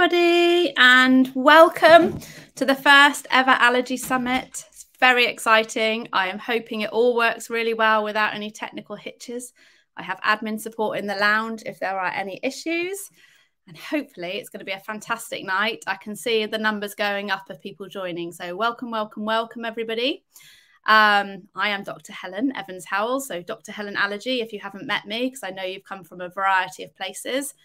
everybody, and welcome to the first ever Allergy Summit. It's very exciting. I am hoping it all works really well without any technical hitches. I have admin support in the lounge if there are any issues, and hopefully it's going to be a fantastic night. I can see the numbers going up of people joining, so welcome, welcome, welcome everybody. I am Dr. Helen Evans-Howell, so Dr. Helen Allergy if you haven't met me, because I know you've come from a variety of places.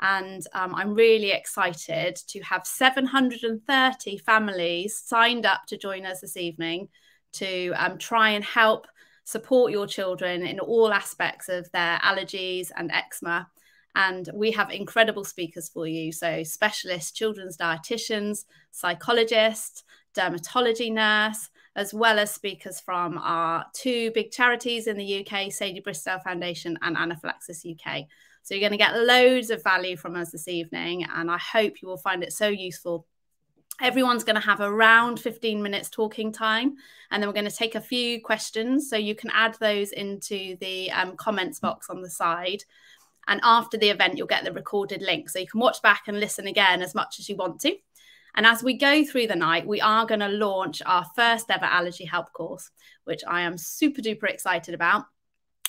And I'm really excited to have 730 families signed up to join us this evening to try and help support your children in all aspects of their allergies and eczema. And we have incredible speakers for you. So specialist children's dietitians, psychologists, dermatology nurse, as well as speakers from our two big charities in the UK, Sadie Bristow Foundation and Anaphylaxis UK. So you're going to get loads of value from us this evening, and I hope you will find it so useful. Everyone's going to have around 15 minutes talking time, and then we're going to take a few questions, so you can add those into the comments box on the side. And after the event, you'll get the recorded link, so you can watch back and listen again as much as you want to. And as we go through the night, we are going to launch our first ever allergy help course, which I am super duper excited about.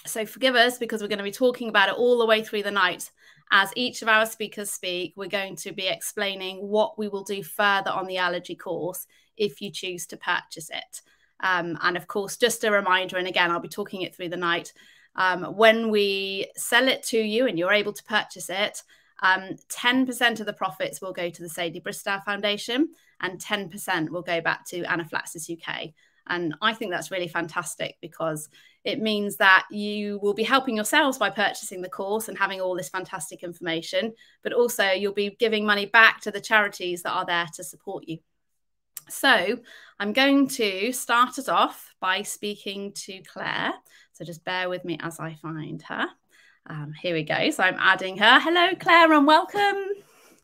So forgive us, because we're going to be talking about it all the way through the night. As each of our speakers speak, we're going to be explaining what we will do further on the allergy course if you choose to purchase it. And of course, just a reminder, and again, I'll be talking it through the night, when we sell it to you and you're able to purchase it, 10% of the profits will go to the Sadie Bristow Foundation and 10% will go back to Anaphylaxis UK. And I think that's really fantastic, because it means that you will be helping yourselves by purchasing the course and having all this fantastic information, but also you'll be giving money back to the charities that are there to support you. So I'm going to start us off by speaking to Claire. So just bear with me as I find her. Here we go. So I'm adding her. Hello, Claire, and welcome.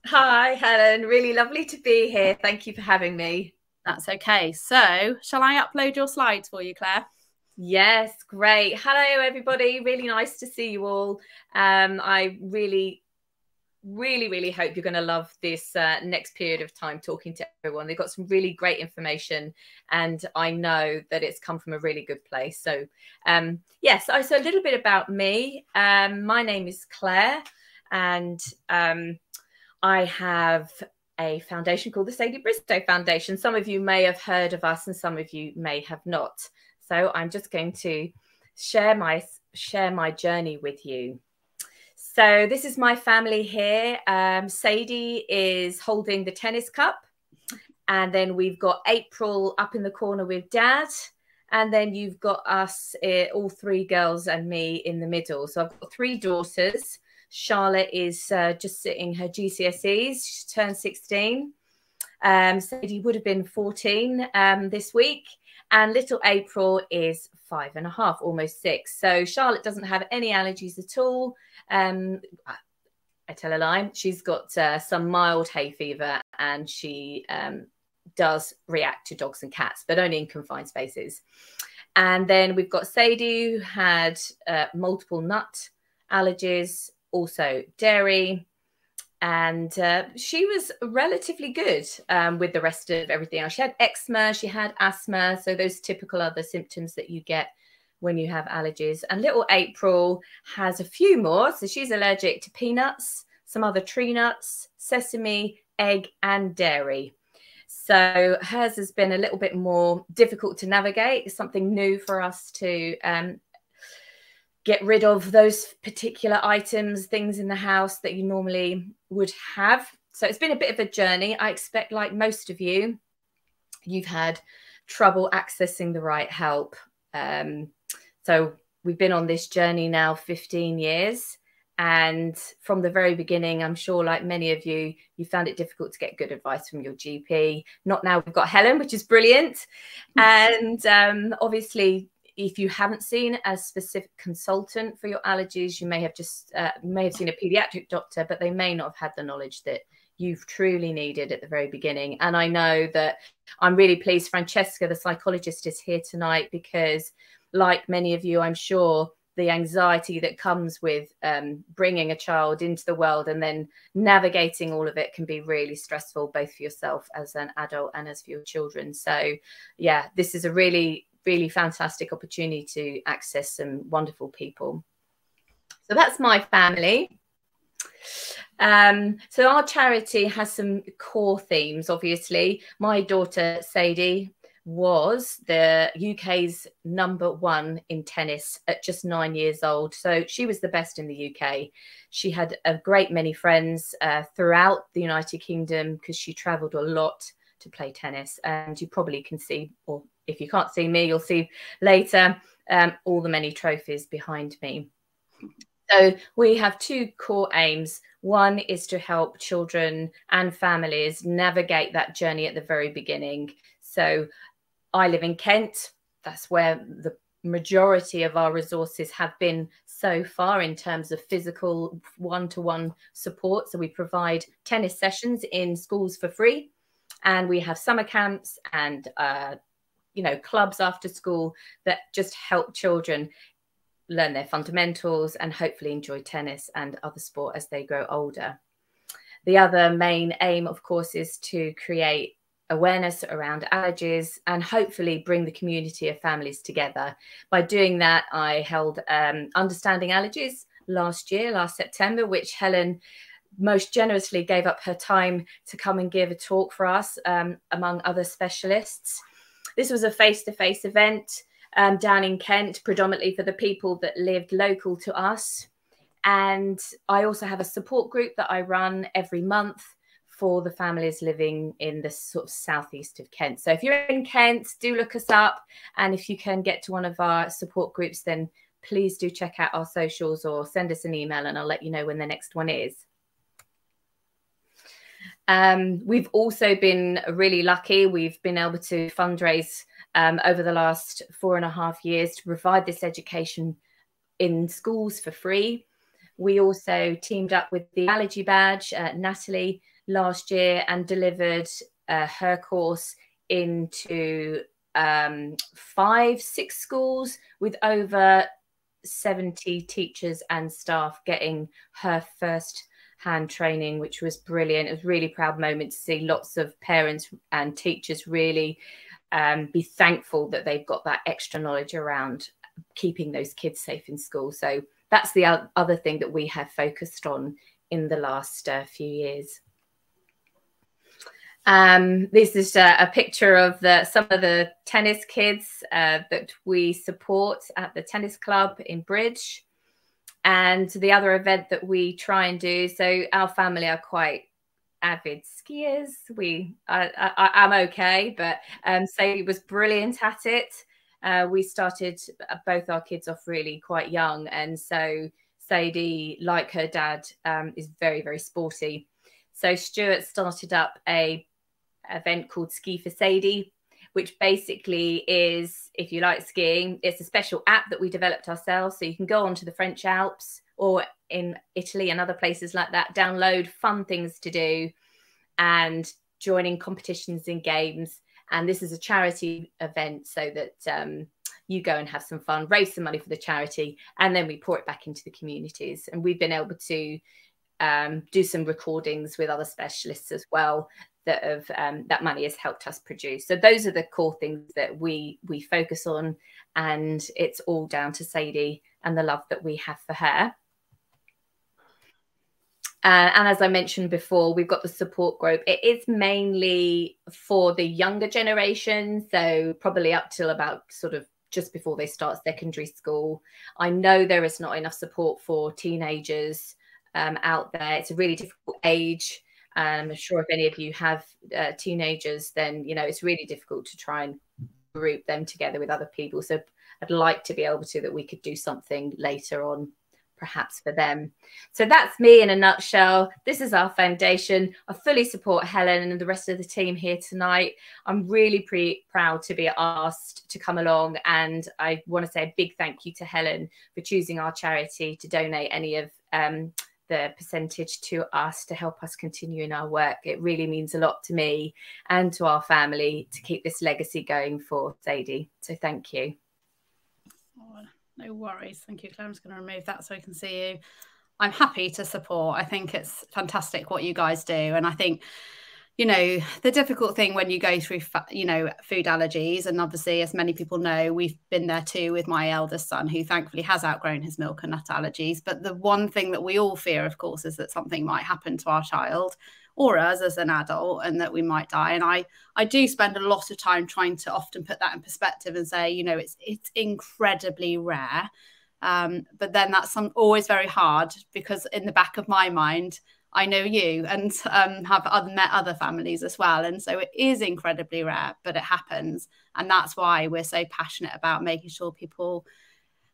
Hi, Helen. Really lovely to be here. Thank you for having me. That's okay. So shall I upload your slides for you, Claire? Yes, great. Hello, everybody. Really nice to see you all. I really hope you're going to love this next period of time talking to everyone. They've got some really great information, and I know that it's come from a really good place. So yes, so a little bit about me. My name is Claire, and I have a foundation called the Sadie Bristow Foundation. Some of you may have heard of us and some of you may have not. So I'm just going to share my journey with you. So this is my family here. Sadie is holding the tennis cup. And then we've got April up in the corner with Dad. And then you've got us, all three girls and me in the middle. So I've got three daughters. Charlotte is just sitting her GCSEs. She turned 16. Sadie would have been 14 this week. And little April is 5.5, almost 6. So Charlotte doesn't have any allergies at all. I tell a lie. She's got some mild hay fever, and she does react to dogs and cats, but only in confined spaces. And then we've got Sadie, who had multiple nut allergies, also dairy. And she was relatively good with the rest of everything else. She had eczema, she had asthma, so those typical other symptoms that you get when you have allergies. And little April has a few more. So she's allergic to peanuts, some other tree nuts, sesame, egg, and dairy. So hers has been a little bit more difficult to navigate. It's something new for us to get rid of those particular items, things in the house that you normally would have. So it's been a bit of a journey. I expect, like most of you, you've had trouble accessing the right help. So we've been on this journey now 15 years. And from the very beginning, I'm sure, like many of you, you found it difficult to get good advice from your GP. Not now, we've got Helen, which is brilliant. And obviously, if you haven't seen a specific consultant for your allergies, you may have just may have seen a pediatric doctor, but they may not have had the knowledge that you've truly needed at the very beginning. And I know that I'm really pleased Francesca, the psychologist, is here tonight, because like many of you, I'm sure the anxiety that comes with bringing a child into the world and then navigating all of it can be really stressful, both for yourself as an adult and as for your children. So yeah, this is a really, really fantastic opportunity to access some wonderful people. So that's my family. So our charity has some core themes. Obviously, my daughter Sadie was the UK's #1 in tennis at just 9 years old. So she was the best in the UK. She had a great many friends throughout the United Kingdom because she travelled a lot to play tennis. And you probably can see, or if you can't see me, you'll see later, all the many trophies behind me. So we have two core aims. One is to help children and families navigate that journey at the very beginning. So I live in Kent. That's where the majority of our resources have been so far in terms of physical one-to-one support. So we provide tennis sessions in schools for free, and we have summer camps and clubs after school that just help children learn their fundamentals and hopefully enjoy tennis and other sport as they grow older. The other main aim, of course, is to create awareness around allergies and hopefully bring the community of families together. By doing that, I held Understanding Allergies last September, which Helen most generously gave up her time to come and give a talk for us, among other specialists. This was a face-to-face event down in Kent, predominantly for the people that lived local to us. And I also have a support group that I run every month for the families living in the sort of southeast of Kent. So if you're in Kent, do look us up. And if you can get to one of our support groups, then please do check out our socials or send us an email and I'll let you know when the next one is. We've also been really lucky. We've been able to fundraise over the last 4.5 years to provide this education in schools for free. We also teamed up with the Allergy Badge, Natalie, last year and delivered her course into 5-6 schools with over 70 teachers and staff getting her first hand training, which was brilliant. It was a really proud moment to see lots of parents and teachers really be thankful that they've got that extra knowledge around keeping those kids safe in school. So that's the other thing that we have focused on in the last few years. This is a picture of some of the tennis kids that we support at the tennis club in Bridge. And the other event that we try and do, so our family are quite avid skiers. I'm okay, but Sadie was brilliant at it. We started both our kids off really quite young. And so Sadie, like her dad, is very, very sporty. So Stuart started up a event called Ski for Sadie, which basically is, if you like skiing, it's a special app that we developed ourselves. So you can go onto the French Alps or in Italy and other places like that, download fun things to do and join in competitions and games. And this is a charity event so that you go and have some fun, raise some money for the charity, and then we pour it back into the communities. And we've been able to do some recordings with other specialists as well that have that money has helped us produce. So those are the core things that we focus on, and it's all down to Sadie and the love that we have for her. And as I mentioned before, we've got the support group. It is mainly for the younger generation, so probably up till about sort of just before they start secondary school. I know there is not enough support for teenagers out there. It's a really difficult age. I'm sure if any of you have teenagers, then, you know, it's really difficult to try and group them together with other people. So I'd like to be able to, that we could do something later on, perhaps for them. So that's me in a nutshell. This is our foundation. I fully support Helen and the rest of the team here tonight. I'm really proud to be asked to come along. And I want to say a big thank you to Helen for choosing our charity to donate any of the percentage to us to help us continue in our work. It really means a lot to me and to our family to keep this legacy going for Sadie. So thank you. No worries. Thank you, Claire. I'm just going to remove that so I can see you. I'm happy to support. I think it's fantastic what you guys do. And I think, you know, the difficult thing when you go through, you know, food allergies, and obviously, as many people know, we've been there too with my eldest son, who thankfully has outgrown his milk and nut allergies. But the one thing that we all fear, of course, is that something might happen to our child or us as an adult, and that we might die. And I do spend a lot of time trying to often put that in perspective and say, you know, it's incredibly rare. But then that's always very hard, because in the back of my mind, I know you and have met other families as well. And so it is incredibly rare, but it happens. And that's why we're so passionate about making sure people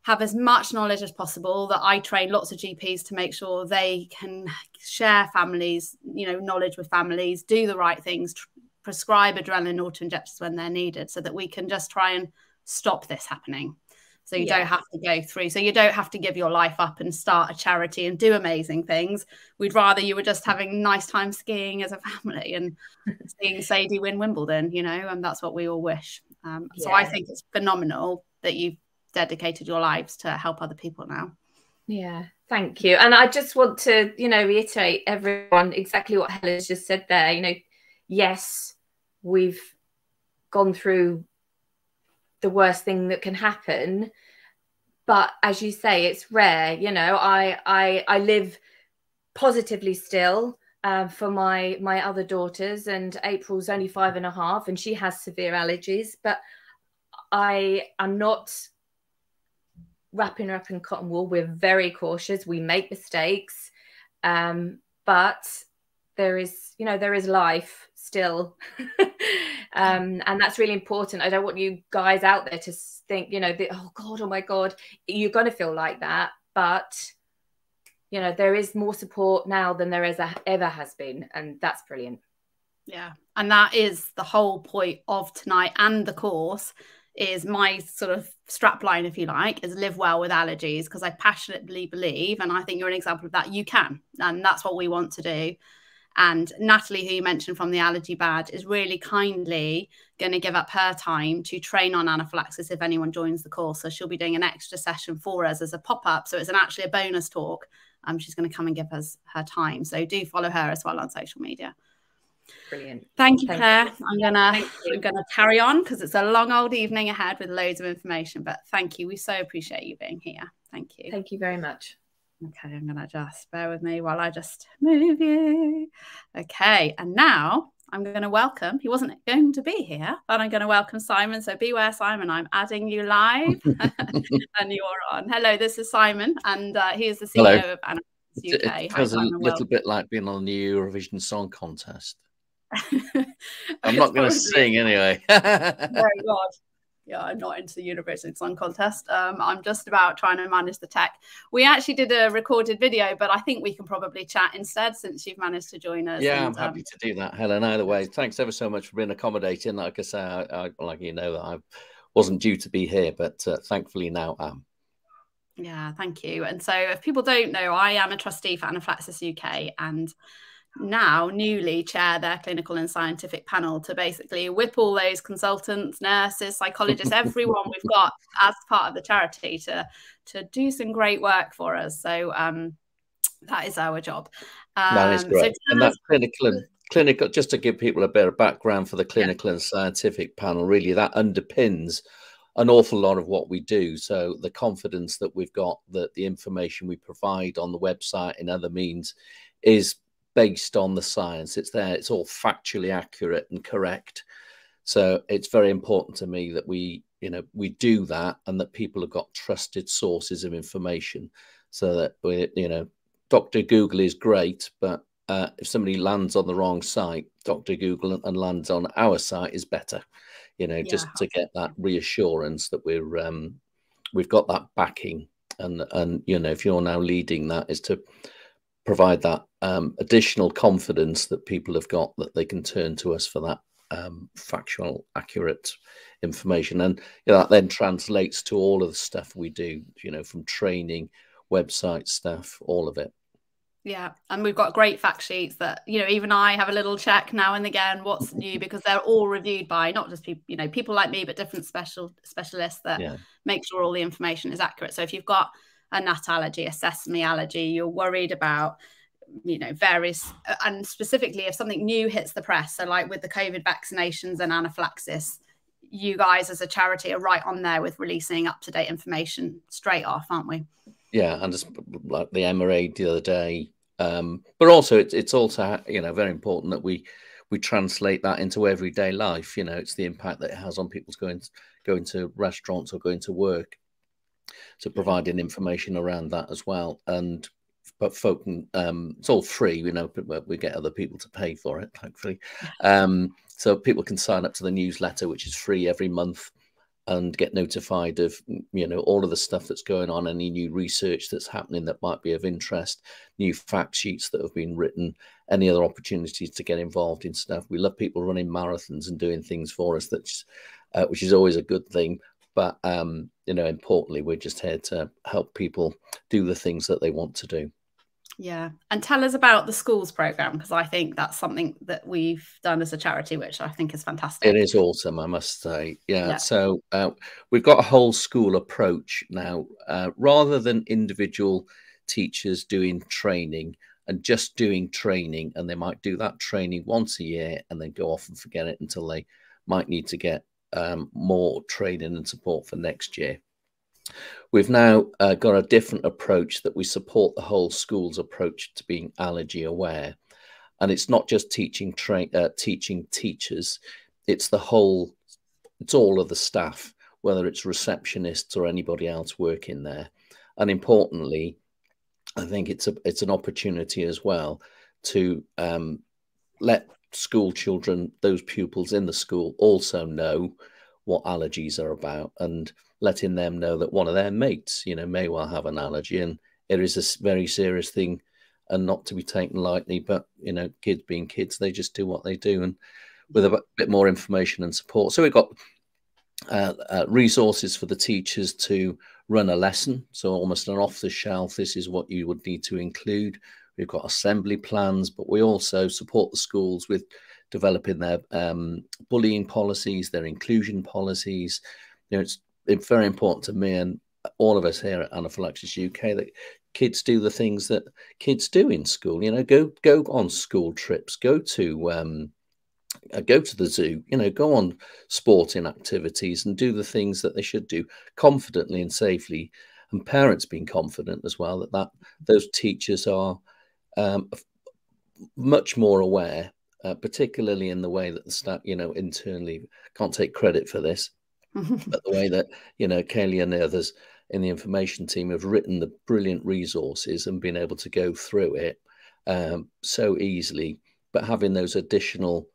have as much knowledge as possible, that I train lots of GPs to make sure they can share families, you know, knowledge with families, do the right things, prescribe adrenaline auto-injectors when they're needed, so that we can just try and stop this happening. So you don't have to go through. So you don't have to give your life up and start a charity and do amazing things. We'd rather you were just having a nice time skiing as a family and seeing Sadie win Wimbledon, you know, and that's what we all wish. So I think it's phenomenal that you've dedicated your lives to help other people now. Yeah, thank you. And I just want to, you know, reiterate everyone exactly what Helen's just said there. You know, yes, we've gone through the worst thing that can happen, but as you say, it's rare. You know, I live positively still for my other daughters, and April's only 5.5 and she has severe allergies, but I am not wrapping her up in cotton wool. We're very cautious. We make mistakes, but there is, you know, there is life still. And that's really important. I don't want you guys out there to think, you know, oh God, oh my God, you're going to feel like that. But, you know, there is more support now than there ever has been. And that's brilliant. Yeah. And that is the whole point of tonight and the course. Is my sort of strap line, if you like, is live well with allergies, because I passionately believe, and I think you're an example of that, you can. And that's what we want to do. And Natalie, who you mentioned from the Allergy Badge, is really kindly going to give up her time to train on anaphylaxis if anyone joins the course. So she'll be doing an extra session for us as a pop-up. So it's actually a bonus talk. She's going to come and give us her time. So do follow her as well on social media. Brilliant. Thank you, Claire. I'm gonna carry on because it's a long old evening ahead with loads of information. But thank you. We so appreciate you being here. Thank you. Thank you very much. Okay, I'm gonna just bear with me while I just move you. Okay, and now I'm going to welcome. He wasn't going to be here, but I'm going to welcome Simon. So beware, Simon. I'm adding you live, and you're on. Hello, this is Simon, and he is the CEO of Allergy UK. It feels a little bit like being on the Eurovision Song Contest. I'm not going to sing anyway. Very God. Yeah, I'm not into the Eurovision Song Contest. I'm just about trying to manage the tech. We actually did a recorded video, but I think we can probably chat instead since you've managed to join us. Yeah, I'm happy to do that, Helen. Either way, thanks ever so much for being accommodating. Like I say, I like you know that I wasn't due to be here, but thankfully now am. Yeah, thank you. And so if people don't know, I am a trustee for Anaphylaxis UK and now newly chair their clinical and scientific panel to basically whip all those consultants, nurses, psychologists, everyone we've got as part of the charity to do some great work for us. So that is our job. That is great. So and that clinical, just to give people a bit of background for the clinical and scientific panel, really that underpins an awful lot of what we do. So the confidence that we've got that the information we provide on the website and other means is based on the science. It's there, it's all factually accurate and correct. So it's very important to me that we do that and that people have got trusted sources of information so that Dr. Google is great, but if somebody lands on the wrong site, Dr. Google and lands on our site is better, just to get that reassurance that we've got that backing. And if you're now leading that, is to provide that additional confidence that people have got that they can turn to us for that factual, accurate information. And that then translates to all of the stuff we do, from training, website stuff, all of it. Yeah, and we've got great fact sheets that, you know, even I have a little check now and again what's new, because they're all reviewed by not just people, you know, people like me, but different specialists that make sure all the information is accurate. So if you've got a nut allergy, a sesame allergy, you're worried about, you know, various, and specifically if something new hits the press, so like with the COVID vaccinations and anaphylaxis, you guys as a charity are right on there with releasing up-to-date information straight off, aren't we? Yeah, and just like the MRA the other day, but also it's also, you know, very important that we translate that into everyday life. You know, it's the impact that it has on people's going to restaurants or going to work. So providing information around that as well. And but folk, it's all free, you know, but we get other people to pay for it, thankfully. So people can sign up to the newsletter, which is free every month, and get notified of, you know, all of the stuff that's going on, any new research that's happening that might be of interest, new fact sheets that have been written, any other opportunities to get involved in stuff. We love people running marathons and doing things for us, that's which is always a good thing. But you know, importantly, we're just here to help people do the things that they want to do. Yeah. And tell us about the schools program, because I think that's something that we've done as a charity, which I think is fantastic. It is awesome, I must say. Yeah. So we've got a whole school approach now, rather than individual teachers doing training and just doing training, and they might do that training once a year and then go off and forget it until they might need to get more training and support for next year. We've now got a different approach that we support the whole school's approach to being allergy aware. And it's not just teaching teachers, it's all of the staff, whether it's receptionists or anybody else working there. And importantly, I think it's an opportunity as well to let school children, those pupils in the school, also know what allergies are about, and letting them know that one of their mates, you know, may well have an allergy, and it is a very serious thing and not to be taken lightly. But, you know, kids being kids, they just do what they do, and with a bit more information and support. So we've got resources for the teachers to run a lesson. So almost an off the shelf, this is what you would need to include. We've got assembly plans, but we also support the schools with developing their bullying policies, their inclusion policies. You know, it's very important to me and all of us here at Anaphylaxis UK that kids do the things that kids do in school. You know, go on school trips, go to the zoo, you know, go on sporting activities and do the things that they should do confidently and safely, and parents being confident as well that those teachers are much more aware, particularly in the way that the staff, you know, internally, can't take credit for this, but the way that, you know, Kaylee and the others in the information team have written the brilliant resources and been able to go through it so easily, but having those additional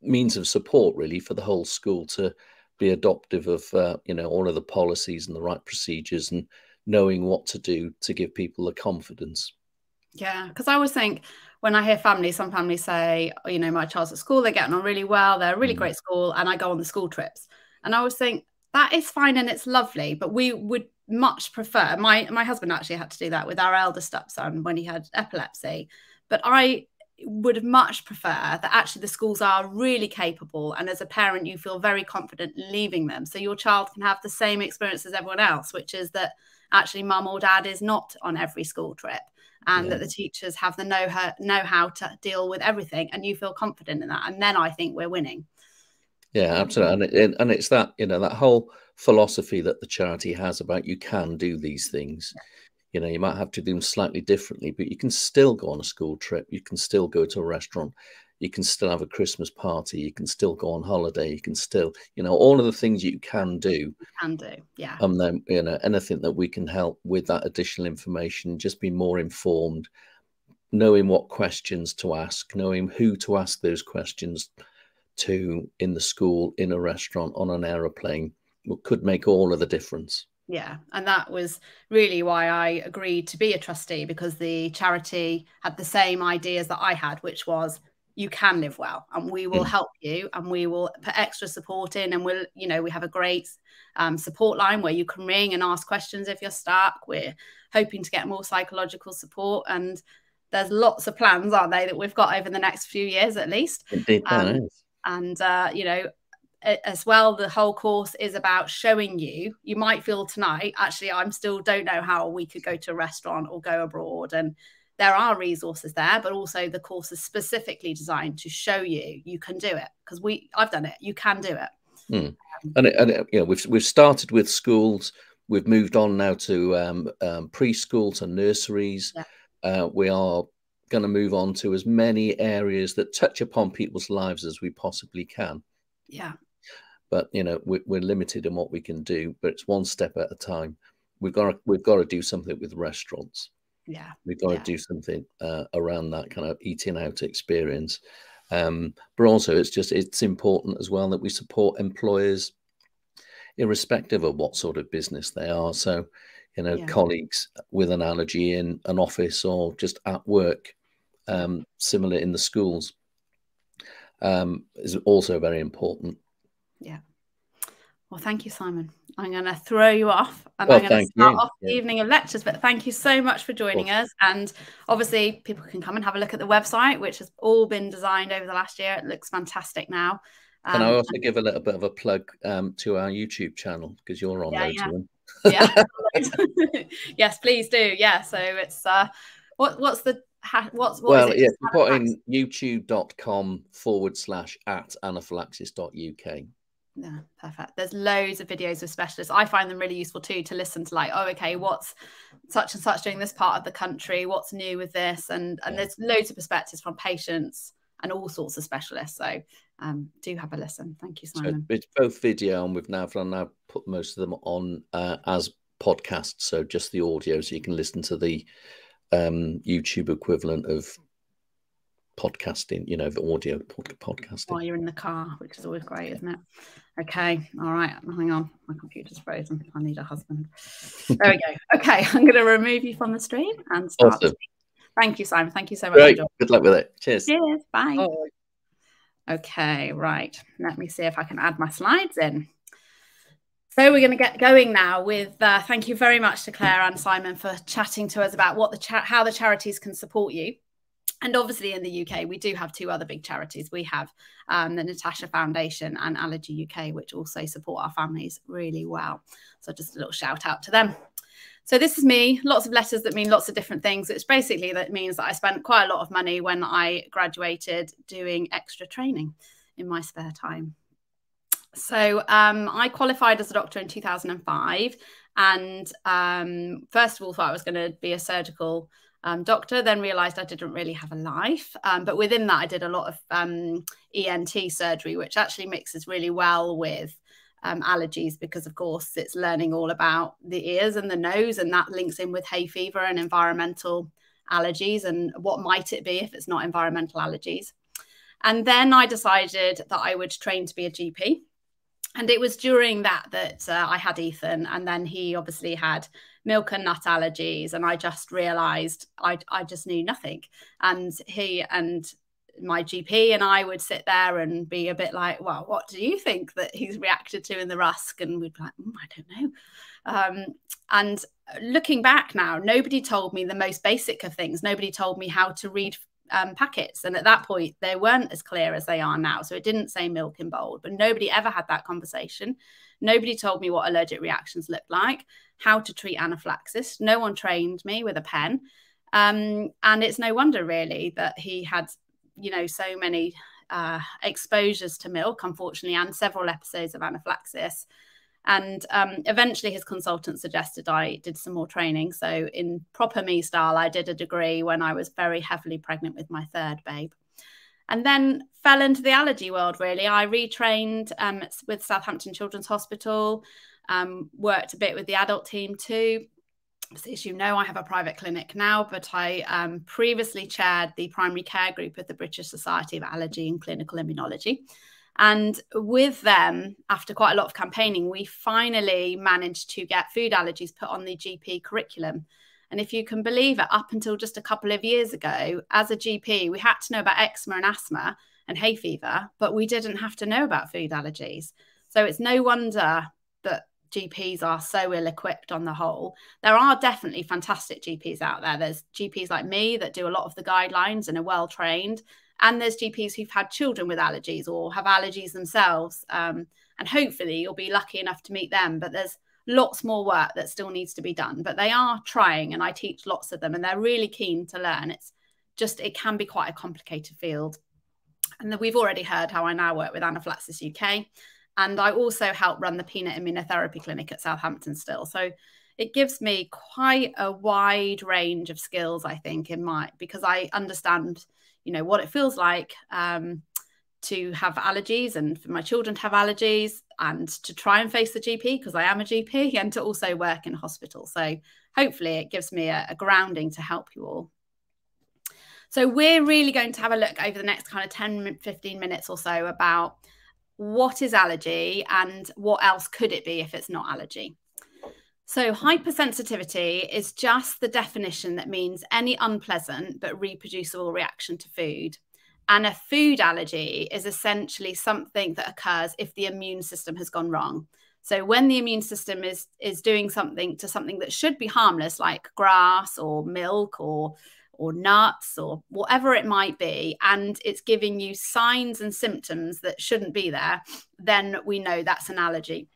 means of support really for the whole school to be adoptive of, you know, all of the policies and the right procedures and knowing what to do to give people the confidence. Yeah, because I always think when I hear some families say, oh, you know, my child's at school, they're getting on really well, they're a really great school, and I go on the school trips. And I always think that is fine and it's lovely, but we would much prefer, my husband actually had to do that with our elder stepson when he had epilepsy, but I would much prefer that actually the schools are really capable, and as a parent you feel very confident leaving them, so your child can have the same experience as everyone else, which is that actually mum or dad is not on every school trip, and that the teachers have the know-how to deal with everything, and you feel confident in that, and then I think we're winning. Yeah, absolutely. And it's that, you know, that whole philosophy that the charity has about you can do these things. You know, you might have to do them slightly differently, but you can still go on a school trip. You can still go to a restaurant. You can still have a Christmas party. You can still go on holiday. You can still, you know, all of the things you can do. You can do, yeah. Then, you know, anything that we can help with that additional information, just be more informed, knowing what questions to ask, knowing who to ask those questions to in the school, in a restaurant, on an aeroplane, could make all of the difference. Yeah, and that was really why I agreed to be a trustee, because the charity had the same ideas that I had, which was you can live well, and we will help you, and we will put extra support in, and we'll, you know, we have a great support line where you can ring and ask questions if you're stuck. We're hoping to get more psychological support, and there's lots of plans, aren't they, that we've got over the next few years at least. Indeed, and you know, as well, the whole course is about showing you, you might feel tonight, actually, I'm still don't know how we could go to a restaurant or go abroad, and there are resources there, but also the course is specifically designed to show you you can do it, because I've done it, you can do it. And you know, we've started with schools, we've moved on now to preschool, to nurseries. We are going to move on to as many areas that touch upon people's lives as we possibly can. But you know, we're limited in what we can do, but it's one step at a time. We've got to do something with restaurants. We've got to do something around that kind of eating out experience. But also it's important as well that we support employers irrespective of what sort of business they are. So, you know, colleagues with an allergy in an office or just at work, similar in the schools, is also very important. Well, thank you, Simon. I'm going to throw you off, and I'm going to start off the evening of lectures, but thank you so much for joining us. And obviously people can come and have a look at the website, which has all been designed over the last year. It looks fantastic now. Can I also give a little bit of a plug to our YouTube channel, because you're on loads of them? Yes, please do. So it's what's if you put in youtube.com/@anaphylaxis.uk. Yeah, perfect. There's loads of videos of specialists. I find them really useful too, to listen to, like, oh, okay, what's such and such doing this part of the country, what's new with this, and there's loads of perspectives from patients and all sorts of specialists. So do have a listen. Thank you, Simon. So it's both video, and we've now put most of them on as podcasts, so just the audio, so you can listen to the YouTube equivalent of podcasting, you know, the audio podcasting while you're in the car, which is always great, isn't it? Okay, all right, hang on, my computer's frozen. I need a husband. There we go. Okay, I'm going to remove you from the stream and start. Awesome. Thank you, Simon. Thank you so much. Great. Good luck with it. Cheers. Bye. Okay, right, let me see if I can add my slides in. So we're going to get going now with thank you very much to Claire and Simon for chatting to us about what how the charities can support you. And obviously in the UK, we do have two other big charities. We have the Natasha Foundation and Allergy UK, which also support our families really well. So just a little shout out to them. So this is me, lots of letters that mean lots of different things. It's basically, that means that I spent quite a lot of money when I graduated doing extra training in my spare time. So I qualified as a doctor in 2005. And first of all, thought I was going to be a surgical doctor, then realized I didn't really have a life. But within that, I did a lot of ENT surgery, which actually mixes really well with allergies, because of course it's learning all about the ears and the nose, and that links in with hay fever and environmental allergies, and what might it be if it's not environmental allergies. And then I decided that I would train to be a GP. And it was during that I had Ethan, and then he obviously had milk and nut allergies, and I just realized I just knew nothing. And he and my GP and I would sit there and be a bit like, well, what do you think that he's reacted to in the rusk? And we'd be like, I don't know. And looking back now, nobody told me the most basic of things. Nobody told me how to read packets, and at that point they weren't as clear as they are now, so it didn't say milk in bold, but nobody ever had that conversation. Nobody told me what allergic reactions looked like, how to treat anaphylaxis. No one trained me with a pen, and it's no wonder really that he had, you know, so many exposures to milk, unfortunately, and several episodes of anaphylaxis. And eventually his consultant suggested I did some more training. So in proper me style, I did a degree when I was very heavily pregnant with my third babe. And then fell into the allergy world, really. I retrained with Southampton Children's Hospital, worked a bit with the adult team too. So as you know, I have a private clinic now, but I previously chaired the primary care group of the British Society of Allergy and Clinical Immunology. And with them, after quite a lot of campaigning, we finally managed to get food allergies put on the GP curriculum. And if you can believe it, up until just a couple of years ago, as a GP, we had to know about eczema and asthma and hay fever, but we didn't have to know about food allergies. So it's no wonder that GPs are so ill-equipped on the whole. There are definitely fantastic GPs out there. There's GPs like me that do a lot of the guidelines and are well-trained. And there's GPs who've had children with allergies or have allergies themselves. And hopefully you'll be lucky enough to meet them. But there's lots more work that still needs to be done. But they are trying, and I teach lots of them, and they're really keen to learn. It's just, it can be quite a complicated field. And we've already heard how I now work with Anaphylaxis UK. And I also help run the peanut immunotherapy clinic at Southampton still. So it gives me quite a wide range of skills, I think, because I understand, you know, what it feels like to have allergies, and for my children to have allergies, and to try and face the GP, because I am a GP, and to also work in a hospital. So hopefully it gives me a grounding to help you all. So we're really going to have a look over the next kind of 10, 15 minutes or so about what is allergy and what else could it be if it's not allergy. So hypersensitivity is just the definition that means any unpleasant but reproducible reaction to food. And a food allergy is essentially something that occurs if the immune system has gone wrong. So when the immune system is doing something to something that should be harmless, like grass or milk or nuts or whatever it might be, and it's giving you signs and symptoms that shouldn't be there, then we know that's an allergy.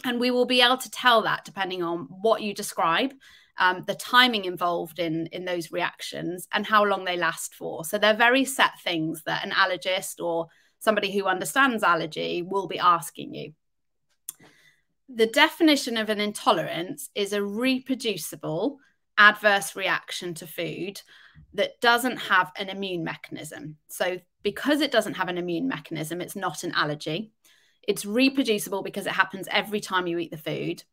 And we will be able to tell that depending on what you describe, the timing involved in those reactions, and how long they last for. So they're very set things that an allergist or somebody who understands allergy will be asking you. The definition of an intolerance is a reproducible adverse reaction to food that doesn't have an immune mechanism. So because it doesn't have an immune mechanism, it's not an allergy. It's reproducible because it happens every time you eat the food.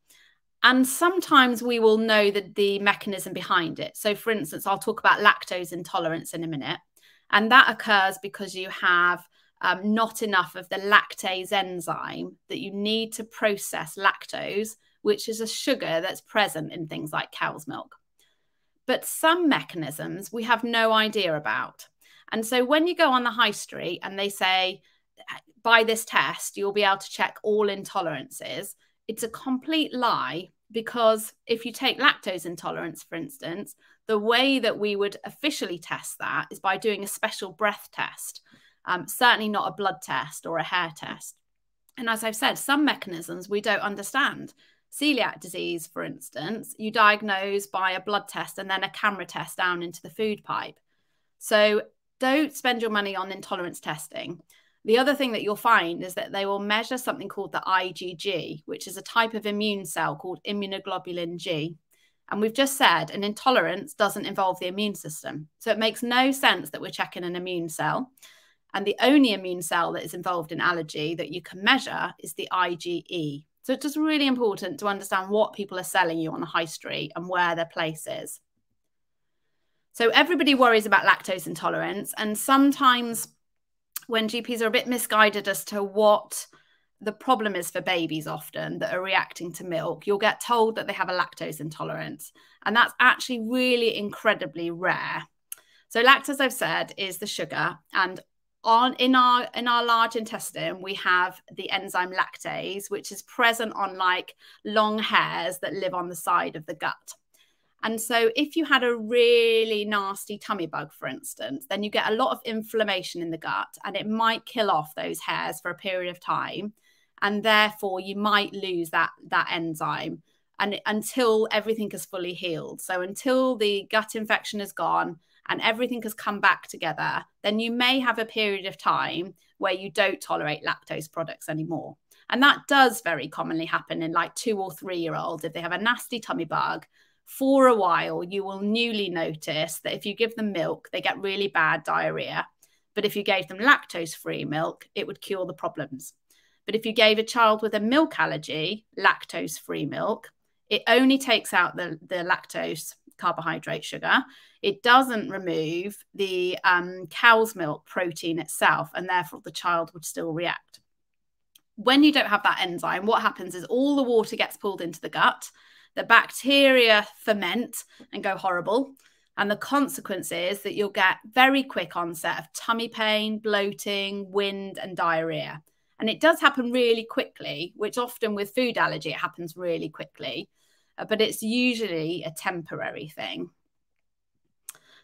And sometimes we will know the mechanism behind it. So for instance, I'll talk about lactose intolerance in a minute. And that occurs because you have not enough of the lactase enzyme that you need to process lactose, which is a sugar that's present in things like cow's milk. But some mechanisms we have no idea about. And so when you go on the high street and they say, by this test, you'll be able to check all intolerances, it's a complete lie, because if you take lactose intolerance, for instance, the way that we would officially test that is by doing a special breath test, certainly not a blood test or a hair test. And as I've said, some mechanisms we don't understand. Celiac disease, for instance, you diagnose by a blood test and then a camera test down into the food pipe. So don't spend your money on intolerance testing. The other thing that you'll find is that they will measure something called the IgG, which is a type of immune cell called immunoglobulin G. And we've just said an intolerance doesn't involve the immune system. So it makes no sense that we're checking an immune cell. And the only immune cell that is involved in allergy that you can measure is the IgE. So it's just really important to understand what people are selling you on the high street and where their place is. So everybody worries about lactose intolerance. And sometimes when GPs are a bit misguided as to what the problem is for babies often that are reacting to milk, you'll get told that they have a lactose intolerance. And that's actually really incredibly rare. So lactose, I've said, is the sugar. And in our large intestine, we have the enzyme lactase, which is present on like long hairs that live on the side of the gut. And so if you had a really nasty tummy bug, for instance, then you get a lot of inflammation in the gut, and it might kill off those hairs for a period of time. And therefore you might lose that enzyme until everything is fully healed. So until the gut infection is gone and everything has come back together, then you may have a period of time where you don't tolerate lactose products anymore. And that does very commonly happen in like 2 or 3 year olds. If they have a nasty tummy bug, for a while, you will newly notice that if you give them milk, they get really bad diarrhea. But if you gave them lactose-free milk, it would cure the problems. But if you gave a child with a milk allergy lactose-free milk, it only takes out the lactose carbohydrate sugar. It doesn't remove the cow's milk protein itself, and therefore the child would still react. When you don't have that enzyme, what happens is all the water gets pulled into the gut. The bacteria ferment and go horrible. And the consequence is that you'll get very quick onset of tummy pain, bloating, wind, and diarrhea. And it does happen really quickly, which often with food allergy, it happens really quickly, but it's usually a temporary thing.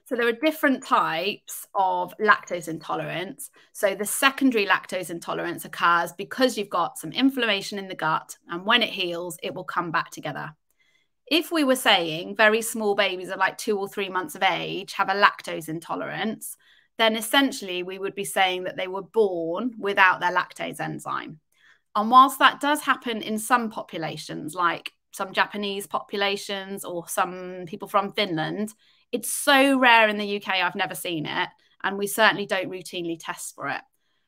So there are different types of lactose intolerance. So the secondary lactose intolerance occurs because you've got some inflammation in the gut, and when it heals, it will come back together. If we were saying very small babies of like 2 or 3 months of age have a lactose intolerance, then essentially we would be saying that they were born without their lactase enzyme. And whilst that does happen in some populations, like some Japanese populations or some people from Finland, it's so rare in the UK, I've never seen it. And we certainly don't routinely test for it.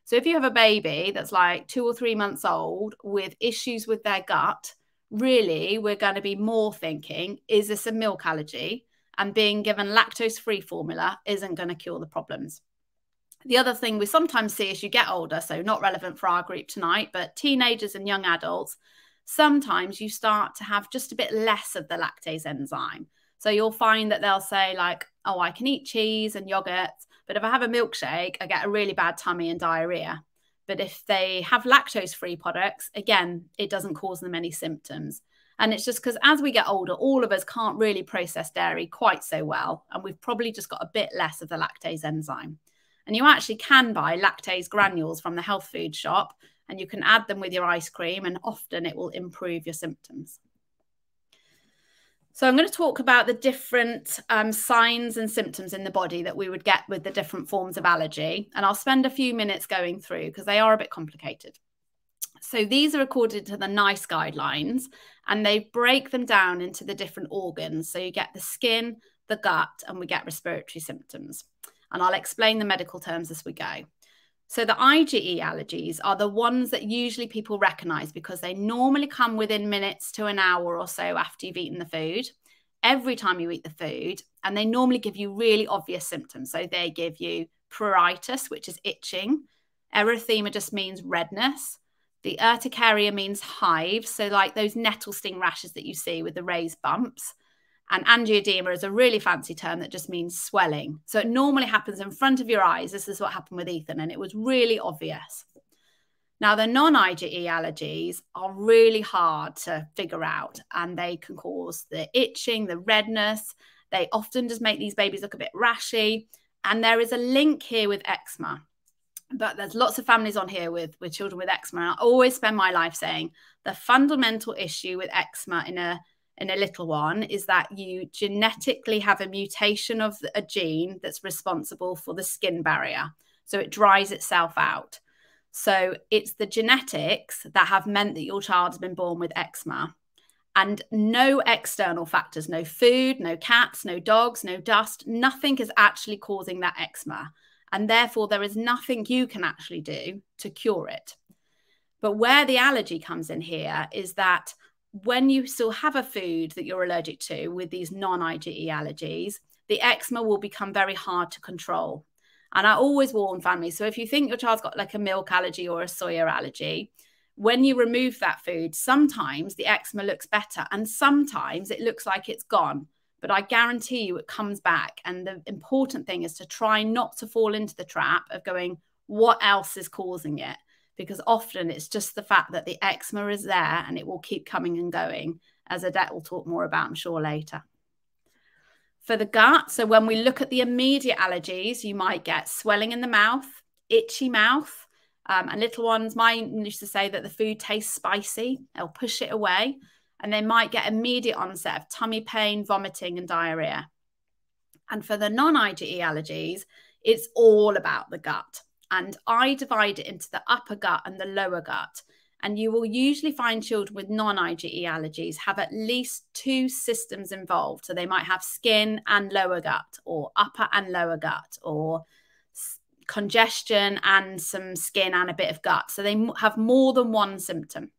So if you have a baby that's like 2 or 3 months old with issues with their gut, really, we're going to be more thinking, is this a milk allergy? And being given lactose-free formula isn't going to cure the problems. The other thing we sometimes see as you get older, so not relevant for our group tonight, but teenagers and young adults, sometimes you start to have just a bit less of the lactase enzyme. So you'll find that they'll say like, oh, I can eat cheese and yogurt, but if I have a milkshake, I get a really bad tummy and diarrhea. But if they have lactose-free products, again, it doesn't cause them any symptoms. And it's just because as we get older, all of us can't really process dairy quite so well. And we've probably just got a bit less of the lactase enzyme. And you actually can buy lactase granules from the health food shop, and you can add them with your ice cream, and often it will improve your symptoms. So I'm going to talk about the different signs and symptoms in the body that we would get with the different forms of allergy. And I'll spend a few minutes going through because they are a bit complicated. So these are according to the NICE guidelines, and they break them down into the different organs. So you get the skin, the gut, and we get respiratory symptoms. And I'll explain the medical terms as we go. So the IgE allergies are the ones that usually people recognize because they normally come within minutes to an hour or so after you've eaten the food, every time you eat the food, and they normally give you really obvious symptoms. So they give you pruritus, which is itching. Erythema just means redness. The urticaria means hives, so like those nettle sting rashes that you see with the raised bumps. And angioedema is a really fancy term that just means swelling. So it normally happens in front of your eyes. This is what happened with Ethan, and it was really obvious. Now, the non-IgE allergies are really hard to figure out, and they can cause the itching, the redness. They often just make these babies look a bit rashy. And there is a link here with eczema. But there's lots of families on here with children with eczema. And I always spend my life saying the fundamental issue with eczema in a little one is that you genetically have a mutation of a gene that's responsible for the skin barrier. So it dries itself out. So it's the genetics that have meant that your child has been born with eczema, and no external factors, no food, no cats, no dogs, no dust, nothing is actually causing that eczema. And therefore there is nothing you can actually do to cure it. But where the allergy comes in here is that when you still have a food that you're allergic to with these non-IgE allergies, the eczema will become very hard to control. And I always warn families, so if you think your child's got like a milk allergy or a soya allergy, when you remove that food, sometimes the eczema looks better and sometimes it looks like it's gone. But I guarantee you it comes back. And the important thing is to try not to fall into the trap of going, what else is causing it? Because often it's just the fact that the eczema is there and it will keep coming and going, as Adette will talk more about, I'm sure, later. For the gut, so when we look at the immediate allergies, you might get swelling in the mouth, itchy mouth, and little ones might used to say that the food tastes spicy. They'll push it away, and they might get immediate onset of tummy pain, vomiting, and diarrhea. And for the non-IgE allergies, it's all about the gut. And I divide it into the upper gut and the lower gut. And you will usually find children with non-IgE allergies have at least 2 systems involved. So they might have skin and lower gut, or upper and lower gut, or congestion and some skin and a bit of gut. So they have more than one symptom.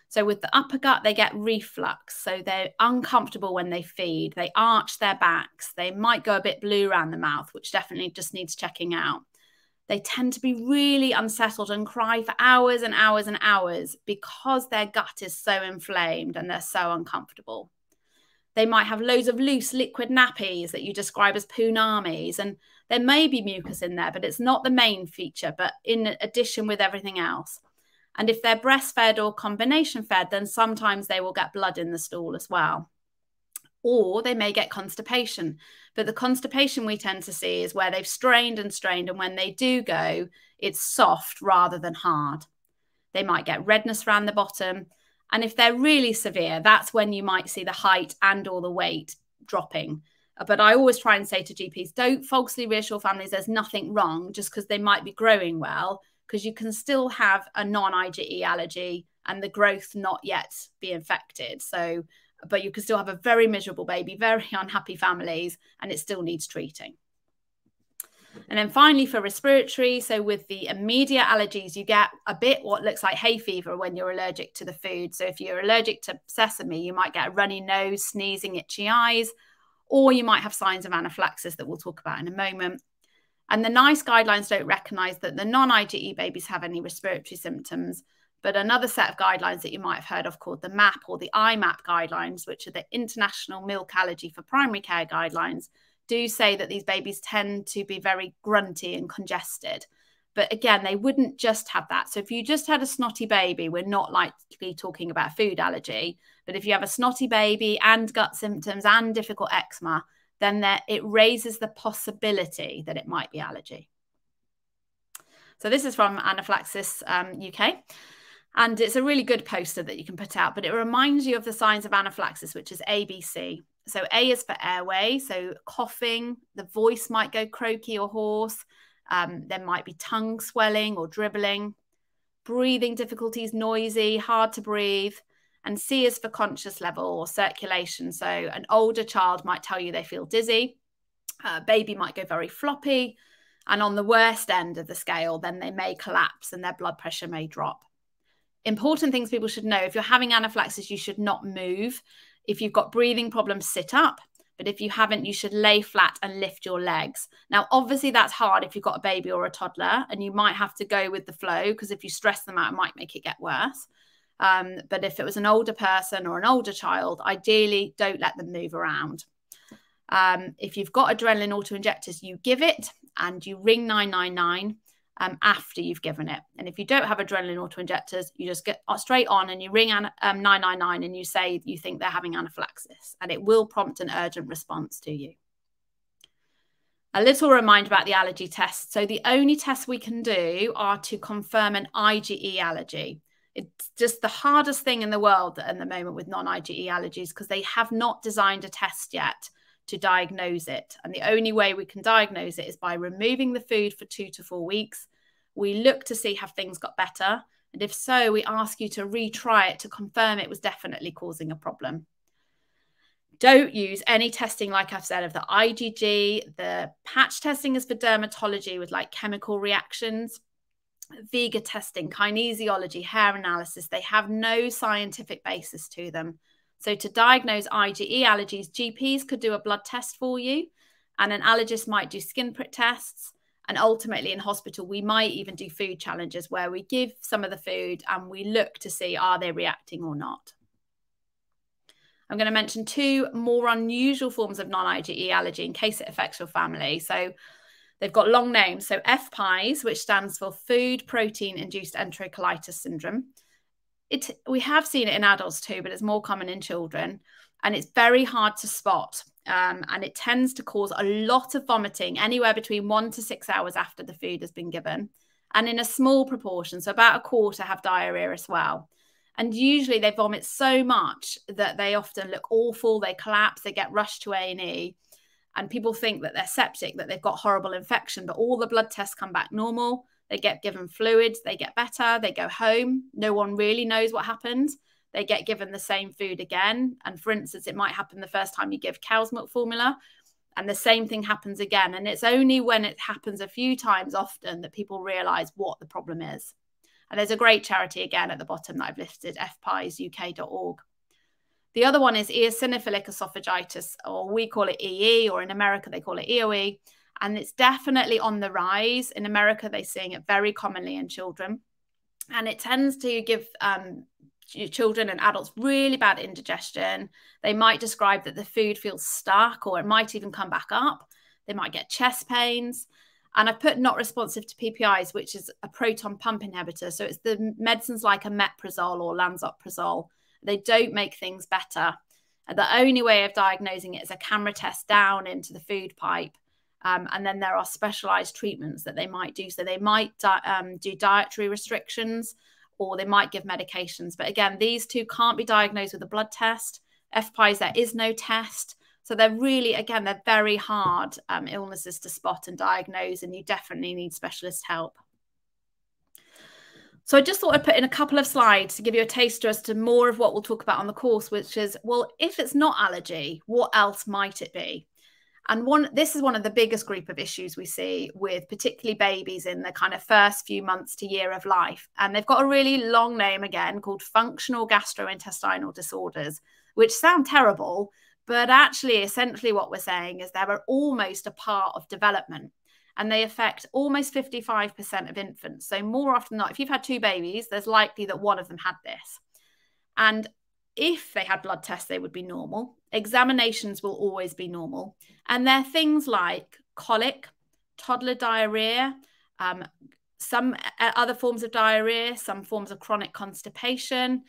So with the upper gut, they get reflux. So they're uncomfortable when they feed. They arch their backs. They might go a bit blue around the mouth, which definitely just needs checking out. They tend to be really unsettled and cry for hours and hours and hours because their gut is so inflamed and they're so uncomfortable. They might have loads of loose liquid nappies that you describe as punamis, and there may be mucus in there, but it's not the main feature, but in addition with everything else. And if they're breastfed or combination fed, then sometimes they will get blood in the stool as well. Or they may get constipation. But the constipation we tend to see is where they've strained and strained, and when they do go, it's soft rather than hard. They might get redness around the bottom. And if they're really severe, that's when you might see the height and or the weight dropping. But I always try and say to GPs, don't falsely reassure families there's nothing wrong just because they might be growing well, because you can still have a non-IgE allergy and the growth not yet be infected. So, but you can still have a very miserable baby, very unhappy families, and it still needs treating. And then finally for respiratory, so with the immediate allergies, you get a bit what looks like hay fever when you're allergic to the food. So if you're allergic to sesame, you might get a runny nose, sneezing, itchy eyes, or you might have signs of anaphylaxis that we'll talk about in a moment. And the NICE guidelines don't recognise that the non-IgE babies have any respiratory symptoms, but another set of guidelines that you might have heard of called the MAP or the IMAP guidelines, which are the International Milk Allergy for Primary Care guidelines, do say that these babies tend to be very grunty and congested. But again, they wouldn't just have that. So if you just had a snotty baby, we're not likely talking about food allergy. But if you have a snotty baby and gut symptoms and difficult eczema, then it raises the possibility that it might be allergy. So this is from Anaphylaxis UK. And it's a really good poster that you can put out, but it reminds you of the signs of anaphylaxis, which is ABC. So A is for airway, so coughing, the voice might go croaky or hoarse. There might be tongue swelling or dribbling, breathing difficulties, noisy, hard to breathe. And C is for conscious level or circulation. So an older child might tell you they feel dizzy. A baby might go very floppy. And on the worst end of the scale, then they may collapse and their blood pressure may drop. Important things people should know: if you're having anaphylaxis, you should not move. If you've got breathing problems, sit up. But if you haven't, you should lay flat and lift your legs. Now, obviously, that's hard if you've got a baby or a toddler, and you might have to go with the flow, because if you stress them out, it might make it get worse. But if it was an older person or an older child, ideally don't let them move around. If you've got adrenaline auto-injectors, you give it and you ring 999 after you've given it. And if you don't have adrenaline auto-injectors, you just get straight on and you ring 999 and you say you think they're having anaphylaxis, and it will prompt an urgent response to you. A little reminder about the allergy tests. So the only tests we can do are to confirm an IgE allergy. It's just the hardest thing in the world at the moment with non-IgE allergies, because they have not designed a test yet to diagnose it. And the only way we can diagnose it is by removing the food for 2 to 4 weeks. We look to see have things got better. And if so, we ask you to retry it to confirm it was definitely causing a problem. Don't use any testing, like I've said, of the IgG. The patch testing is for dermatology with like chemical reactions. Vega testing, kinesiology, hair analysis, they have no scientific basis to them. So to diagnose IgE allergies, GPs could do a blood test for you, and an allergist might do skin prick tests. And ultimately in hospital, we might even do food challenges where we give some of the food and we look to see, are they reacting or not? I'm going to mention 2 more unusual forms of non-IgE allergy in case it affects your family. So they've got long names. So FPIES, which stands for Food Protein Induced Enterocolitis Syndrome. We have seen it in adults too, but it's more common in children. And it's very hard to spot. And it tends to cause a lot of vomiting, anywhere between 1 to 6 hours after the food has been given. And in a small proportion, so about a quarter have diarrhea as well. And usually they vomit so much that they often look awful, they collapse, they get rushed to A&E. And people think that they're septic, that they've got horrible infection, but all the blood tests come back normal. They get given fluids, they get better, they go home. No one really knows what happened. They get given the same food again. And for instance, it might happen the first time you give cow's milk formula, and the same thing happens again. And it's only when it happens a few times often that people realize what the problem is. And there's a great charity again at the bottom that I've listed, fpiesuk.org. The other one is eosinophilic esophagitis, or we call it EE, or in America they call it EOE. And it's definitely on the rise. In America, they're seeing it very commonly in children. And it tends to give children and adults, really bad indigestion. They might describe that the food feels stuck, or it might even come back up. They might get chest pains. And I've put not responsive to PPIs, which is a proton pump inhibitor. So it's the medicines like omeprazole or lansoprazole. They don't make things better. And the only way of diagnosing it is a camera test down into the food pipe. And then there are specialized treatments that they might do. So they might do dietary restrictions, or they might give medications. But again, these two can't be diagnosed with a blood test. FPIs, there is no test. So they're really, again, they're very hard illnesses to spot and diagnose, and you definitely need specialist help. So I just thought I'd put in a couple of slides to give you a taster as to more of what we'll talk about on the course, which is, well, if it's not allergy, what else might it be? And this is one of the biggest group of issues we see with particularly babies in the kind of first few months to year of life. And they've got a really long name again called functional gastrointestinal disorders, which sound terrible, but actually essentially what we're saying is they're almost a part of development, and they affect almost 55% of infants. So more often than not, if you've had 2 babies, there's likely that one of them had this. And if they had blood tests, they would be normal. Examinations will always be normal. And they're things like colic, toddler diarrhea, some other forms of diarrhea, some forms of chronic constipation,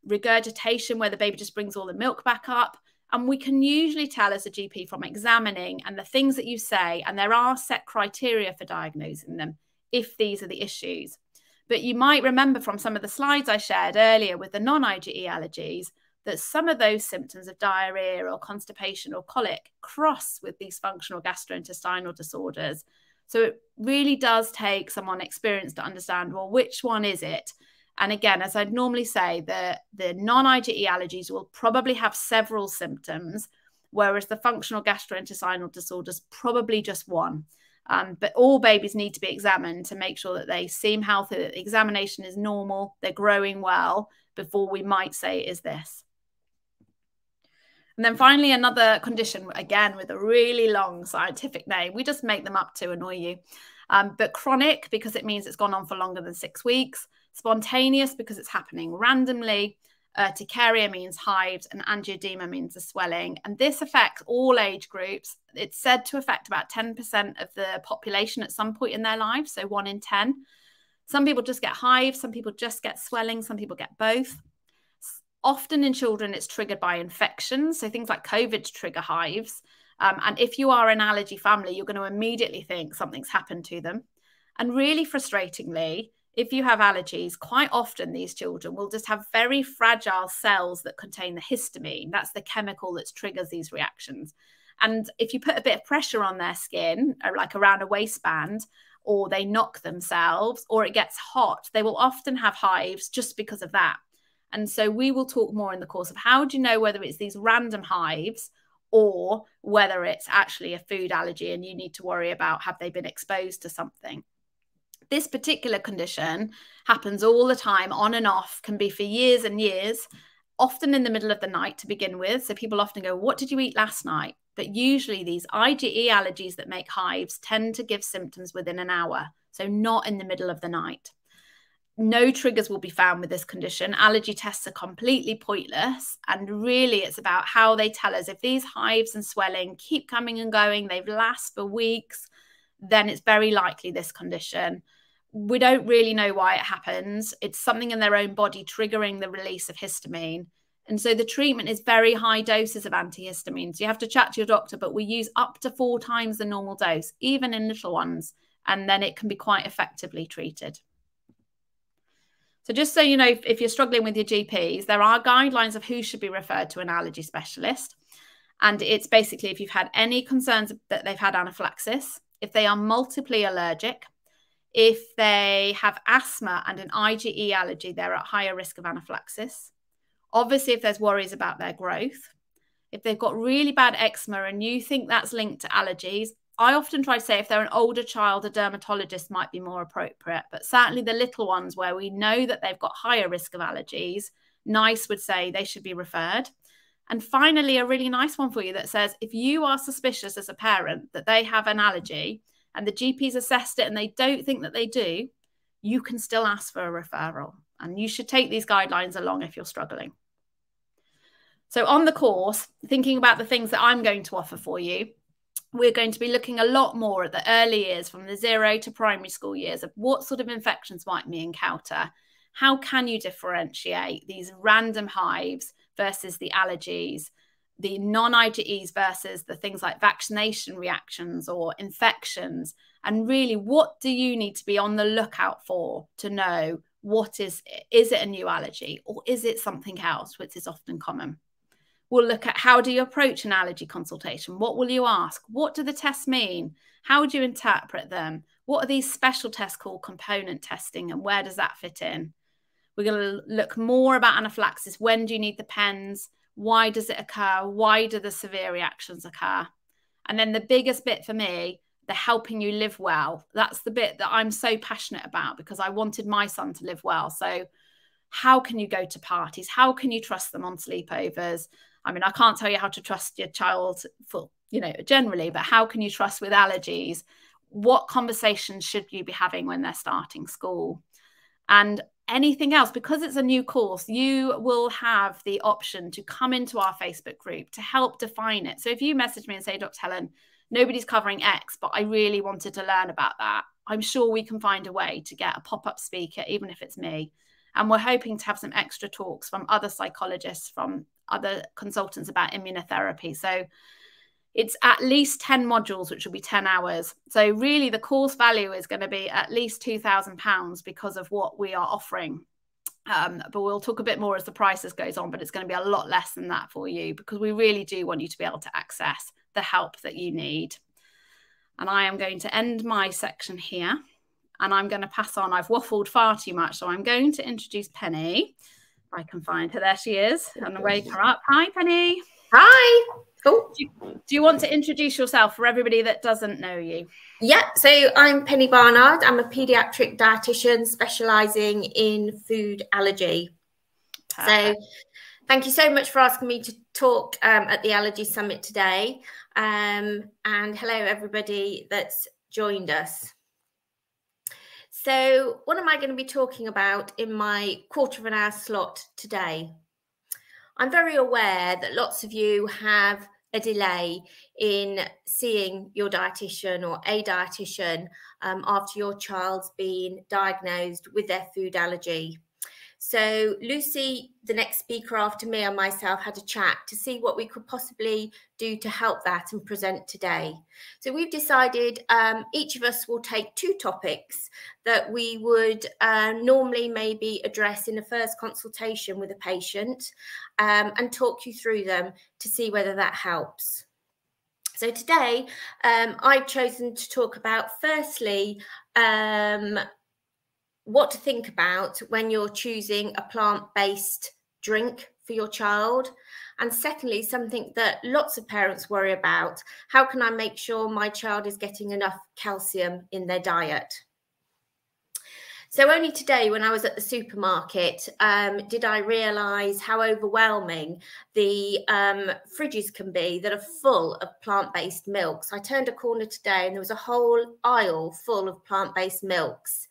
regurgitation, where the baby just brings all the milk back up. And we can usually tell as a GP from examining and the things that you say, and there are set criteria for diagnosing them if these are the issues. But you might remember from some of the slides I shared earlier with the non-IgE allergies that some of those symptoms of diarrhea or constipation or colic cross with these functional gastrointestinal disorders. So it really does take someone experienced to understand, well, which one is it? And again, as I'd normally say, the non-IgE allergies will probably have several symptoms, whereas the functional gastrointestinal disorders probably just one. But all babies need to be examined to make sure that they seem healthy, that the examination is normal, they're growing well, before we might say is this. And then finally, another condition, again, with a really long scientific name. We just make them up to annoy you. But chronic, because it means it's gone on for longer than 6 weeks. Spontaneous, because it's happening randomly. Urticaria means hives, and angioedema means the swelling. And this affects all age groups. It's said to affect about 10% of the population at some point in their lives, so 1 in 10. Some people just get hives, some people just get swelling, some people get both. Often in children, it's triggered by infections, so things like COVID trigger hives. And if you are an allergy family, you're going to immediately think something's happened to them. And really frustratingly, if you have allergies, quite often these children will just have very fragile cells that contain the histamine. That's the chemical that triggers these reactions. And if you put a bit of pressure on their skin, or like around a waistband, or they knock themselves, or it gets hot, they will often have hives just because of that. And so we will talk more in the course of how do you know whether it's these random hives or whether it's actually a food allergy and you need to worry about have they been exposed to something. This particular condition happens all the time, on and off, can be for years and years, often in the middle of the night to begin with. So people often go, what did you eat last night? But usually these IgE allergies that make hives tend to give symptoms within an hour, so not in the middle of the night. No triggers will be found with this condition. Allergy tests are completely pointless. And really it's about how they tell us if these hives and swelling keep coming and going, they've lasted for weeks, then it's very likely this condition. We don't really know why it happens. It's something in their own body triggering the release of histamine. And so the treatment is very high doses of antihistamines. You have to chat to your doctor, but we use up to 4 times the normal dose, even in little ones. And then it can be quite effectively treated. So just so you know, if you're struggling with your GPs, there are guidelines of who should be referred to an allergy specialist. And it's basically if you've had any concerns that they've had anaphylaxis, if they are multiply allergic, if they have asthma and an IgE allergy, they're at higher risk of anaphylaxis. Obviously, if there's worries about their growth, if they've got really bad eczema and you think that's linked to allergies, I often try to say if they're an older child, a dermatologist might be more appropriate. But certainly the little ones where we know that they've got higher risk of allergies, NICE would say they should be referred. And finally, a really nice one for you that says if you are suspicious as a parent that they have an allergy and the GP's assessed it and they don't think that they do, you can still ask for a referral. And you should take these guidelines along if you're struggling. So on the course, thinking about the things that I'm going to offer for you, we're going to be looking a lot more at the early years, from the 0 to primary school years, of what sort of infections might we encounter. How can you differentiate these random hives versus the allergies, the non-IgEs versus the things like vaccination reactions or infections? And really, what do you need to be on the lookout for to know what is it a new allergy, or is it something else, which is often common? We'll look at how do you approach an allergy consultation? What will you ask? What do the tests mean? How would you interpret them? What are these special tests called component testing, and where does that fit in? We're going to look more about anaphylaxis. When do you need the pens? Why does it occur? Why do the severe reactions occur? And then the biggest bit for me, the helping you live well. That's the bit that I'm so passionate about, because I wanted my son to live well. So how can you go to parties? How can you trust them on sleepovers? I mean, I can't tell you how to trust your child for, generally, but how can you trust with allergies? What conversations should you be having when they're starting school? And anything else, because it's a new course, you will have the option to come into our Facebook group to help define it. So if you message me and say, Dr. Helen, nobody's covering X, but I really wanted to learn about that, I'm sure we can find a way to get a pop-up speaker, even if it's me. And we're hoping to have some extra talks from other psychologists, from other consultants about immunotherapy. So it's at least 10 modules, which will be 10 hours. So really the course value is going to be at least £2,000 because of what we are offering. But we'll talk a bit more as the prices goes on, but it's going to be a lot less than that for you, because we really do want you to be able to access the help that you need. And I am going to end my section here, and I'm going to pass on. I've waffled far too much, so I'm going to introduce Penny. If I can find her. There she is. And wake her up. Hi, Penny. Hi. Cool. Do you want to introduce yourself for everybody that doesn't know you? Yeah, so I'm Penny Barnard. I'm a paediatric dietitian specialising in food allergy. Perfect. So thank you so much for asking me to talk at the Allergy Summit today. And hello, everybody that's joined us. So what am I going to be talking about in my quarter of an hour slot today? I'm very aware that lots of you have a delay in seeing your dietitian or a dietitian after your child's been diagnosed with their food allergy. So Lucy, the next speaker after me, and myself had a chat to see what we could possibly do to help that and present today. So we've decided each of us will take 2 topics that we would normally maybe address in a first consultation with a patient and talk you through them to see whether that helps. So today I've chosen to talk about, firstly, what to think about when you're choosing a plant-based drink for your child. And secondly, something that lots of parents worry about: how can I make sure my child is getting enough calcium in their diet? So only today, when I was at the supermarket, did I realise how overwhelming the fridges can be that are full of plant-based milks. I turned a corner today and there was a whole aisle full of plant-based milks.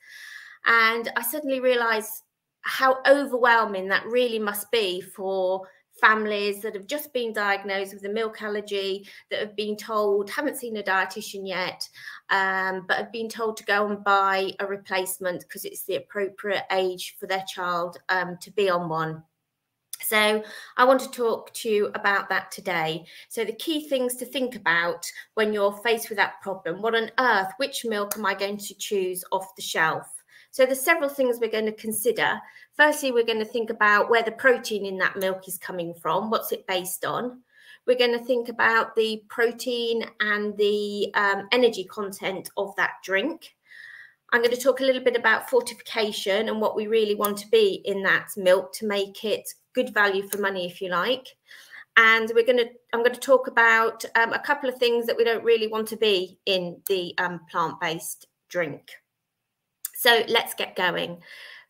And I suddenly realised how overwhelming that really must be for families that have just been diagnosed with a milk allergy, that have been told, haven't seen a dietitian yet, but have been told to go and buy a replacement because it's the appropriate age for their child to be on one. So I want to talk to you about that today. So the key things to think about when you're faced with that problem: what on earth, which milk am I going to choose off the shelf? So there's several things we're going to consider. Firstly, we're going to think about where the protein in that milk is coming from. What's it based on? We're going to think about the protein and the energy content of that drink. I'm going to talk a little bit about fortification and what we really want to be in that milk to make it good value for money, if you like. And I'm going to talk about a couple of things that we don't really want to be in the plant-based drink. So let's get going.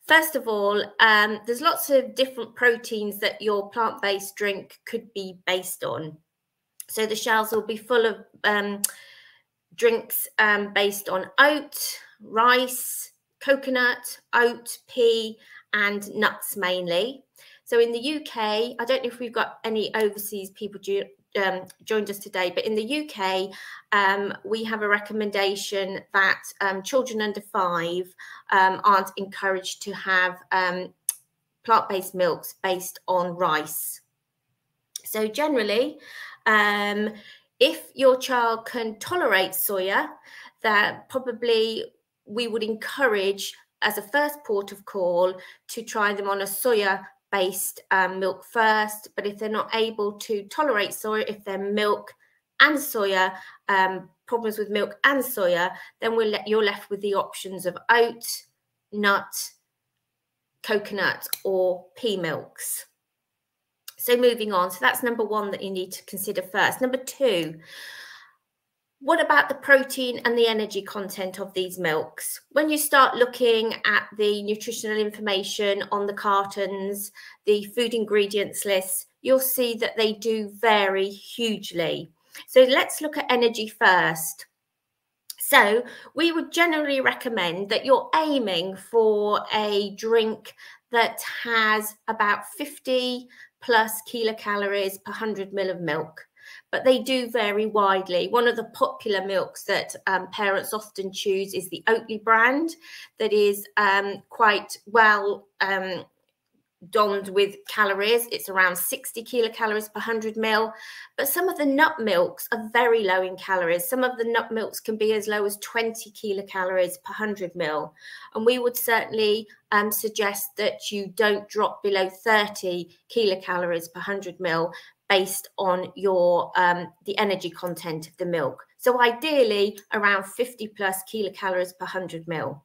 First of all, there's lots of different proteins that your plant-based drink could be based on. So the shelves will be full of drinks based on oat, rice, coconut, oat, pea, and nuts mainly. So in the UK, I don't know if we've got any overseas people joined us today, but in the UK, we have a recommendation that children under 5 aren't encouraged to have plant-based milks based on rice. So generally, if your child can tolerate soya, that probably we would encourage as a first port of call to try them on a soya-based milk first. But if they're not able to tolerate soya, if they're milk and soya, problems with milk and soya, then you're left with the options of oat, nut, coconut, or pea milks. So moving on, so that's number 1 that you need to consider first. Number 2, what about the protein and the energy content of these milks? When you start looking at the nutritional information on the cartons, the food ingredients lists, you'll see that they do vary hugely. So let's look at energy first. So we would generally recommend that you're aiming for a drink that has about 50 plus kilocalories per 100 ml of milk. But they do vary widely. One of the popular milks that parents often choose is the Oatly brand that is quite well donned with calories. It's around 60 kilocalories per 100 ml. But some of the nut milks are very low in calories. Some of the nut milks can be as low as 20 kilocalories per 100 ml. And we would certainly suggest that you don't drop below 30 kilocalories per 100 ml based on your the energy content of the milk. So ideally around 50 plus kilocalories per 100 ml.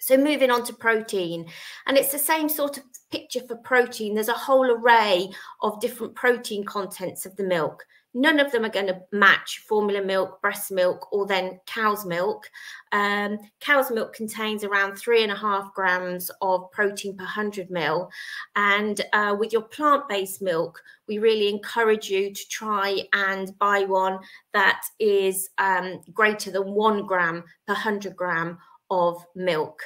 So moving on to protein, and it's the same sort of picture for protein. There's a whole array of different protein contents of the milk. None of them are going to match formula milk, breast milk, or then cow's milk. Cow's milk contains around 3.5 grams of protein per 100 ml. And with your plant-based milk, we really encourage you to try and buy one that is greater than 1 gram per 100 gram of milk.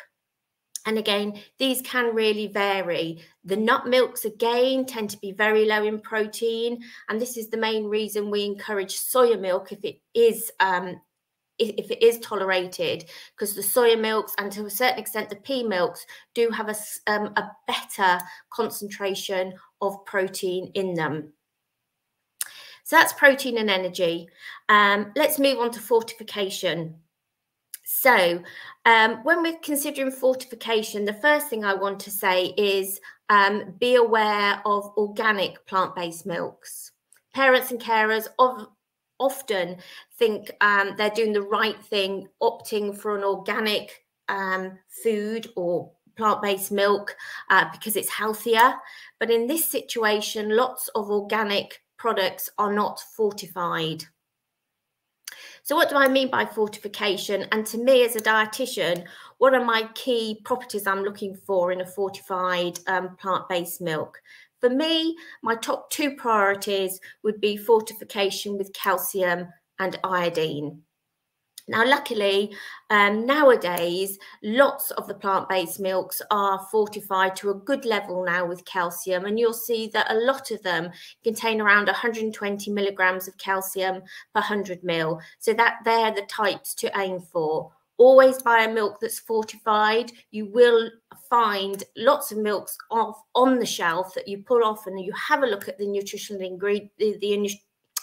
And again, these can really vary. The nut milks, again, tend to be very low in protein. And this is the main reason we encourage soya milk if it is tolerated, because the soya milks and to a certain extent the pea milks do have a better concentration of protein in them. So that's protein and energy. Let's move on to fortification. So when we're considering fortification, the first thing I want to say is be aware of organic plant-based milks. Parents and carers often think they're doing the right thing, opting for an organic food or plant-based milk because it's healthier. But in this situation, lots of organic products are not fortified. So what do I mean by fortification? And to me as a dietitian, what are my key properties I'm looking for in a fortified plant-based milk? For me, my top 2 priorities would be fortification with calcium and iodine. Now, luckily, nowadays, lots of the plant-based milks are fortified to a good level now with calcium, and you'll see that a lot of them contain around 120 milligrams of calcium per 100 ml. So that they're the types to aim for. Always buy a milk that's fortified. You will find lots of milks on the shelf that you pull off and you have a look at the nutritional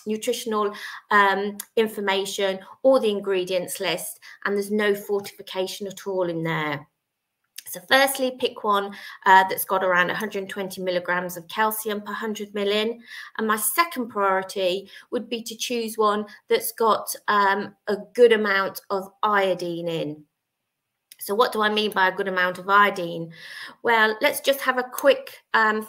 nutritional information or the ingredients list, and there's no fortification at all in there. So firstly, pick one that's got around 120 milligrams of calcium per 100 ml in. And my second priority would be to choose one that's got a good amount of iodine in. So what do I mean by a good amount of iodine? Well, let's just have a quick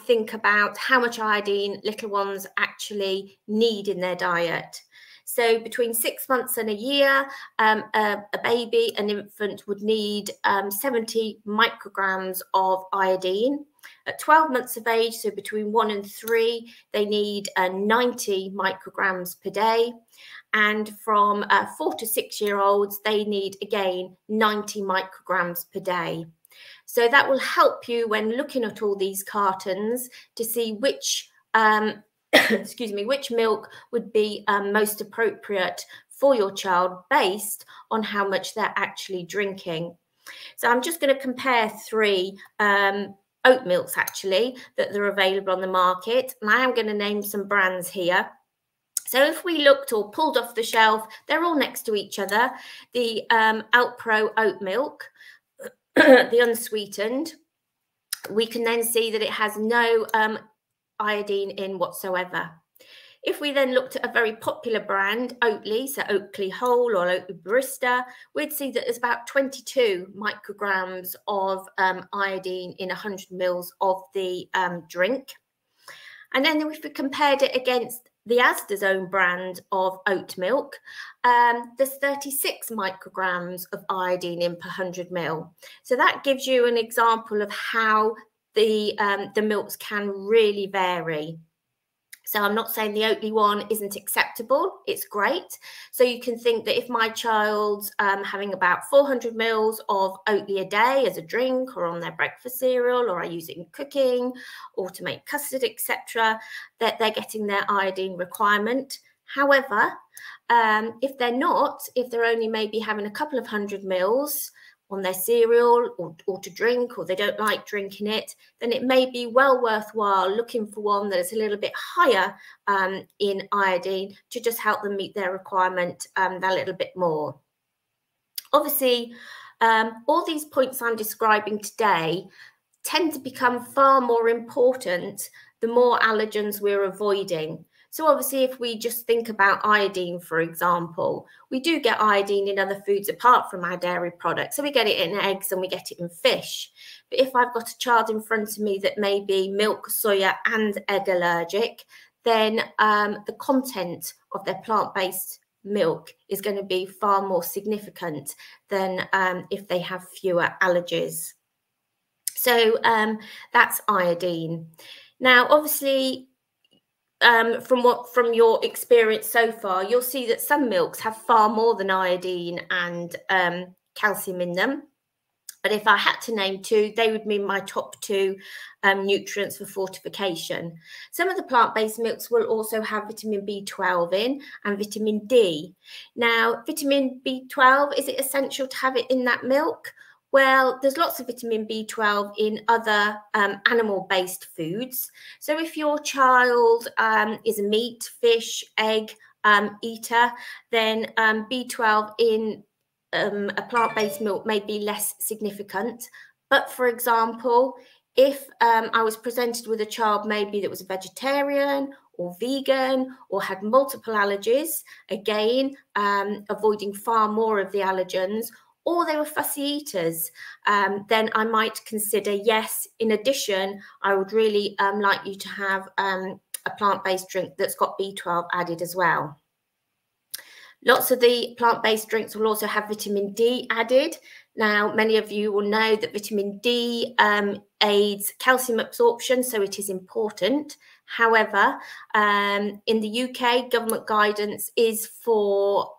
think about how much iodine little ones actually need in their diet. So between 6 months and a year, a baby, an infant would need 70 micrograms of iodine. At 12 months of age, so between 1 and 3, they need 90 micrograms per day. And from 4 to 6 year olds, they need, again, 90 micrograms per day. So that will help you when looking at all these cartons to see which excuse me, which milk would be most appropriate for your child based on how much they're actually drinking. So I'm just going to compare 3 oat milks actually that are available on the market, and I am going to name some brands here. So if we looked or pulled off the shelf, they're all next to each other. The Alpro oat milk, the unsweetened, we can then see that it has no iodine in whatsoever. If we then looked at a very popular brand, Oatly, so Oatly Whole or Oatly Barista, we'd see that there's about 22 micrograms of iodine in 100 mils of the drink. And then if we compared it against the Asda's own brand of oat milk, there's 36 micrograms of iodine in per 100 mil. So that gives you an example of how the milks can really vary. So I'm not saying the Oatly one isn't acceptable. It's great. So you can think that if my child's having about 400 mils of Oatly a day as a drink or on their breakfast cereal, or I use it in cooking or to make custard, etc., that they're getting their iodine requirement. However, if they're not, if they're only maybe having a couple of 100 mils on their cereal or to drink, or they don't like drinking it, then it may be well worthwhile looking for one that is a little bit higher in iodine to just help them meet their requirement that little bit more. Obviously, all these points I'm describing today tend to become far more important the more allergens we're avoiding. So obviously, if we just think about iodine, for example, we do get iodine in other foods apart from our dairy products. So we get it in eggs and we get it in fish. But if I've got a child in front of me that may be milk, soya and egg allergic, then the content of their plant-based milk is going to be far more significant than if they have fewer allergies. So that's iodine. Now, obviously, from your experience so far, you'll see that some milks have far more than iodine and calcium in them. But if I had to name 2, they would be my top 2 nutrients for fortification. Some of the plant-based milks will also have vitamin B12 in and vitamin D. Now, vitamin B12, is it essential to have it in that milk? Well, there's lots of vitamin B12 in other animal-based foods. So if your child is a meat, fish, egg eater, then B12 in a plant-based milk may be less significant. But for example, if I was presented with a child maybe that was a vegetarian or vegan or had multiple allergies, again, avoiding far more of the allergens, or they were fussy eaters, then I might consider, yes, in addition, I would really like you to have a plant-based drink that's got B12 added as well. Lots of the plant-based drinks will also have vitamin D added. Now, many of you will know that vitamin D aids calcium absorption, so it is important. However, in the UK, government guidance is for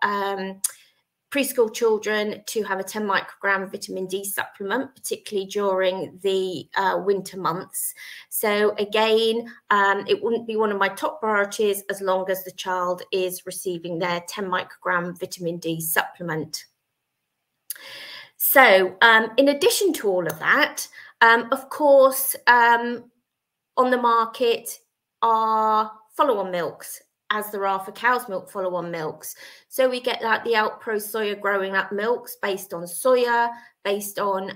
preschool children to have a 10 microgram vitamin D supplement, particularly during the winter months. So again, it wouldn't be one of my top priorities as long as the child is receiving their 10 microgram vitamin D supplement. So in addition to all of that, of course, on the market are follow-on milks, as there are for cow's milk follow-on milks. So we get like the Alpro soya growing up milks based on soya, based on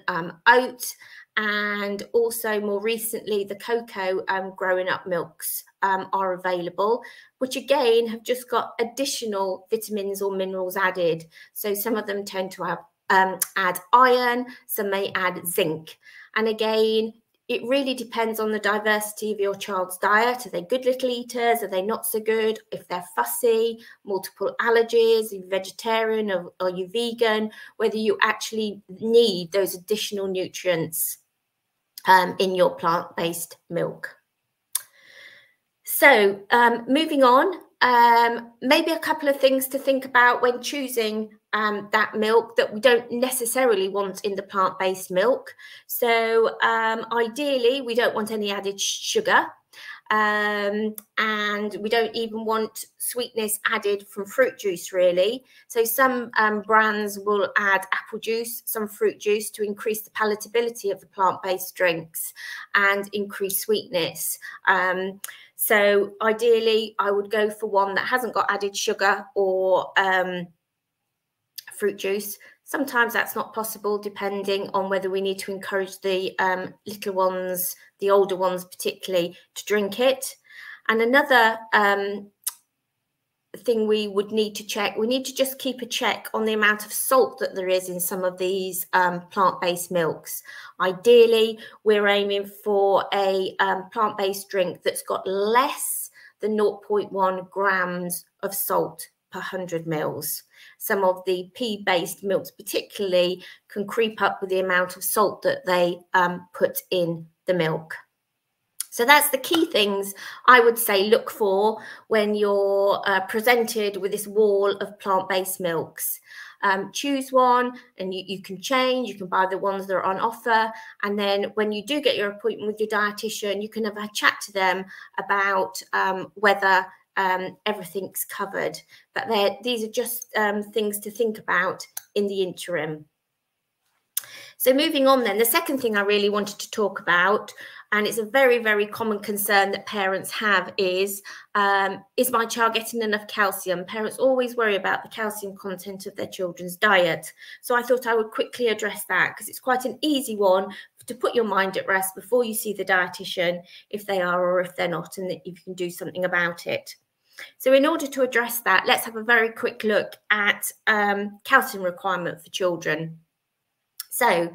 oat, and also more recently the cocoa growing up milks are available, which again have just got additional vitamins or minerals added. So some of them tend to have add iron, some may add zinc. And again, it really depends on the diversity of your child's diet. Are they good little eaters? Are they not so good? If they're fussy, multiple allergies, are you vegetarian or are you vegan? Whether you actually need those additional nutrients in your plant-based milk. So moving on, maybe a couple of things to think about when choosing that milk that we don't necessarily want in the plant-based milk. So ideally, we don't want any added sugar. And we don't even want sweetness added from fruit juice, really. So some brands will add apple juice, some fruit juice, to increase the palatability of the plant-based drinks and increase sweetness. So ideally, I would go for one that hasn't got added sugar or fruit juice. Sometimes that's not possible, depending on whether we need to encourage the little ones, the older ones particularly, to drink it. And another thing we would need to check, we need to just keep a check on the amount of salt that there is in some of these plant-based milks. Ideally, we're aiming for a plant-based drink that's got less than 0.1 grams of salt per 100 mils. Some of the pea-based milks particularly can creep up with the amount of salt that they put in the milk. So that's the key things I would say look for when you're presented with this wall of plant-based milks. Choose one, and you can change. You can buy the ones that are on offer. And then when you do get your appointment with your dietitian, you can have a chat to them about whether everything's covered. But these are just things to think about in the interim. So moving on then, the second thing I really wanted to talk about, and it's a very, very common concern that parents have, is my child getting enough calcium? Parents always worry about the calcium content of their children's diet. So I thought I would quickly address that, because it's quite an easy one to put your mind at rest before you see the dietitian, if they are or if they're not, and if you can do something about it. So in order to address that, let's have a very quick look at calcium requirement for children. So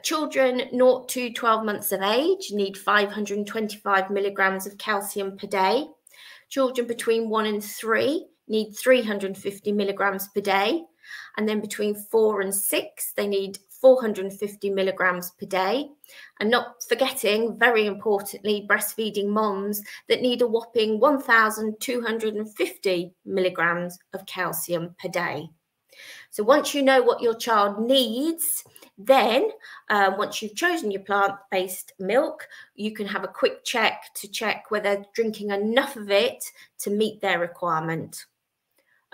children 0 to 12 months of age need 525 milligrams of calcium per day. Children between 1 and 3 need 350 milligrams per day. And then between 4 and 6, they need 450 milligrams per day. And not forgetting, very importantly, breastfeeding moms that need a whopping 1,250 milligrams of calcium per day. So once you know what your child needs, then once you've chosen your plant-based milk, you can have a quick check to check whether they're drinking enough of it to meet their requirement.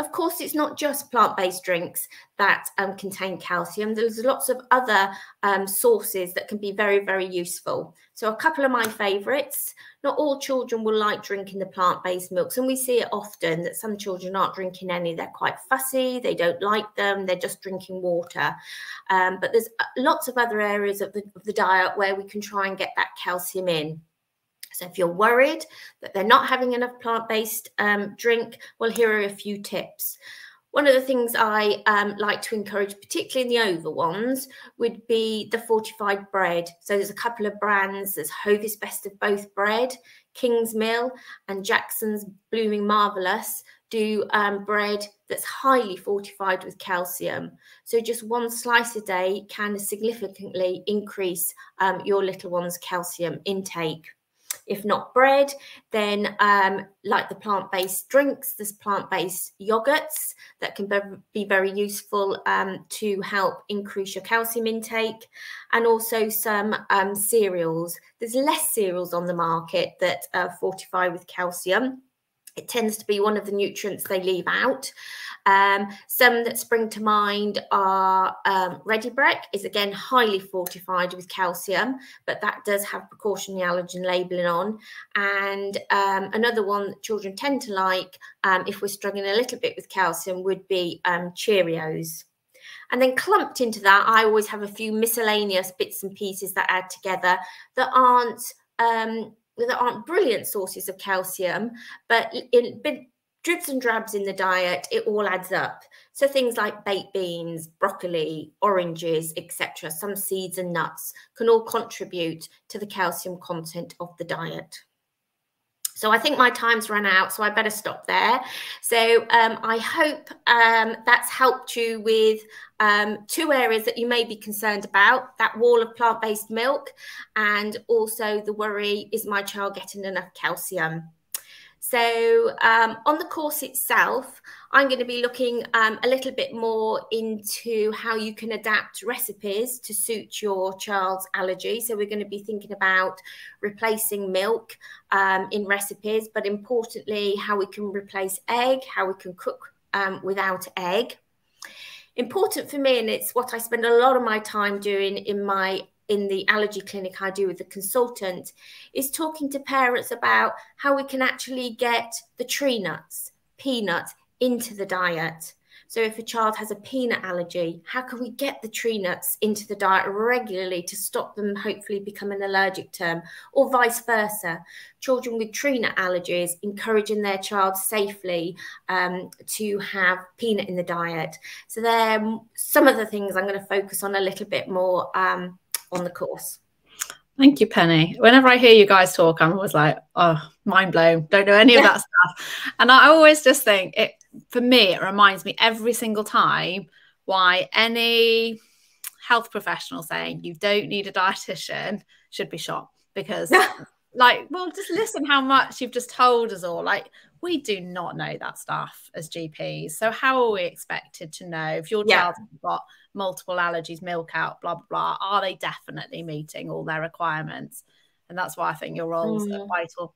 Of course, it's not just plant-based drinks that contain calcium. There's lots of other sources that can be very, very useful. So a couple of my favourites. Not all children will like drinking the plant-based milks, and we see it often that some children aren't drinking any. They're quite fussy, they don't like them, they're just drinking water. But there's lots of other areas of the diet where we can try and get that calcium in. So if you're worried that they're not having enough plant-based drink, well, here are a few tips. One of the things I like to encourage, particularly in the over ones, would be the fortified bread. So there's a couple of brands. There's Hovis Best of Both bread, King's Mill, and Jackson's Blooming Marvellous do bread that's highly fortified with calcium. So just one slice a day can significantly increase your little one's calcium intake. If not bread, then like the plant-based drinks, there's plant-based yogurts that can be very useful to help increase your calcium intake, and also some cereals. There's less cereals on the market that fortify with calcium. It tends to be one of the nutrients they leave out. Some that spring to mind are Ready Break is again highly fortified with calcium, but that does have precautionary allergen labelling on. And another one that children tend to like, if we're struggling a little bit with calcium, would be Cheerios. And then clumped into that, I always have a few miscellaneous bits and pieces that add together that aren't brilliant sources of calcium, but in dribs and drabs in the diet, it all adds up. So things like baked beans, broccoli, oranges, etc., some seeds and nuts can all contribute to the calcium content of the diet. So I think my time's run out, so I better stop there. So I hope that's helped you with two areas that you may be concerned about, that wall of plant-based milk, and also the worry, is my child getting enough calcium? So on the course itself, I'm going to be looking a little bit more into how you can adapt recipes to suit your child's allergy. So we're going to be thinking about replacing milk in recipes, but importantly, how we can replace egg, how we can cook without egg. Important for me, and it's what I spend a lot of my time doing in the allergy clinic I do with the consultant, is talking to parents about how we can actually get the tree nuts, peanuts into the diet. So if a child has a peanut allergy, how can we get the tree nuts into the diet regularly to stop them hopefully becoming allergic to them, or vice versa? Children with tree nut allergies, encouraging their child safely to have peanut in the diet. So they're some of the things I'm going to focus on a little bit more on the course. Thank you, Penny. Whenever I hear you guys talk, I'm always like, oh, mind blown. Don't know any of that stuff. And I always just think for me, it reminds me every single time why any health professional saying you don't need a dietitian should be shot. Because like, well, just listen how much you've just told us all. Like, we do not know that stuff as GPs. So how are we expected to know if your child has got multiple allergies, milk out, blah, blah, blah? Are they definitely meeting all their requirements? And that's why I think your roles are vital.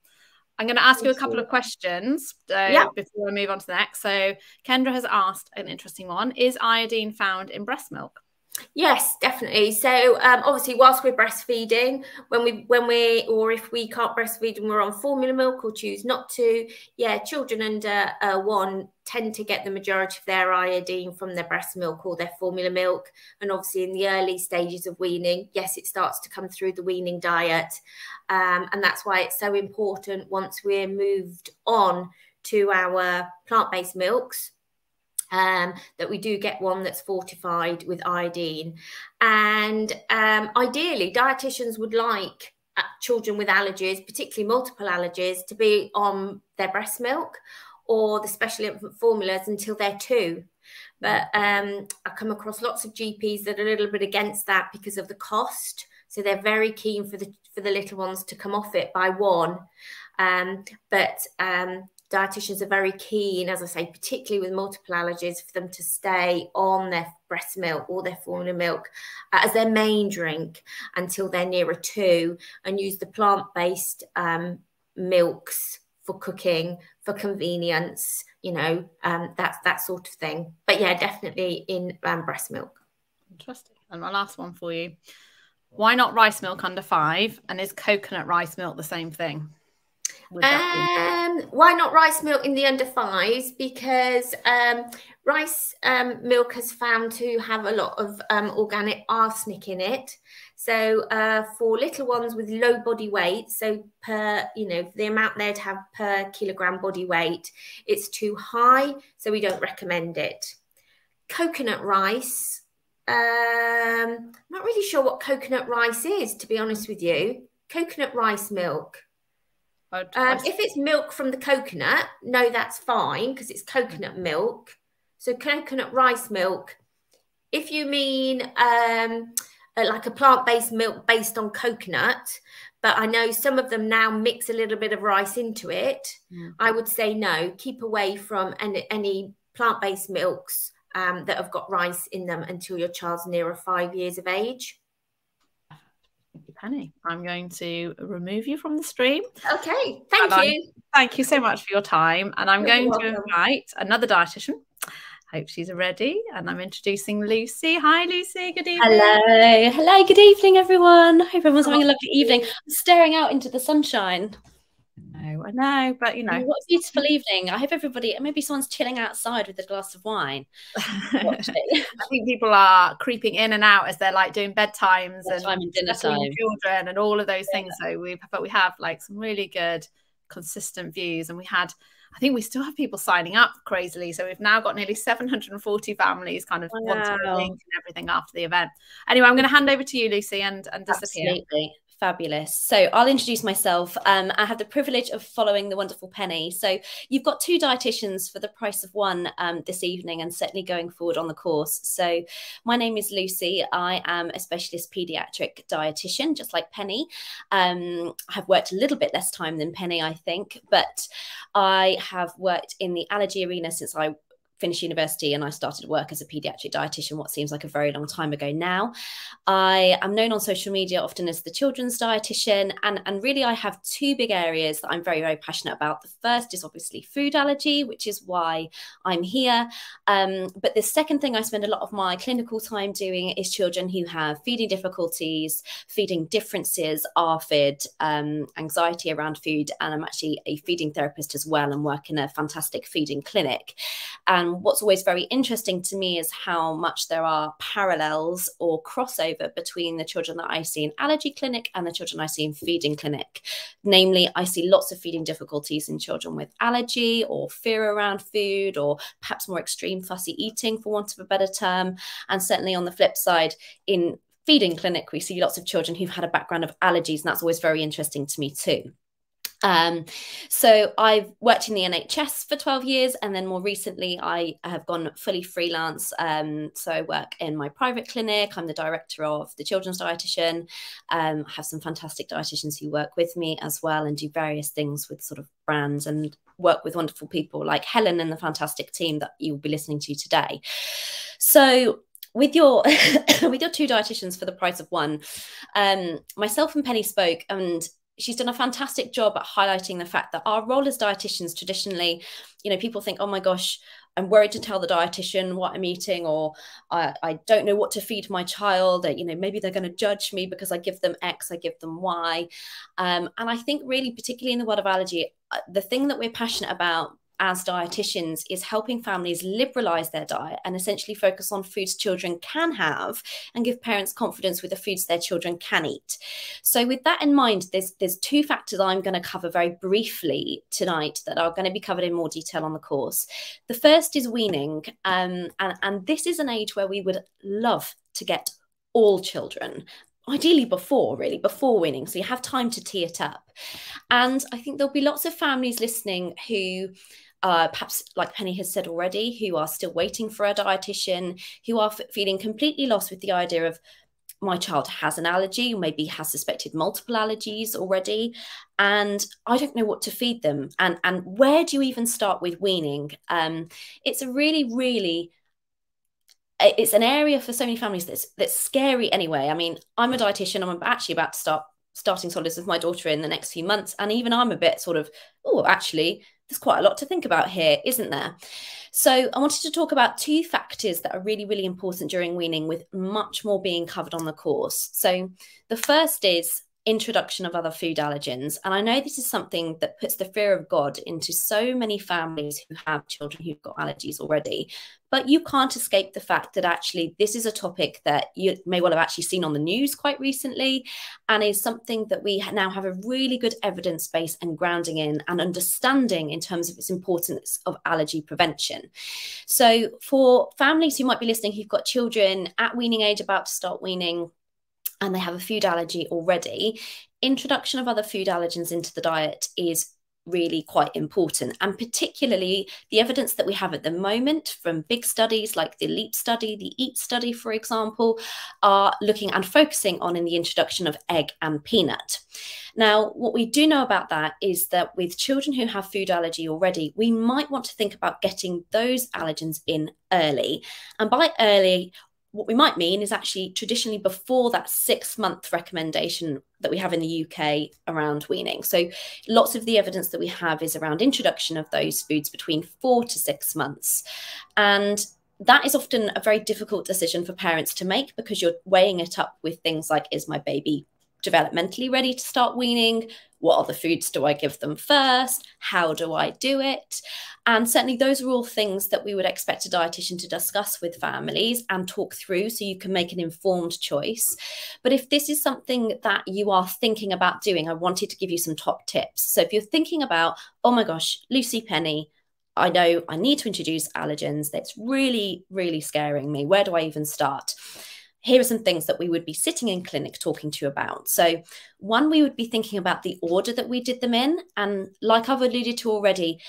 I'm going to ask you a couple of questions before we move on to the next. So Kendra has asked an interesting one. Is iodine found in breast milk? Yes, definitely. So obviously, whilst we're breastfeeding, if we can't breastfeed and we're on formula milk or choose not to, children under 1 tend to get the majority of their iodine from their breast milk or their formula milk. And obviously, in the early stages of weaning, yes, it starts to come through the weaning diet, and that's why it's so important once we're moved on to our plant-based milks. That we do get one that's fortified with iodine. And ideally, dietitians would like children with allergies, particularly multiple allergies, to be on their breast milk or the special infant formulas until they're 2. But I come across lots of GPs that are a little bit against that because of the cost. So they're very keen for the little ones to come off it by 1. Dietitians are very keen, as I say, particularly with multiple allergies, for them to stay on their breast milk or their formula milk as their main drink until they're nearer 2, and use the plant-based milks for cooking, for convenience, that sort of thing. But yeah, definitely in breast milk. Interesting. And my last one for you. Why not rice milk under 5? And is coconut rice milk the same thing? Why not rice milk in the under 5s? Because rice milk has found to have a lot of organic arsenic in it. So for little ones with low body weight, so per, the amount they'd have per kilogram body weight, it's too high. So we don't recommend it. Coconut rice, I'm not really sure what coconut rice is, to be honest with you. Coconut rice milk. If it's milk from the coconut, no, that's fine because it's coconut milk. So coconut rice milk. If you mean like a plant-based milk based on coconut, but I know some of them now mix a little bit of rice into it, I would say no, keep away from any plant-based milks that have got rice in them until your child's nearer 5 years of age. Thank you, Penny. I'm going to remove you from the stream. Okay, thank you. Thank you so much for your time. And I'm going to invite another dietitian. Hope she's ready. And I'm introducing Lucy. Hi, Lucy. Good evening. Hello. Good evening, everyone. I hope everyone's having a lovely evening. I'm staring out into the sunshine. I know, but what a beautiful evening. I hope maybe someone's chilling outside with a glass of wine. I think people are creeping in and out as they're like doing bedtimes and dinner time, children and all of those things. So we have like some really good consistent views, and I think we still have people signing up crazily. So we've now got nearly 740 families kind of wanting a link and everything after the event. Anyway, I'm going to hand over to you, Lucy, and disappear. Absolutely. Fabulous. So I'll introduce myself. I have the privilege of following the wonderful Penny. So you've got 2 dietitians for the price of 1 this evening, and certainly going forward on the course. So my name is Lucy. I am a specialist paediatric dietitian, just like Penny. I have worked a little bit less time than Penny, I think, but I have worked in the allergy arena since I finished university, and I started work as a paediatric dietitian what seems like a very long time ago now. I am known on social media often as the children's dietitian, and really I have 2 big areas that I'm very, very passionate about. The first is obviously food allergy, which is why I'm here. But the second thing I spend a lot of my clinical time doing is children who have feeding difficulties, feeding differences, ARFID, anxiety around food, and I'm actually a feeding therapist as well and work in a fantastic feeding clinic. And what's always very interesting to me is how much there are parallels or crossover between the children that I see in allergy clinic and the children I see in feeding clinic. Namely, I see lots of feeding difficulties in children with allergy or fear around food, or perhaps more extreme fussy eating, for want of a better term. And certainly on the flip side, in feeding clinic, we see lots of children who've had a background of allergies, and that's always very interesting to me too. So I've worked in the NHS for 12 years, and then more recently I have gone fully freelance. So I work in my private clinic. I'm the director of the children's dietitian. I have some fantastic dietitians who work with me as well, and do various things with sort of brands, and work with wonderful people like Helen and the fantastic team that you'll be listening to today. So with your with your 2 dietitians for the price of 1, myself and Penny spoke, and she's done a fantastic job at highlighting the fact that our role as dietitians traditionally, you know, people think, oh my gosh, I'm worried to tell the dietitian what I'm eating, or I don't know what to feed my child. You know, maybe they're going to judge me because I give them X, I give them Y. And I think really, particularly in the world of allergy, the thing that we're passionate about as dietitians is helping families liberalize their diet and essentially focus on foods children can have, and give parents confidence with the foods their children can eat. So with that in mind, there's 2 factors I'm going to cover very briefly tonight that are going to be covered in more detail on the course. The first is weaning, and this is an age where we would love to get all children, ideally before weaning, so you have time to tee it up. And I think there'll be lots of families listening who perhaps, like Penny has said already, who are still waiting for a dietitian, who are feeling completely lost with the idea of, my child has an allergy, or maybe has suspected multiple allergies already, and I don't know what to feed them. And where do you even start with weaning? It's a really it's an area for so many families that's scary anyway. I mean, I'm a dietitian. I'm actually about to starting solids with my daughter in the next few months, and even I'm a bit sort of, oh, actually, there's quite a lot to think about here, isn't there? So I wanted to talk about 2 factors that are really, really important during weaning, with much more being covered on the course. So the first is introduction of other food allergens. And I know this is something that puts the fear of God into so many families who have children who've got allergies already. But you can't escape the fact that actually this is a topic that you may well have actually seen on the news quite recently, and is something that we now have a really good evidence base and grounding in and understanding in terms of its importance of allergy prevention. So for families who might be listening who've got children at weaning age, about to start weaning, and they have a food allergy already, introduction of other food allergens into the diet is really quite important. And particularly the evidence that we have at the moment from big studies like the LEAP study, the EAT study, for example, are looking and focusing on in the introduction of egg and peanut. Now, what we do know about that is that with children who have food allergy already, we might want to think about getting those allergens in early. And by early, what we might mean is actually traditionally before that 6-month recommendation that we have in the UK around weaning. So lots of the evidence that we have is around introduction of those foods between 4 to 6 months. And that is often a very difficult decision for parents to make, because you're weighing it up with things like, is my baby developmentally ready to start weaning? What other foods do I give them first? How do I do it? And certainly those are all things that we would expect a dietitian to discuss with families and talk through so you can make an informed choice. But if this is something that you are thinking about doing, I wanted to give you some top tips. So if you're thinking about, oh my gosh, Lucy, Penny, I know I need to introduce allergens, that's really, really scaring me. Where do I even start? here are some things that we would be sitting in clinic talking to you about. So one, we would be thinking about the order that we did them in. And like I've alluded to already,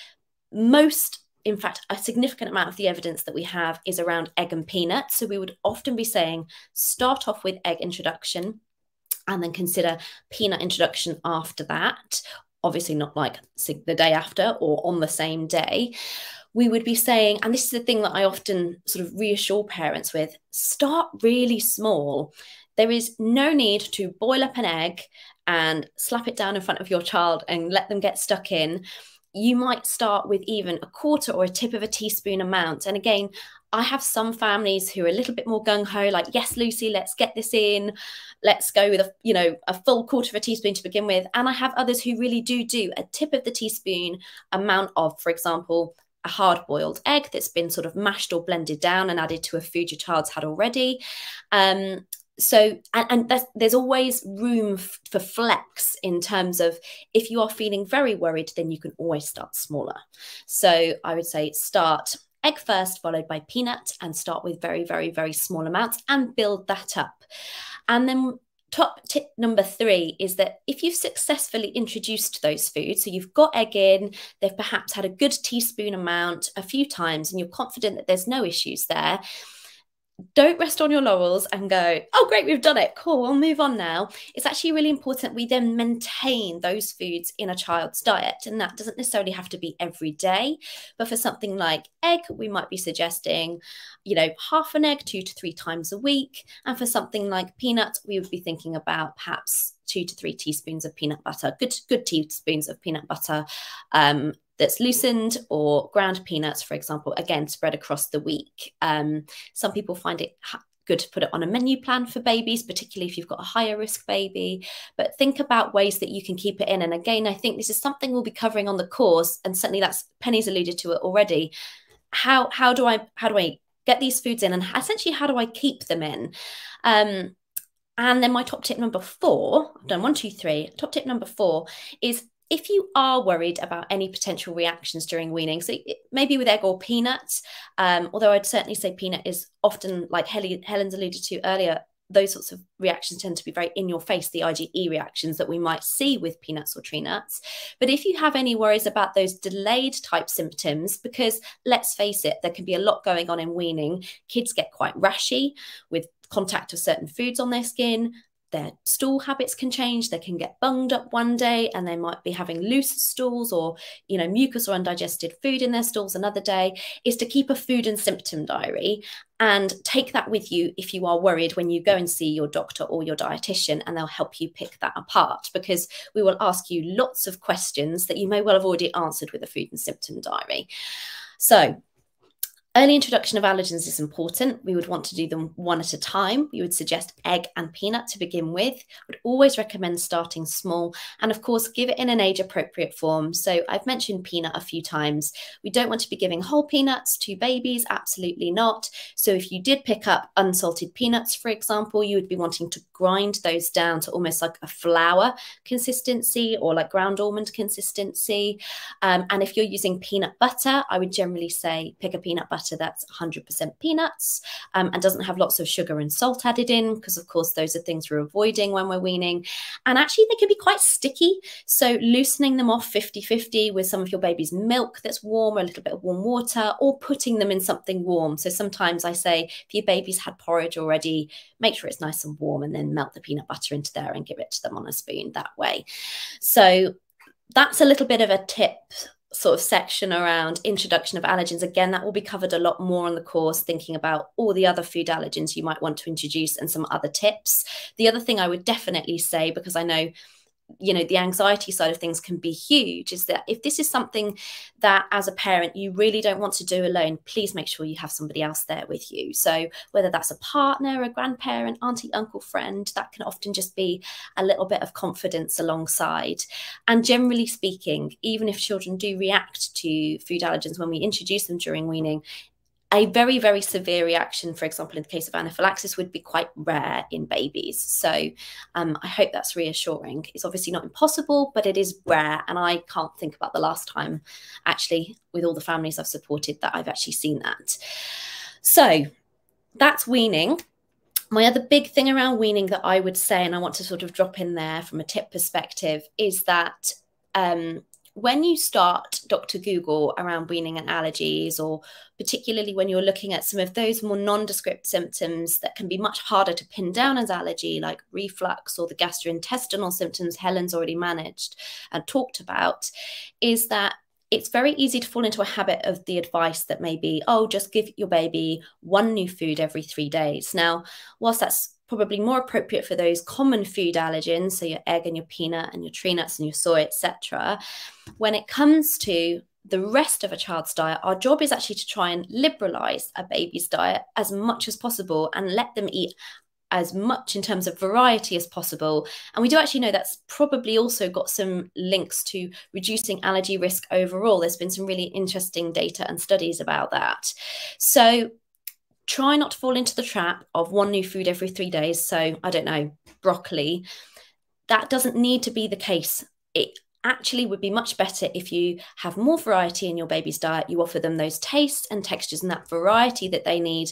in fact, a significant amount of the evidence that we have is around egg and peanut. So we would often be saying, start off with egg introduction and then consider peanut introduction after that. Obviously not like the day after or on the same day. We would be saying, and this is the thing that I often sort of reassure parents with, start really small. There is no need to boil up an egg and slap it down in front of your child and let them get stuck in. You might start with even a quarter or a tip of a teaspoon amount. And again, I have some families who are a little bit more gung-ho, like, yes, Lucy, let's get this in. Let's go with a full quarter of a teaspoon to begin with. And I have others who really do a tip of the teaspoon amount of, for example, a hard-boiled egg that's been sort of mashed or blended down and added to a food your child's had already. So there's always room for flex in terms of, if you are feeling very worried, then you can always start smaller. So I would say start egg first, followed by peanut, and start with very, very, very small amounts and build that up. And then top tip number 3 is that if you've successfully introduced those foods, so you've got egg in, they've perhaps had a good teaspoon amount a few times, and you're confident that there's no issues there, don't rest on your laurels and go, oh, great, we've done it. Cool, we'll move on now. It's actually really important we then maintain those foods in a child's diet. And that doesn't necessarily have to be every day. But for something like egg, we might be suggesting, half an egg 2 to 3 times a week. And for something like peanut, we would be thinking about perhaps 2 to 3 teaspoons of peanut butter, good teaspoons of peanut butter that's loosened, or ground peanuts, for example, again, spread across the week. Some people find it good to put it on a menu plan for babies, particularly if you've got a higher risk baby. But think about ways that you can keep it in. And again, I think this is something we'll be covering on the course, and certainly Penny's alluded to it already. How do I get these foods in, and essentially how do I keep them in? And then my top tip number 4, I've done 1, 2, 3. Top tip number 4 is, if you are worried about any potential reactions during weaning, so maybe with egg or peanuts, although I'd certainly say peanut is often, like Helen's alluded to earlier, those sorts of reactions tend to be very in your face, the IgE reactions that we might see with peanuts or tree nuts. But if you have any worries about those delayed type symptoms, because let's face it, there can be a lot going on in weaning. Kids get quite rashy with contact of certain foods on their skin. Their stool habits can change. They can get bunged up one day and they might be having loose stools, or, mucus or undigested food in their stools another day. Is to keep a food and symptom diary and take that with you if you are worried when you go and see your doctor or your dietitian, and they'll help you pick that apart, because we will ask you lots of questions that you may well have already answered with a food and symptom diary. So, early introduction of allergens is important. We would want to do them one at a time. We would suggest egg and peanut to begin with. Would always recommend starting small, and of course, give it in an age-appropriate form. So I've mentioned peanut a few times. We don't want to be giving whole peanuts to babies, absolutely not. So if you did pick up unsalted peanuts, for example, you would be wanting to grind those down to almost like a flour consistency, or like ground almond consistency. And if you're using peanut butter, I would generally say pick a peanut butter that's 100% peanuts and doesn't have lots of sugar and salt added in, because of course those are things we're avoiding when we're weaning. And actually they can be quite sticky, so loosening them off 50-50 with some of your baby's milk that's warm, or a little bit of warm water, or putting them in something warm. So sometimes I say, if your baby's had porridge already, make sure it's nice and warm, and then melt the peanut butter into there and give it to them on a spoon that way. So that's a little bit of a tip sort of section around introduction of allergens. Again, that will be covered a lot more on the course, thinking about all the other food allergens you might want to introduce and some other tips. The other thing I would definitely say, because I know the anxiety side of things can be huge, is that if this is something that as a parent you really don't want to do alone, please make sure you have somebody else there with you. So whether that's a partner, a grandparent, auntie, uncle, friend, that can often just be a little bit of confidence alongside. And generally speaking, even if children do react to food allergens when we introduce them during weaning, a very, very severe reaction, for example, in the case of anaphylaxis, would be quite rare in babies. So I hope that's reassuring. It's obviously not impossible, but it is rare. And I can't think about the last time, actually, with all the families I've supported, that I've actually seen that. So that's weaning. My other big thing around weaning that I would say, and I want to sort of drop in there from a tip perspective, is that when you start Dr. Google around weaning and allergies, or particularly when you're looking at some of those more nondescript symptoms that can be much harder to pin down as allergy, like reflux or the gastrointestinal symptoms Helen's already managed and talked about, is that it's very easy to fall into a habit of the advice that may be, oh, just give your baby one new food every 3 days. Now, whilst that's probably more appropriate for those common food allergens, so your egg and your peanut and your tree nuts and your soy, etc., when it comes to the rest of a child's diet, our job is actually to try and liberalize a baby's diet as much as possible and let them eat as much in terms of variety as possible. And we do actually know that's probably also got some links to reducing allergy risk overall. There's been some really interesting data and studies about that. So try not to fall into the trap of one new food every 3 days. So I don't know, broccoli. That doesn't need to be the case. It actually would be much better if you have more variety in your baby's diet. You offer them those tastes and textures and that variety that they need,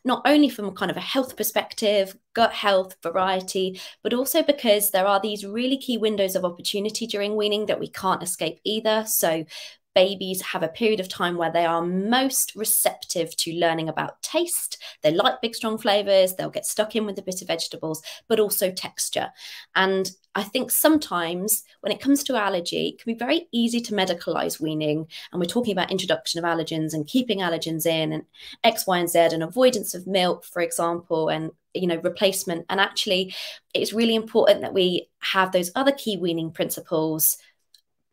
not only from a kind of a health perspective, gut health, variety, but also because there are these really key windows of opportunity during weaning that we can't escape either. So babies have a period of time where they are most receptive to learning about taste. They like big, strong flavors. They'll get stuck in with a bit of vegetables, but also texture. And I think sometimes when it comes to allergy, it can be very easy to medicalize weaning. And we're talking about introduction of allergens and keeping allergens in and X, Y, and Z, and avoidance of milk, for example, and replacement. And actually, it's really important that we have those other key weaning principles.